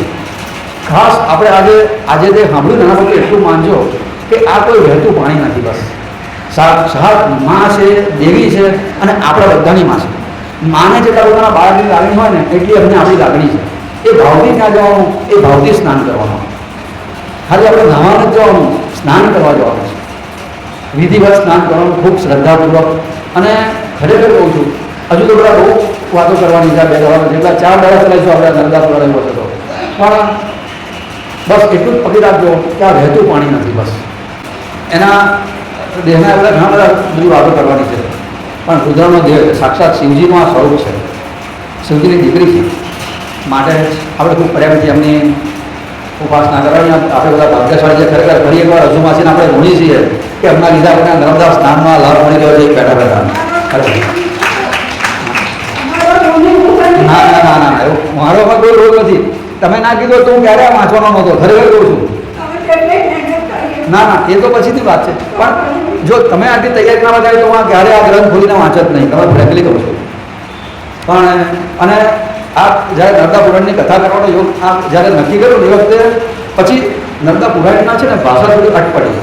ખાસ આપણે આજે જે સાંભળ્યું એના માટે એટલું માનજો કે આ કોઈ વહેતું પાણી નથી, બસ સાક્ષાત માં છે, દેવી છે અને આપણા બધાની માં છે. માને જેટલા પોતાના બાળકની લાગણી હોય ને એટલી અમને આપણી લાગણી છે. એ ભાવથી ત્યાં જવાનું, એ ભાવથી સ્નાન કરવાનું. ખાલી આપણે નહાવાનું જ જવાનું, સ્નાન કરવા જવાનું છે. વિધિવત સ્નાન કરવાનું ખૂબ શ્રદ્ધાપૂર્વક. અને ખરેખર કહું છું, હજુ તો બધા બહુ વાતો કરવાની છે. 2 દાડા જેટલા 4 દાડા ચલાવીશું આપણે નર્મદા પુરાણો હતો. પણ બસ એટલું જ પકડી રાખજો કે આ વહેતું પાણી નથી. બસ એના દેહના બધા ઘણા બધા બધી વાતો કરવાની છે. પણ રુદ્રનો દેહ સાક્ષાત શિવજીનું આ સ્વરૂપ છે, શિવજીની દીકરી છે. માટે આપણે ખૂબ પ્રેમથી એમની ઉપાસના કરવાની. આપણે બધા ભાગ્યશાળી છે ખરેખર. ફરી એકવાર હજુમાસીને આપણે ભૂલી છીએ કે એમના લીધે આપણે નર્મદા સ્નાનમાં લાભ મળી ગયો છે બેઠા બેઠા. ના ના ના ના એવું મારોમાં કોઈ રોગ નથી. તમે ના કીધું તો હું ક્યારે વાંચવાનો નહોતો, ખરેખર કહું છું. ના ના એ તો પછીની વાત છે. પણ જો તમે આટલી તૈયારી ના બતાવી તો હું ક્યારે આ ગ્રંથ ખોલીને વાંચ જ નહીં. તમે ફ્રેન્કલી કહું છું. પણ અને આ જ્યારે નર્મદા પુરાણની કથા કરવાનો યોગ આ જ્યારે નક્કી કર્યું એ વખતે પછી નર્મદા પુરાણના છે ને ભાષા થોડી અટપટી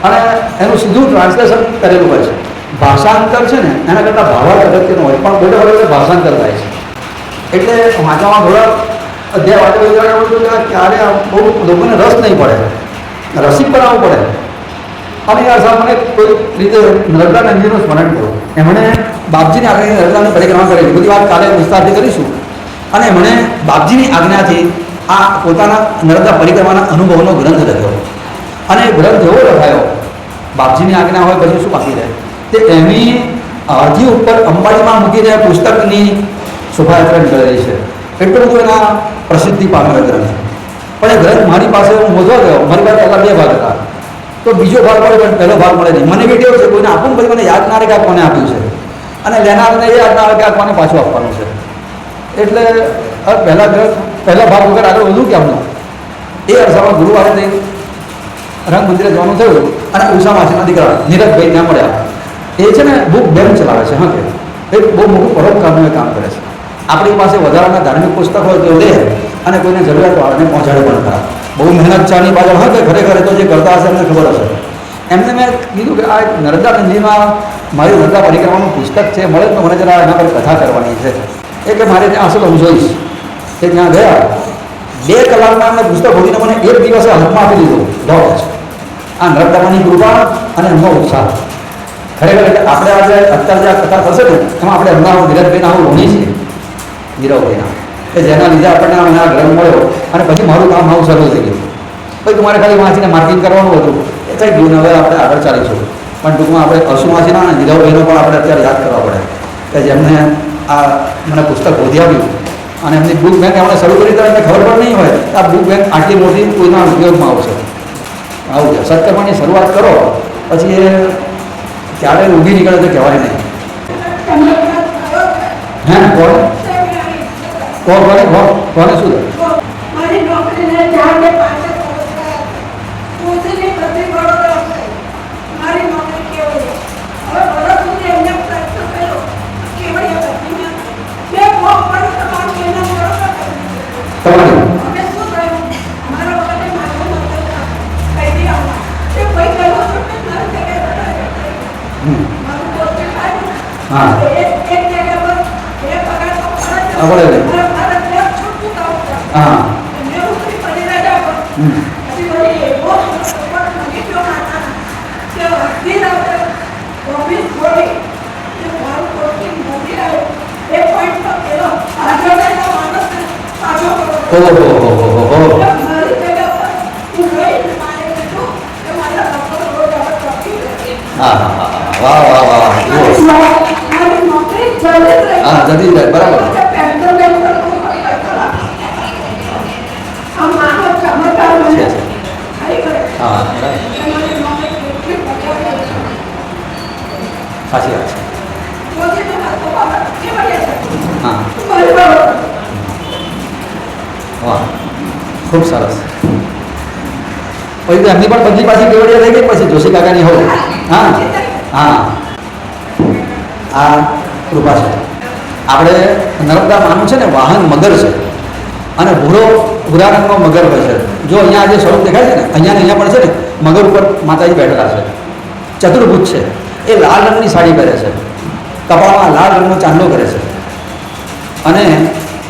અને એનું સીધું ટ્રાન્સલેશન કરેલું હોય છે. ભાષાંતર છે ને એના કરતાં ભાવાર્થ અગત્યનો હોય, પણ બેઠા વડે ભાષાંતર થાય છે. એટલે વાંચવામાં થોડા અધ્યાય વાંચવા ક્યારે બહુ લોકોને રસ નહીં પડે, રસિક બનાવવું પડે. અને યાર સાહેબ મને કોઈ રીતે નર્મદા નંદીનું સ્મરણ કર્યું. એમણે બાપજીની આજ્ઞાથી નર્મદાની પરિક્રમા કરેલી, બધી વાત કાલે વિસ્તારથી કરીશું. અને એમણે બાપજીની આજ્ઞાથી આ પોતાના નર્મદા પરિક્રમાના અનુભવનો ગ્રંથ લખ્યો. અને એ ગ્રંથ એવો લખાયો, બાપજીની આજ્ઞા હોય પછી શું બાકી રહે, તે એની અરજી ઉપર અંબાડીમાં મૂકીને પુસ્તકની શોભાયાત્રા નીકળેલી છે. એટલું બધું એના પ્રસિદ્ધિ પામેલો ગ્રંથ. પણ એ ગ્રંથ મારી પાસે હું મોજવા ગયો, મારી પાસે પહેલાં 2 ભાગ હતા. તો બીજો ભાગ મળે પણ પહેલો ભાગ મળે નહીં. મને બી કેવું છે કોઈને આપું પછી મને યાદ ના રહે કે આ કોને આપ્યું છે, અને લેનારને એ યાદ ના આવે કે આ કોને પાછું આપવાનું છે. એટલે પહેલા ભાગ વગર આગળ વધુ કેમનું. એ અરસામાં ગુરુવારે નહીં રંગ મંદિરે જવાનું થયું અને ઉષા માસીના દીકરા નીરજભાઈ ત્યાં મળ્યા. એ છે ને બુક બેંક ચલાવે છે. હા કે એ બહુ મોટું પરોપકારનું કામ કરે છે. આપણી પાસે વધારાના ધાર્મિક પુસ્તક હોય તો લે અને કોઈને જરૂરિયાતવાળાને પહોંચાડે પણ ખરા. બહુ મહેનત ચાની પાછળ હા કે ખરેખર તો જે કરતા હશે એમને ખબર હશે. એમને મેં કીધું કે આ નર્મદા નંદીમાં મારી નર્મદા પરિક્રમાનું પુસ્તક છે, મળે તો મને જરા એના પર કથા કરવાની છે. એટલે મારે ત્યાં અસલ હું જોઈશ. કે ત્યાં ગયા 2 કલાકમાં એમને પુસ્તક ખોલીને મને 1 દિવસે હાથમાં આપી દીધું. ડોટ આ નર્મદાની કૃપા અને એમનો ઉત્સાહ ખરેખર. એટલે આપણે આજે અત્યારે જે આ કથા થશે ને એમાં આપણે એમના નીરજભાઈના હું ઋણી છીએ, નીરવભાઈના, કે જેના લીધે આપણને આ ગ્રંથ મળ્યો. અને પછી મારું કામ આવું શરૂ થઈ ગયું. પછી તમારે ખાલી વાંચીને માર્કિંગ કરવાનું હતું, એ થઈ ગયું. હવે આપણે આગળ ચાલીશું. પણ ટૂંકમાં આપણે અશુમાસીના અને નીરવભાઈનો પણ આપણે અત્યારે યાદ કરવા પડે કે જેમને આ મને પુસ્તક શોધી આવ્યું. અને એમની બુક બેંક એમણે શરૂ કરી તો એમને ખબર પણ નહીં હોય કે આ બુક બેંક આટલી મોટી કોઈના ઉપયોગમાં આવશે. આવું છે. સત્કર્મની શરૂઆત કરો પછી એ ક્યારે ઊભી નીકળે તો કહેવાય નહીં. હે કોને શું મારી નોકરીને 4 કે 5 વર્ષ મારી નોકરી કેવડી હવે વર્ષ સુધી એમને પ્રયત્ન કર્યો કેવડી હતી બે ભોગ પડ્યો તો મારું એના બરોબર અમે શું થયું મારા વખતે માથું નહોતું કહી દે એ કોઈ ગયો તો મારું જગ્યાએ મારું પોતે ખાયું. હા એક જગ્યા પર 2 પગાર તો આવડે ને. હા વાહ વાહ વાહ હા જલ્દી જાય બરાબર. હા સાચી વાત છે. હા વાહ ખૂબ સરસ. પછી તો એમની પણ બધી પાછી કેવડિયા થઈ ગઈ પછી જોશી કાકાની હોય. હા હા આ કૃપા છે. આપણે નર્મદા માનું છે ને વાહન મગર છે અને ભૂરા રંગનો મગર હોય છે. જો અહીંયા જે સ્વરૂપ દેખાય છે ને અહીંયા પણ છે ને મગર ઉપર માતાજી બેઠેલા છે. ચતુર્ભુજ છે. એ લાલ રંગની સાડી પહેરે છે, કપાળમાં લાલ રંગનો ચાંદલો કરે છે અને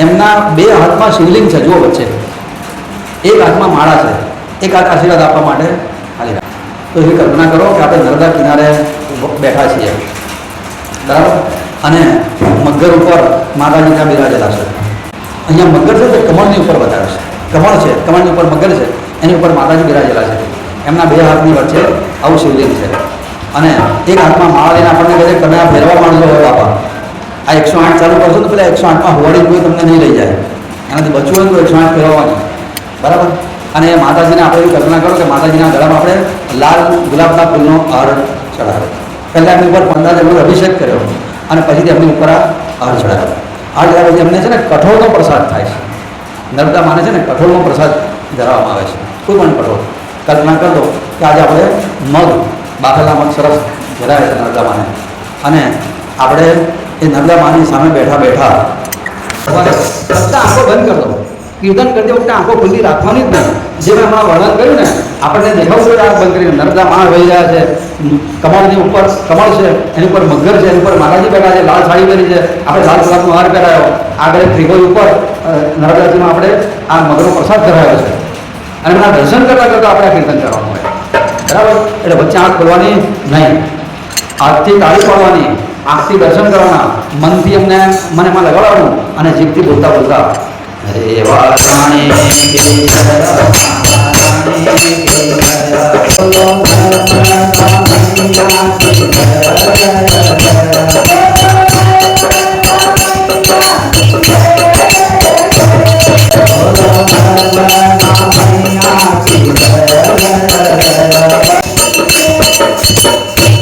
એમના બે હાથમાં શિવલિંગ છે જુઓ વચ્ચે, એક હાથમાં માળા છે, એક હાથ આશીર્વાદ આપવા માટે ખાલી રાખ. તો એવી કલ્પના કરો કે આપણે નર્મદા કિનારે બેઠા છીએ, બરાબર, અને મગર ઉપર માતાજી ત્યાં બિરાજેલા છે. અહીંયા મગર છે તે કમળની ઉપર બતાવે છે, કમળ છે, કમળની ઉપર મગર છે, એની ઉપર માતાજી બિરાજેલા છે. એમના બે હાથની વચ્ચે આવું શિવલિંગ છે અને એક હાથમાં માળા લઈને આપણને કહે છે તમે આ ફેરવા માંડજો હોય બાપા, આ 108 ચાલુ કરશો તો પેલા 108માં હોવાડી કોઈ તમને નહીં લઈ જાય, એનાથી બચવું હોય તો 108 ફેરવવાની, બરાબર. અને માતાજીને આપણે એવી કલ્પના કરો કે માતાજીના ગળામાં આપણે લાલ ગુલાબના ફૂલનો હાર ચડાવ્યો, પહેલાં એમની ઉપર 15 જણનો અભિષેક કર્યો અને પછીથી એમની ઉપર આ હાર ચડાવ્યો. હાર ચડાવ્યા પછી એમને છે ને કઠોળનો પ્રસાદ થાય છે. નર્મદા માને છે ને કઠોળનો પ્રસાદ ધરાવવામાં આવે છે, કોઈ પણ કઠોળ. કલ્પના કરી દો કે આજે આપણે મગ, બાફેલા મગ સરસ ધરાવે છે નર્મદા માને, અને આપણે એ નર્મદા માની સામે બેઠા બેઠા બધા આંખો બંધ કરી દો. કીર્તન કરતી વખતે આંખો ખુલ્લી રાખવાની જ નહીં. જે મેં હમણાં વર્ણન કર્યું ને, આપણને દેખાવું જોઈએ આંખ બંધ કરીને નર્મદા માં વહી રહ્યા છે, કમળની ઉપર કમળ છે, એની ઉપર મગર છે, એની ઉપર માતાજી બેઠા છે, લાલ સાડી પહેરી છે, આપણે લાલ ગુલાબનો હાર પહેરાયો, આગળ ત્રિકોણ ઉપર નર્મદાજીમાં આપણે આ મગરનો પ્રસાદ ધરાવ્યો છે અને એમના દર્શન કરતાં કરતાં આપણે આ કીર્તન કરવાનું હોય, બરાબર. એટલે વચ્ચે આંખ ખોલવાની નહીં, આંખથી તાળી પાડવાની, આંખથી દર્શન કરવાના, મનથી મને એમાં લગાડવાનું અને જીભથી બોલતા બોલતા રેવા જાણે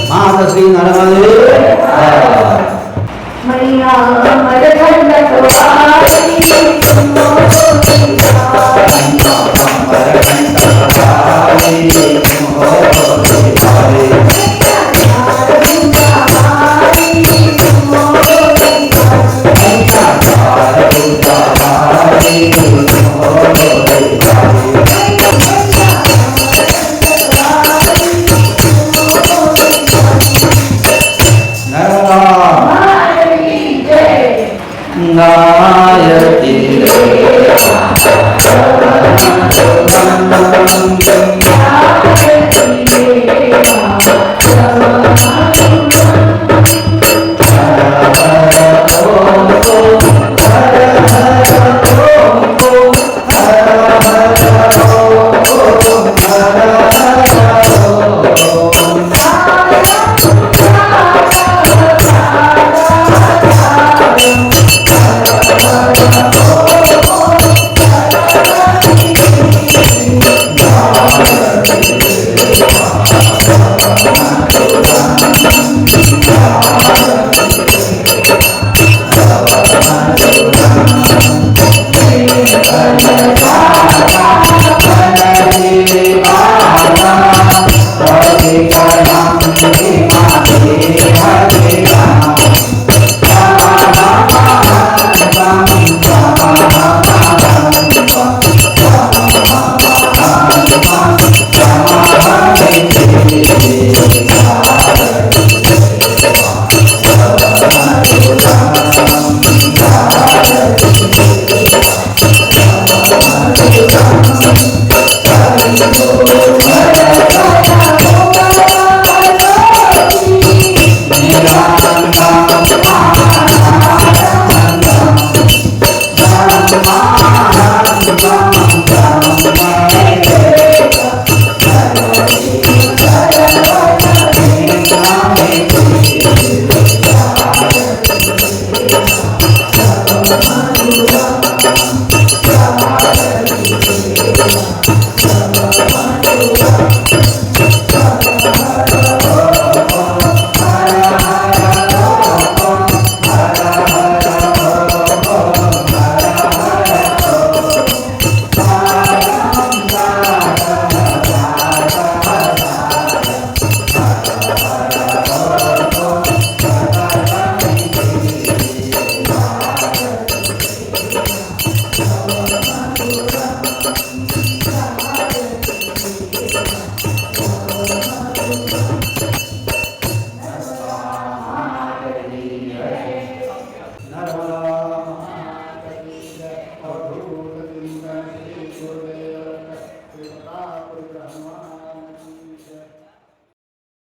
માતા શ્રી નર્મદે